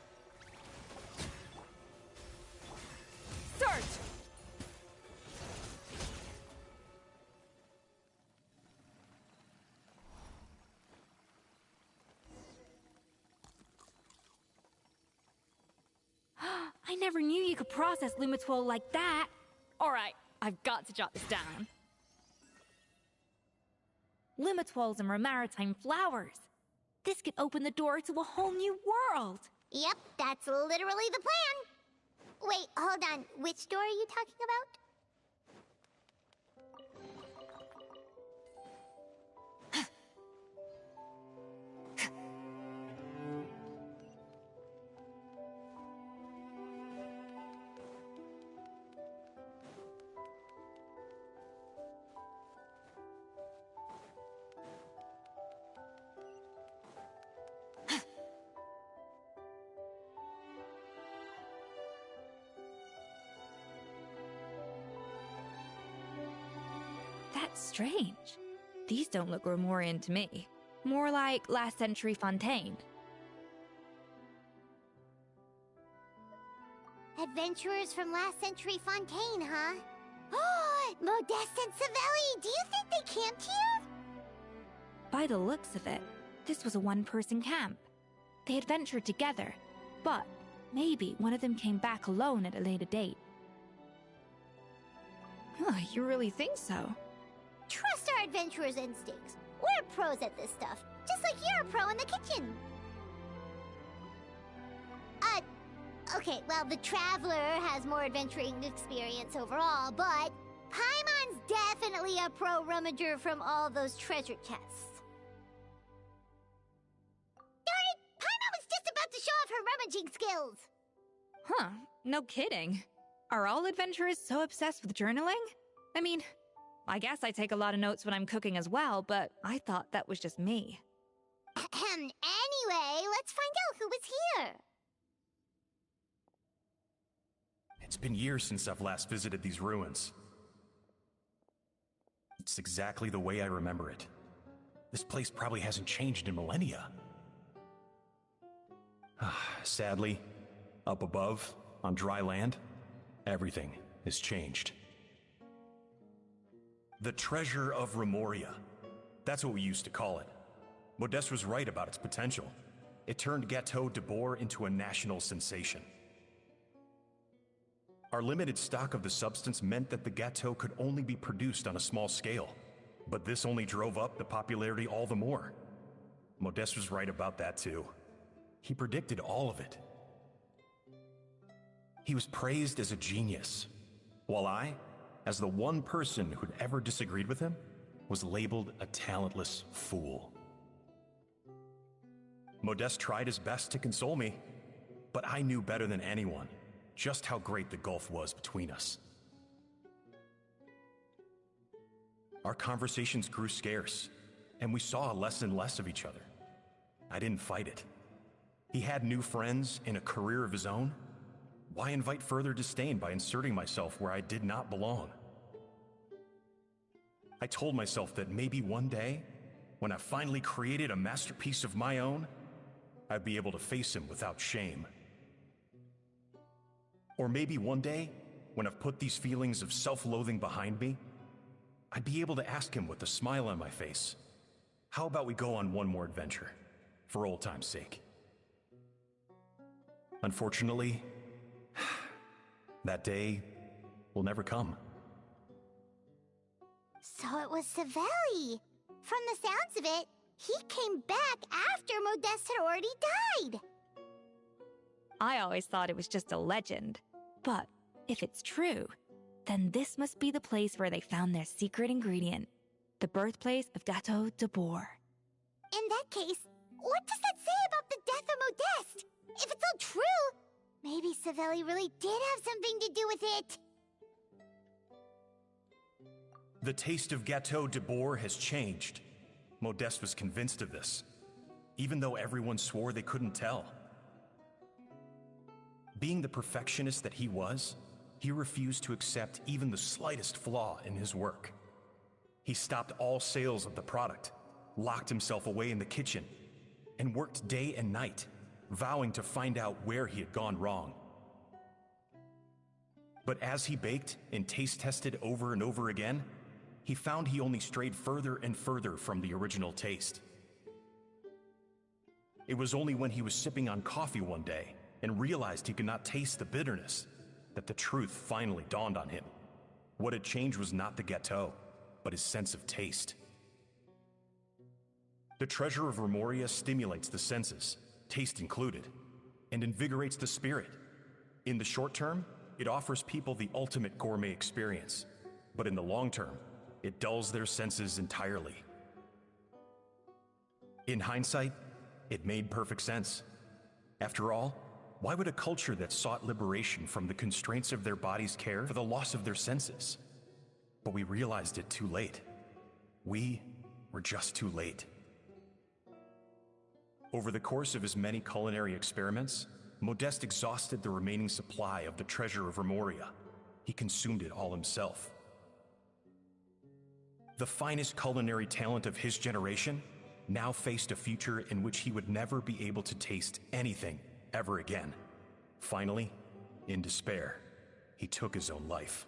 Search! I never knew you could process Lumitwol like that. Alright, I've got to jot this down. Lumitwols and Maritime flowers. This could open the door to a whole new world. Yep, that's literally the plan. Wait, hold on. Which door are you talking about? That's strange. These don't look Romorian to me. More like last century Fontaine. Adventurers from last century Fontaine, huh? Oh, Modeste and Savelli, do you think they camped here? By the looks of it, this was a one-person camp. They adventured together, but maybe one of them came back alone at a later date. Huh, you really think so? Trust our adventurers' instincts. We're pros at this stuff, just like you're a pro in the kitchen. Okay, well, the Traveler has more adventuring experience overall, but Paimon's definitely a pro rummager from all those treasure chests. Darn it! Paimon was just about to show off her rummaging skills! Huh, no kidding. Are all adventurers so obsessed with journaling? I mean, I guess I take a lot of notes when I'm cooking as well, but I thought that was just me. Anyway, let's find out who was here. It's been years since I've last visited these ruins. It's exactly the way I remember it. This place probably hasn't changed in millennia. Sadly, up above, on dry land, everything has changed. The treasure of Remoria. That's what we used to call it. Modeste was right about its potential. It turned Gateau de Boer into a national sensation. Our limited stock of the substance meant that the Gateau could only be produced on a small scale. But this only drove up the popularity all the more. Modeste was right about that too. He predicted all of it. He was praised as a genius, while I, as the one person who'd ever disagreed with him, was labeled a talentless fool. Modeste tried his best to console me, but I knew better than anyone just how great the gulf was between us. Our conversations grew scarce, and we saw less and less of each other. I didn't fight it. He had new friends and a career of his own. Why invite further disdain by inserting myself where I did not belong? I told myself that maybe one day, when I finally created a masterpiece of my own, I'd be able to face him without shame. Or maybe one day, when I've put these feelings of self-loathing behind me, I'd be able to ask him with a smile on my face, how about we go on one more adventure, for old time's sake? Unfortunately, that day will never come. So it was Savelli. From the sounds of it, he came back after Modeste had already died. I always thought it was just a legend. But if it's true, then this must be the place where they found their secret ingredient, the birthplace of Gateau de Boer. In that case, what does that say about the death of Modeste? If it's all true, maybe Savelli really did have something to do with it. The taste of Gateau de Boer has changed. Modeste was convinced of this, even though everyone swore they couldn't tell. Being the perfectionist that he was, he refused to accept even the slightest flaw in his work. He stopped all sales of the product, locked himself away in the kitchen, and worked day and night, vowing to find out where he had gone wrong. But as he baked and taste tested over and over again, he found he only strayed further and further from the original taste. It was only when he was sipping on coffee one day and realized he could not taste the bitterness that the truth finally dawned on him. What had changed was not the Gateau, but his sense of taste. The treasure of Remoria stimulates the senses, taste included, and invigorates the spirit. In the short term, it offers people the ultimate gourmet experience, but in the long term, it dulls their senses entirely. In hindsight, it made perfect sense. After all, why would a culture that sought liberation from the constraints of their bodies care for the loss of their senses? But we realized it too late. We were just too late. Over the course of his many culinary experiments, Modeste exhausted the remaining supply of the treasure of Remoria. He consumed it all himself. The finest culinary talent of his generation now faced a future in which he would never be able to taste anything ever again. Finally, in despair, he took his own life.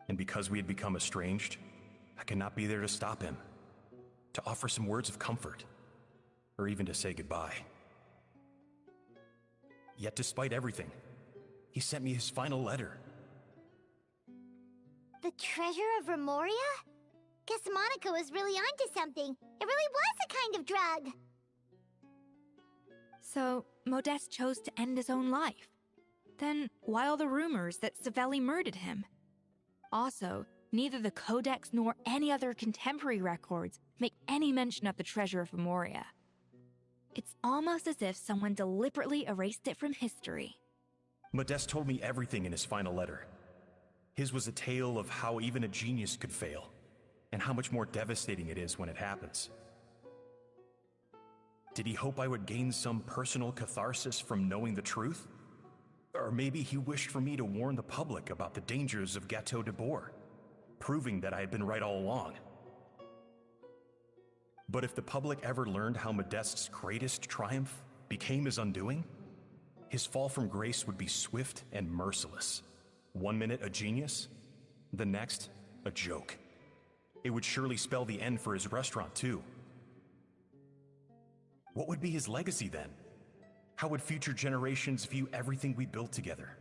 And because we had become estranged, I could not be there to stop him, to offer some words of comfort, or even to say goodbye. Yet despite everything, he sent me his final letter. The treasure of Remoria? Guess Monica was really onto something. It really was a kind of drug. So, Modeste chose to end his own life. Then, why all the rumors that Savelli murdered him? Also, neither the Codex nor any other contemporary records make any mention of the treasure of Remoria. It's almost as if someone deliberately erased it from history. Modeste told me everything in his final letter. His was a tale of how even a genius could fail, and how much more devastating it is when it happens. Did he hope I would gain some personal catharsis from knowing the truth? Or maybe he wished for me to warn the public about the dangers of Gateau de Bourg, proving that I had been right all along. But if the public ever learned how Modeste's greatest triumph became his undoing, his fall from grace would be swift and merciless. 1 minute a genius, the next a joke. It would surely spell the end for his restaurant, too. What would be his legacy then? How would future generations view everything we built together?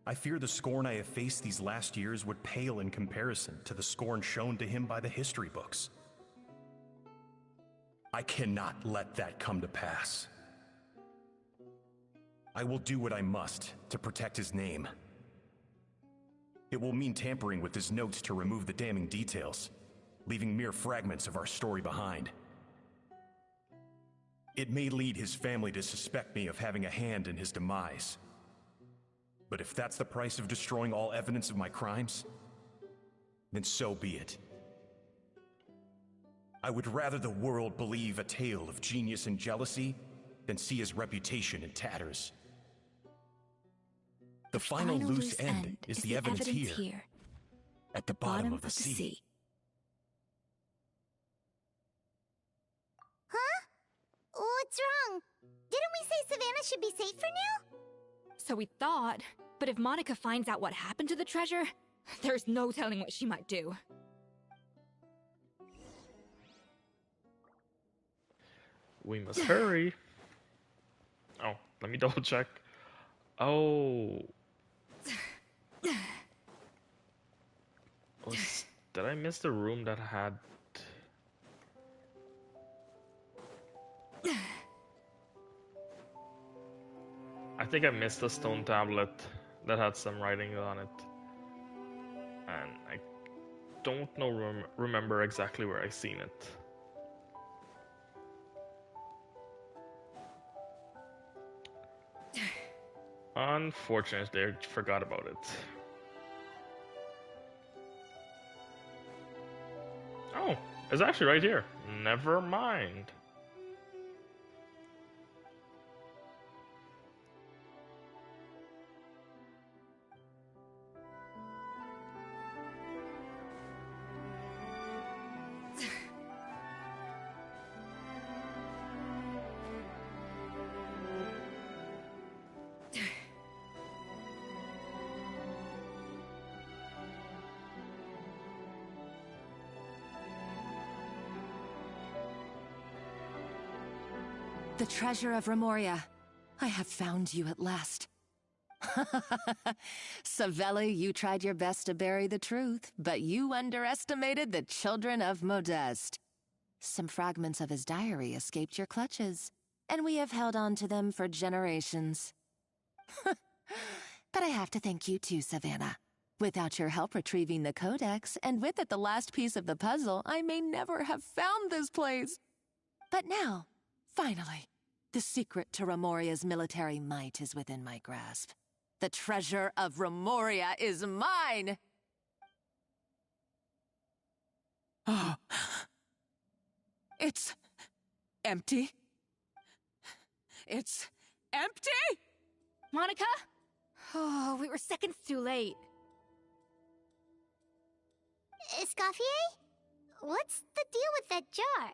I fear the scorn I have faced these last years would pale in comparison to the scorn shown to him by the history books. I cannot let that come to pass. I will do what I must to protect his name. It will mean tampering with his notes to remove the damning details, leaving mere fragments of our story behind. It may lead his family to suspect me of having a hand in his demise. But if that's the price of destroying all evidence of my crimes, then so be it. I would rather the world believe a tale of genius and jealousy than see his reputation in tatters. The final loose end is the evidence here, at the bottom of the sea. Huh? What's wrong? Didn't we say Savannah should be safe for now? So we thought, but if Monica finds out what happened to the treasure, there's no telling what she might do. We must hurry. Oh, let me double check. Oh. Did I miss the room that had... I think I missed a stone tablet that had some writing on it. And I don't know remember exactly where I seen it. Unfortunately, I forgot about it. Oh, it's actually right here. Never mind. The treasure of Remoria. I have found you at last. Savelli, you tried your best to bury the truth, but you underestimated the children of Modeste. Some fragments of his diary escaped your clutches, and we have held on to them for generations. But I have to thank you too, Savannah. Without your help retrieving the Codex, and with it the last piece of the puzzle, I may never have found this place. But now, finally, the secret to Remoria's military might is within my grasp. The treasure of Remoria is mine! Oh. It's empty. It's empty? Monica? Oh, we were seconds too late. Escoffier? What's the deal with that jar?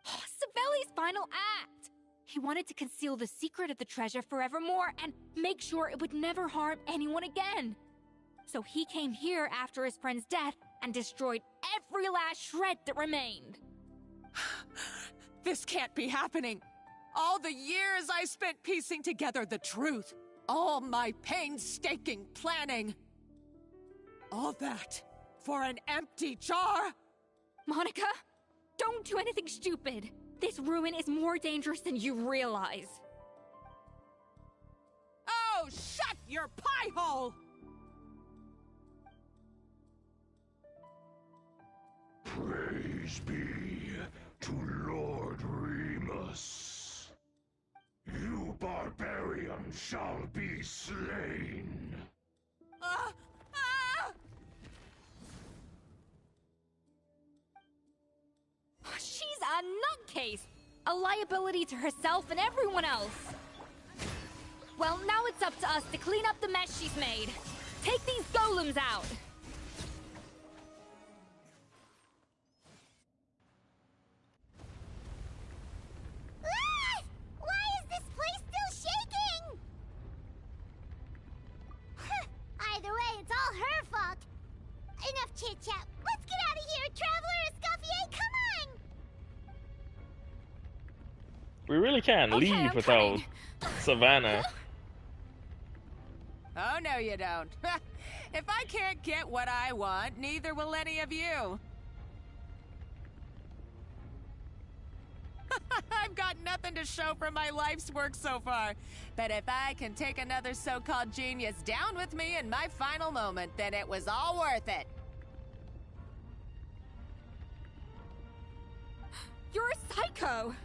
Savelli's final act! He wanted to conceal the secret of the treasure forevermore and make sure it would never harm anyone again. So he came here after his friend's death and destroyed every last shred that remained. This can't be happening. All the years I spent piecing together the truth. All my painstaking planning. All that for an empty jar? Monica, don't do anything stupid. This ruin is more dangerous than you realize. Oh, shut your pie hole! Praise be to Lord Remus. You barbarian shall be slain. She's a nutcase! A liability to herself and everyone else. Well, now it's up to us to clean up the mess she's made. Take these golems out! Ah! Why is this place still shaking? Either way, it's all her fault. Enough chit-chat. Let's get out of here, Traveler Escoffier, come on! We really can't leave without Savannah. Oh, no you don't. If I can't get what I want, neither will any of you. I've got nothing to show for my life's work so far. But if I can take another so-called genius down with me in my final moment, then it was all worth it. You're a psycho!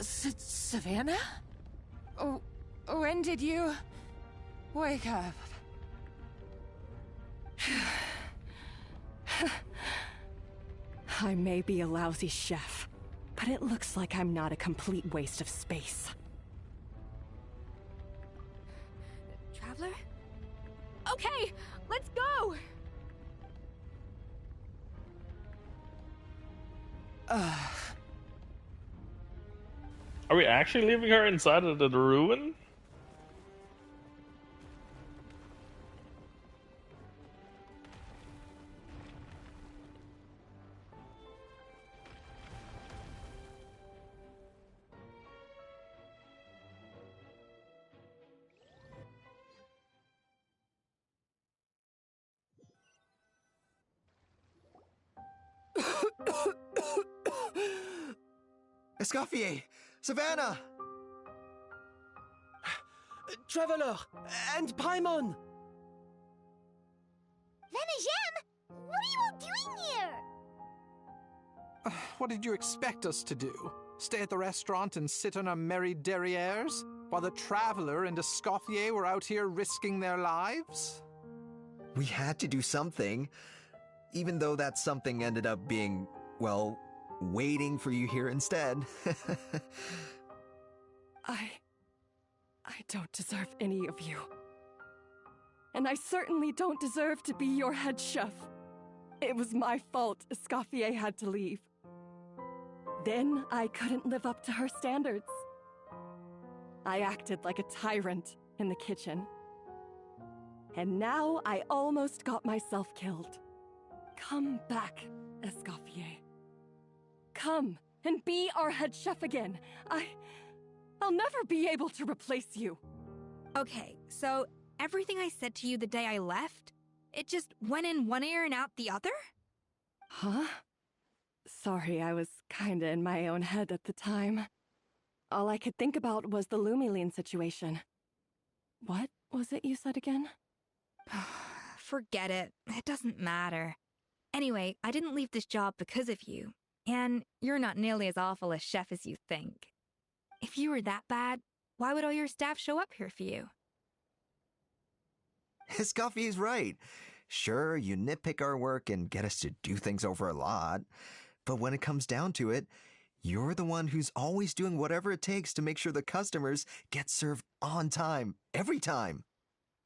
Savannah? Oh, when did you wake up? I may be a lousy chef, but it looks like I'm not a complete waste of space. Traveler? Okay, let's go! Are we actually leaving her inside of the ruin? Escoffier! Savannah! Traveler! And Paimon! Venejem! What are you all doing here? What did you expect us to do? Stay at the restaurant and sit on our merry derrieres? While the Traveler and Escoffier were out here risking their lives? We had to do something. Even though that something ended up being, well, waiting for you here instead. I don't deserve any of you. And I certainly don't deserve to be your head chef. It was my fault Escoffier had to leave. Then I couldn't live up to her standards. I acted like a tyrant in the kitchen. And now I almost got myself killed. Come back, Escoffier. Come and be our head chef again. I'll never be able to replace you. Okay, so everything I said to you the day I left, it just went in one ear and out the other? Huh? Sorry, I was kinda in my own head at the time. All I could think about was the Lumiline situation. What was it you said again? Forget it. It doesn't matter. Anyway, I didn't leave this job because of you. And you're not nearly as awful a chef as you think. If you were that bad, why would all your staff show up here for you? Escoffier's right. Sure, you nitpick our work and get us to do things over a lot. But when it comes down to it, You're the one who's always doing whatever it takes to make sure the customers get served on time, every time.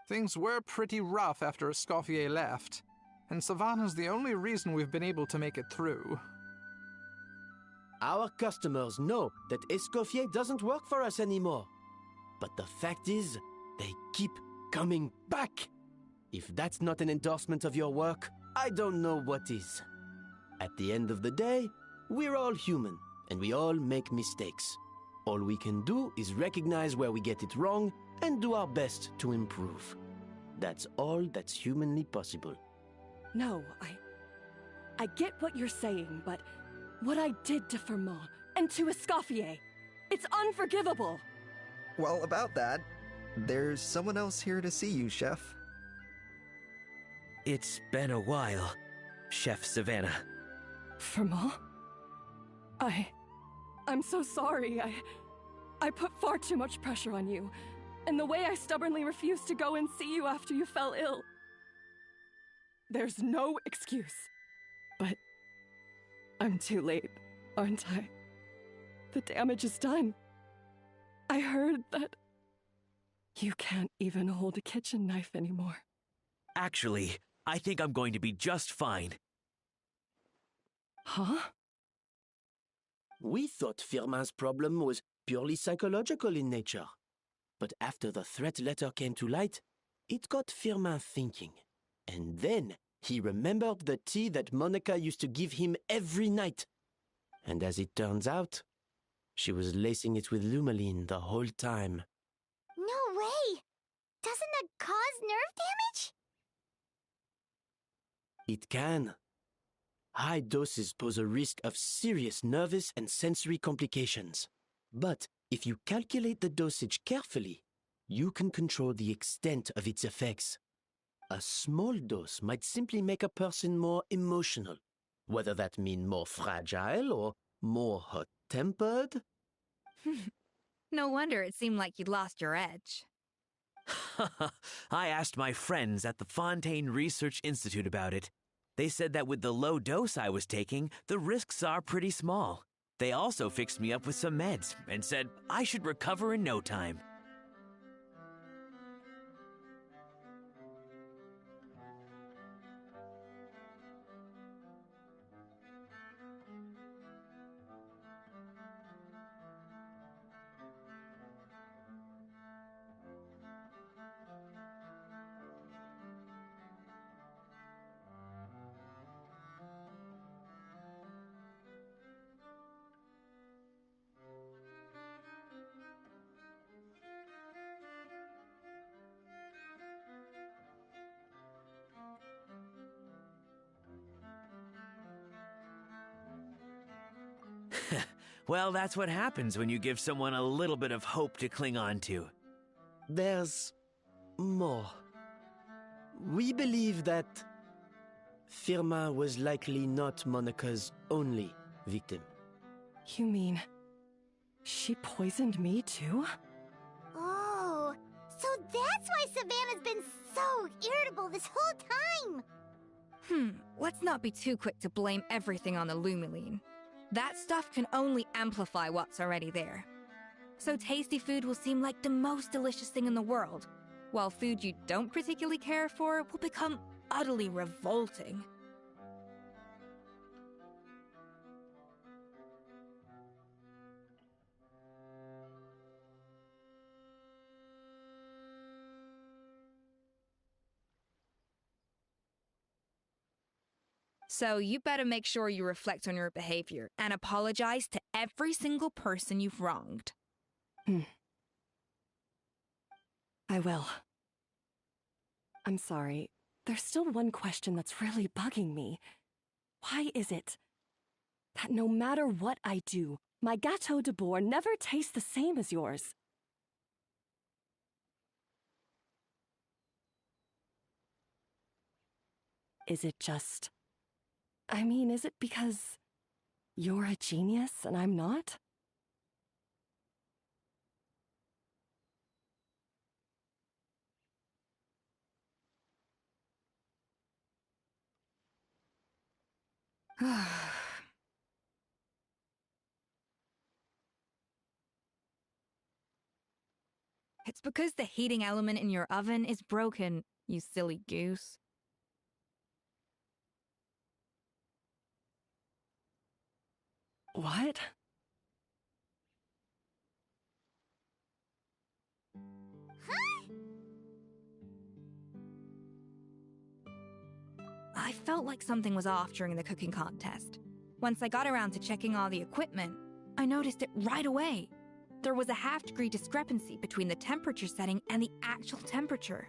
Things were pretty rough after Escoffier left, and Savannah's the only reason we've been able to make it through. Our customers know that Escoffier doesn't work for us anymore. But the fact is, they keep coming back. If that's not an endorsement of your work, I don't know what is. At the end of the day, we're all human, and we all make mistakes. All we can do is recognize where we get it wrong and do our best to improve. That's all that's humanly possible. No, I get what you're saying, but what I did to Firmin and to Escoffier, it's unforgivable. Well, about that, there's someone else here to see you, Chef. It's been a while, Chef Savannah. Firmin? I'm so sorry. I put far too much pressure on you, and the way I stubbornly refused to go and see you after you fell ill. There's no excuse. But I'm too late, aren't I? The damage is done. I heard that you can't even hold a kitchen knife anymore. Actually, I think I'm going to be just fine. Huh? We thought Firmin's problem was purely psychological in nature. But after the threat letter came to light, it got Firmin thinking. And then he remembered the tea that Monica used to give him every night. And as it turns out, she was lacing it with Lumaline the whole time. No way! Doesn't that cause nerve damage? It can. High doses pose a risk of serious nervous and sensory complications. But if you calculate the dosage carefully, you can control the extent of its effects. A small dose might simply make a person more emotional, whether that mean more fragile or more hot-tempered. No wonder it seemed like you'd lost your edge. I asked my friends at the Fontaine Research Institute about it. They said that with the low dose I was taking, the risks are pretty small. They also fixed me up with some meds and said I should recover in no time. Well, that's what happens when you give someone a little bit of hope to cling on to. There's more. We believe that Firmin was likely not Monica's only victim. You mean she poisoned me too? Oh, so that's why Savannah's been so irritable this whole time! Let's not be too quick to blame everything on the Lumaline. That stuff can only amplify what's already there. So tasty food will seem like the most delicious thing in the world, while food you don't particularly care for will become utterly revolting. So you better make sure you reflect on your behavior and apologize to every single person you've wronged. I will. I'm sorry. There's still one question that's really bugging me. Why is it that no matter what I do, my Gâteau de Bourg never tastes the same as yours? Is it just... I mean, is it because you're a genius and I'm not? It's because the heating element in your oven is broken, you silly goose. What? I felt like something was off during the cooking contest. Once I got around to checking all the equipment, I noticed it right away. There was a half-degree discrepancy between the temperature setting and the actual temperature.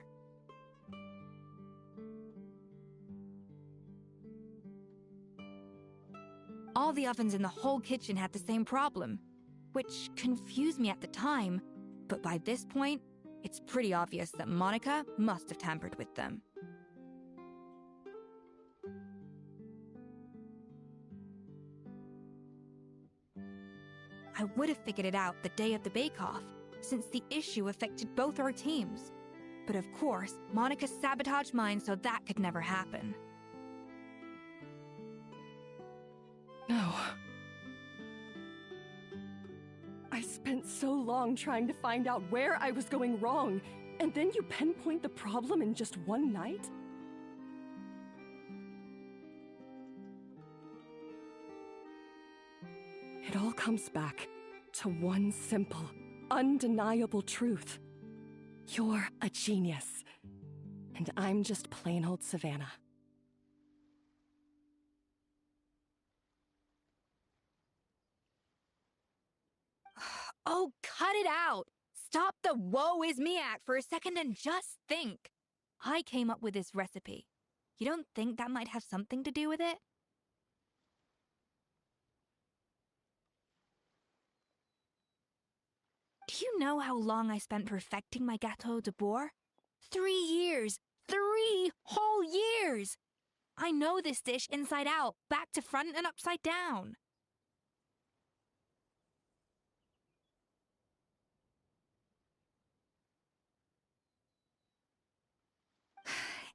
All the ovens in the whole kitchen had the same problem, which confused me at the time, but by this point, it's pretty obvious that Monica must have tampered with them. I would have figured it out the day of the bake-off, since the issue affected both our teams. But of course, Monica sabotaged mine so that could never happen. No. I spent so long trying to find out where I was going wrong, and then you pinpoint the problem in just one night? It all comes back to one simple, undeniable truth. You're a genius, and I'm just plain old Savannah. Oh, cut it out! Stop the woe is me act for a second and just think. I came up with this recipe. You don't think that might have something to do with it? Do you know how long I spent perfecting my gâteau de bois? 3 years! 3 whole years! I know this dish inside out, back to front and upside down.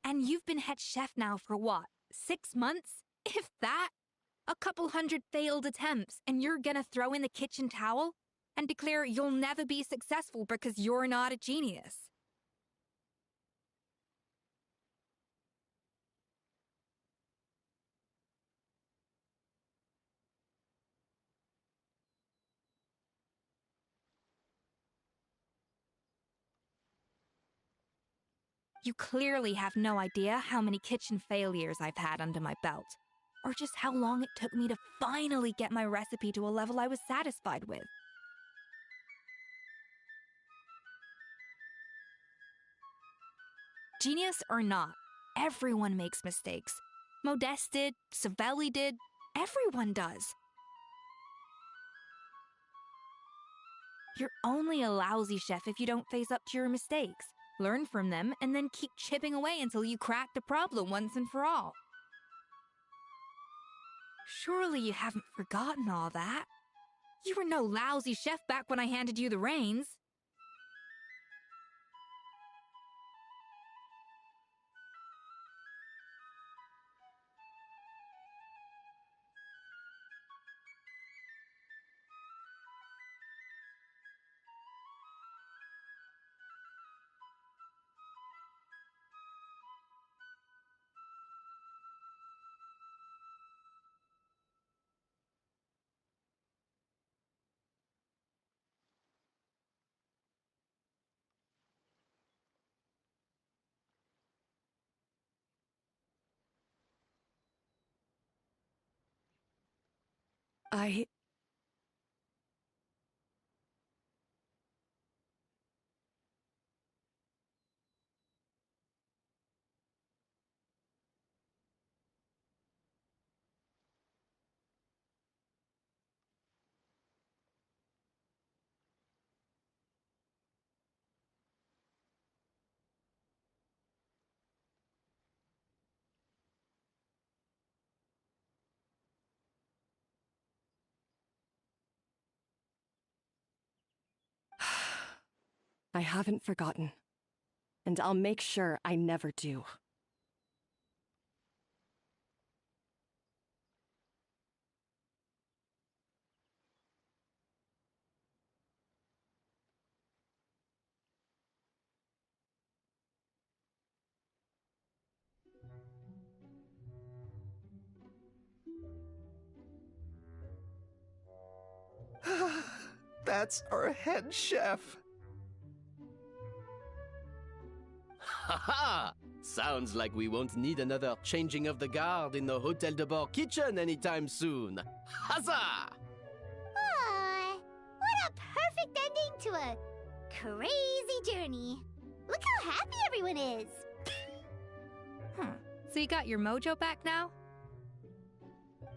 And you've been head chef now for what, 6 months? If that? A couple hundred failed attempts, and you're gonna throw in the kitchen towel? And declare you'll never be successful because you're not a genius? You clearly have no idea how many kitchen failures I've had under my belt, or just how long it took me to finally get my recipe to a level I was satisfied with. Genius or not, everyone makes mistakes. Modeste did, Savelli did, everyone does. You're only a lousy chef if you don't face up to your mistakes, learn from them, and then keep chipping away until you crack the problem once and for all. Surely you haven't forgotten all that. You were no lousy chef back when I handed you the reins. I haven't forgotten, and I'll make sure I never do. That's our head chef. Haha! Sounds like we won't need another changing of the guard in the Hotel de Bord kitchen anytime soon. Huzzah! Aw, what a perfect ending to a crazy journey. Look how happy everyone is. So you got your mojo back now?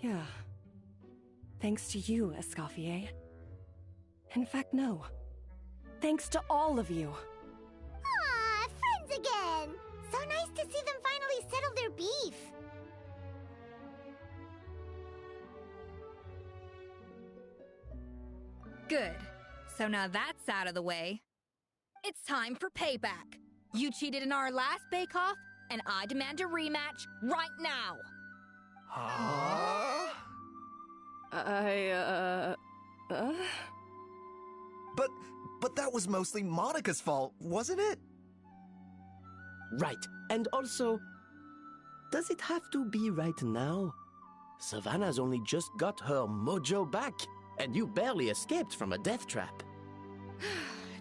Yeah. Thanks to you, Escoffier. In fact, no. Thanks to all of you. Aw, friends again. So nice to see them finally settle their beef. Good. So now that's out of the way. It's time for payback. You cheated in our last bake-off, and I demand a rematch right now. Huh? But that was mostly Monica's fault, wasn't it? Right. And also, does it have to be right now? Savannah's only just got her mojo back, and you barely escaped from a death trap.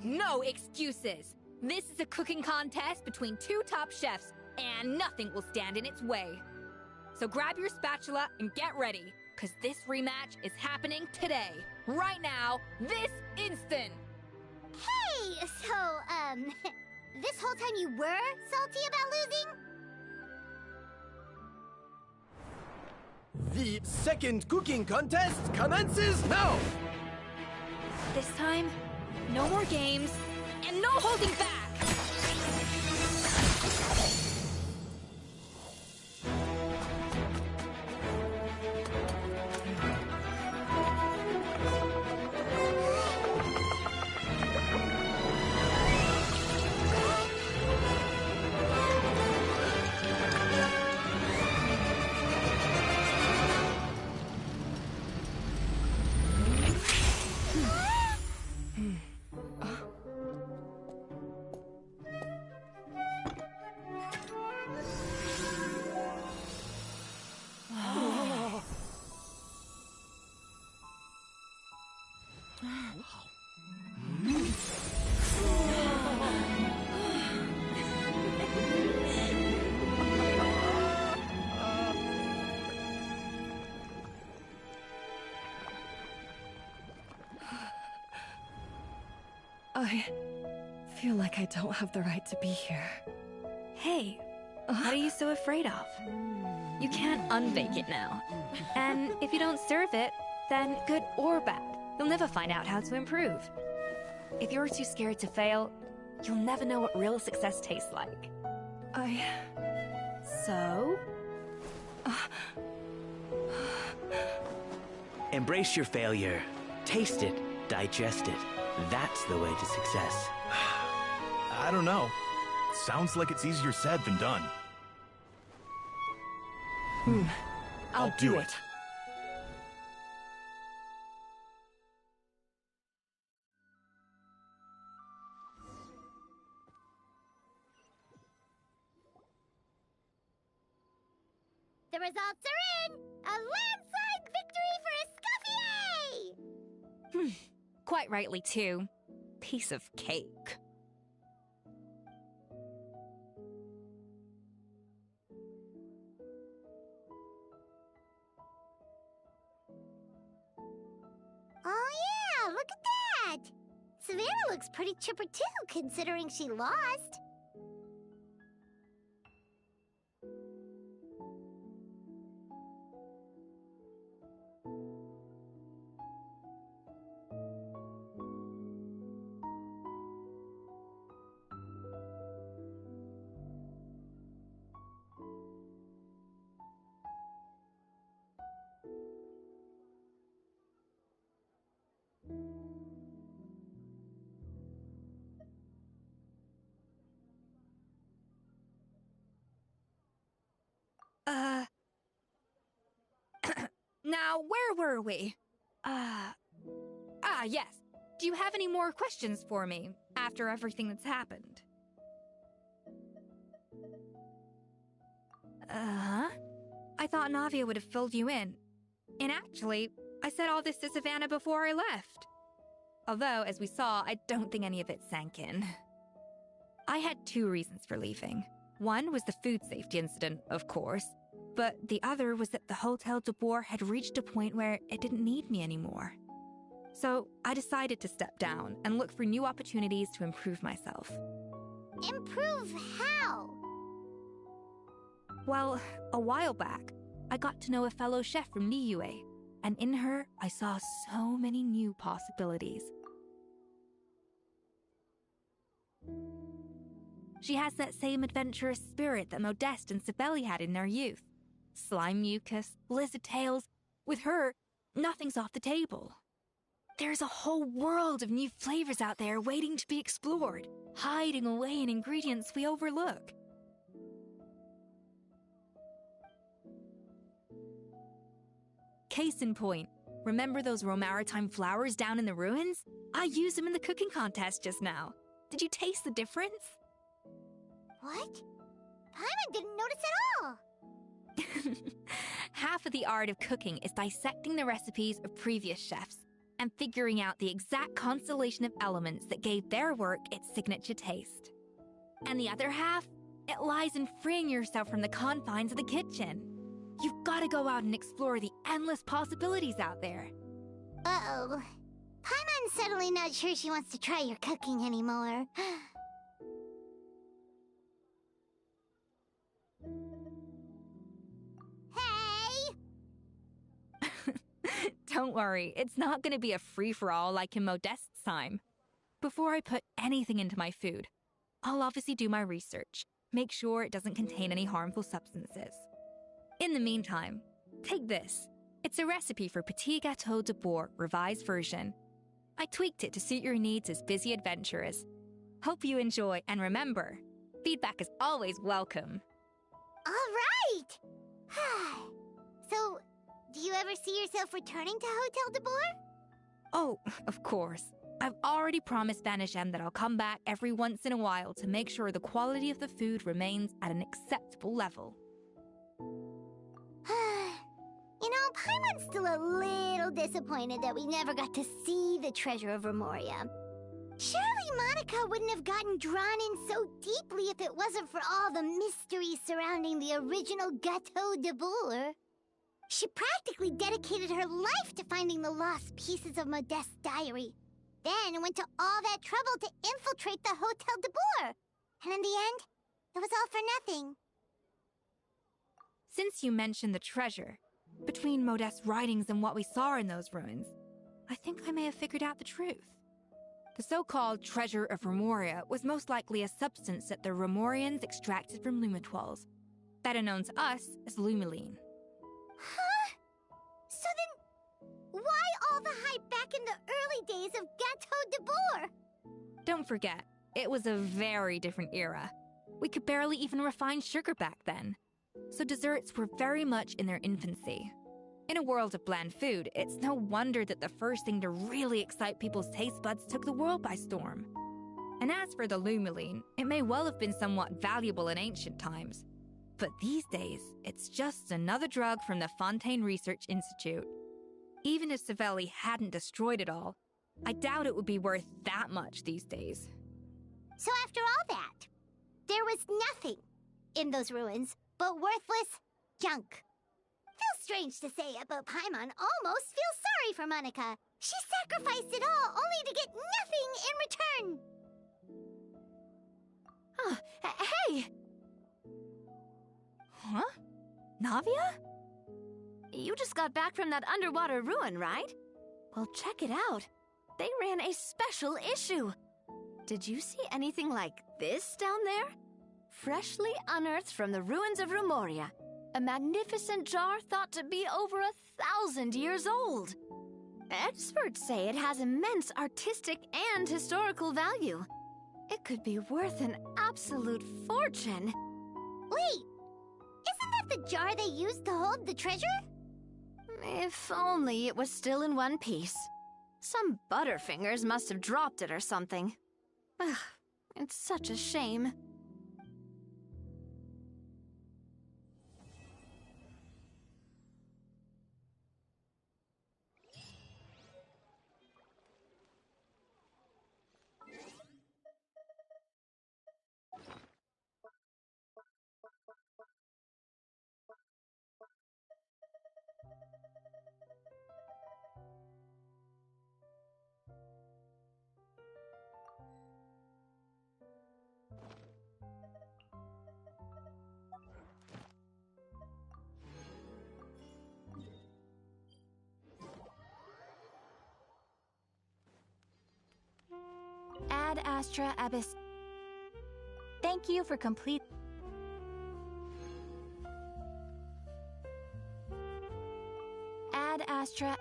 No excuses. This is a cooking contest between two top chefs, and nothing will stand in its way. So grab your spatula and get ready, because this rematch is happening today. Right now, this instant. Hey, so, this whole time you were salty about losing? The second cooking contest commences now! This time, no more games, and no holding back! I feel like I don't have the right to be here. Hey, what are you so afraid of? You can't unbake it now. And if you don't serve it, then good or bad, you'll never find out how to improve. If you're too scared to fail, you'll never know what real success tastes like. So? Embrace your failure. Taste it. Digest it. That's the way to success. I don't know. Sounds like it's easier said than done. I'll do it. The results are in! A landslide victory for Escoffier! Quite rightly, too. Piece of cake. Oh yeah, look at that! Savannah looks pretty chipper too, considering she lost. Now, where were we? Yes. Do you have any more questions for me after everything that's happened? I thought Navia would have filled you in. And actually, I said all this to Savannah before I left. Although, as we saw, I don't think any of it sank in. I had 2 reasons for leaving. One was the food safety incident, of course, but the other was that the Hotel de Boer had reached a point where it didn't need me anymore. So I decided to step down and look for new opportunities to improve myself. Improve how? Well, a while back, I got to know a fellow chef from Liyue, and in her, I saw so many new possibilities. She has that same adventurous spirit that Modeste and Sibeli had in their youth. Slime mucus, lizard tails. With her, nothing's off the table. There's a whole world of new flavors out there waiting to be explored, hiding away in ingredients we overlook. Case in point, remember those Romaritime flowers down in the ruins? I used them in the cooking contest just now. Did you taste the difference? What? Paimon didn't notice at all. Half of the art of cooking is dissecting the recipes of previous chefs and figuring out the exact constellation of elements that gave their work its signature taste. And the other half, it lies in freeing yourself from the confines of the kitchen. You've got to go out and explore the endless possibilities out there. Uh-oh. Paimon's suddenly not sure she wants to try your cooking anymore. Don't worry, it's not going to be a free-for-all like in Modeste's time. Before I put anything into my food, I'll obviously do my research, make sure it doesn't contain any harmful substances. In the meantime, take this. It's a recipe for Petit Gâteau de Boer revised version. I tweaked it to suit your needs as busy adventurers. Hope you enjoy, and remember, feedback is always welcome. All right! So, do you ever see yourself returning to Hotel de Boer? Oh, of course. I've already promised Vanish M that I'll come back every once in a while to make sure the quality of the food remains at an acceptable level. You know, Paimon's still a little disappointed that we never got to see the treasure of Remoria. Surely Monica wouldn't have gotten drawn in so deeply if it wasn't for all the mystery surrounding the original Gâteau de Boer. She practically dedicated her life to finding the lost pieces of Modeste's diary. Then went to all that trouble to infiltrate the Hotel de Boer. And in the end, it was all for nothing. Since you mentioned the treasure, between Modeste's writings and what we saw in those ruins, I think I may have figured out the truth. The so-called treasure of Remoria was most likely a substance that the Remorians extracted from Lumitoiles, better known to us as Lumiline. Huh? So then, why all the hype back in the early days of Gâteau de Boer? Don't forget, it was a very different era. We could barely even refine sugar back then, so desserts were very much in their infancy. In a world of bland food, it's no wonder that the first thing to really excite people's taste buds took the world by storm. And as for the Lumiline, it may well have been somewhat valuable in ancient times. But these days, it's just another drug from the Fontaine Research Institute. Even if Sibeli hadn't destroyed it all, I doubt it would be worth that much these days. So after all that, there was nothing in those ruins but worthless junk. Feels strange to say it, but Paimon almost feels sorry for Monica. She sacrificed it all only to get nothing in return. Oh, hey! Huh? Navia? You just got back from that underwater ruin, right? Well, check it out. They ran a special issue. Did you see anything like this down there? Freshly unearthed from the ruins of Remoria. A magnificent jar thought to be over 1,000 years old. Experts say it has immense artistic and historical value. It could be worth an absolute fortune. Wait, isn't that the jar they used to hold the treasure? If only it was still in one piece. Some butterfingers must have dropped it or something. Ugh, it's such a shame. Ad Astra Abyss. Thank you for complete. Ad Astra.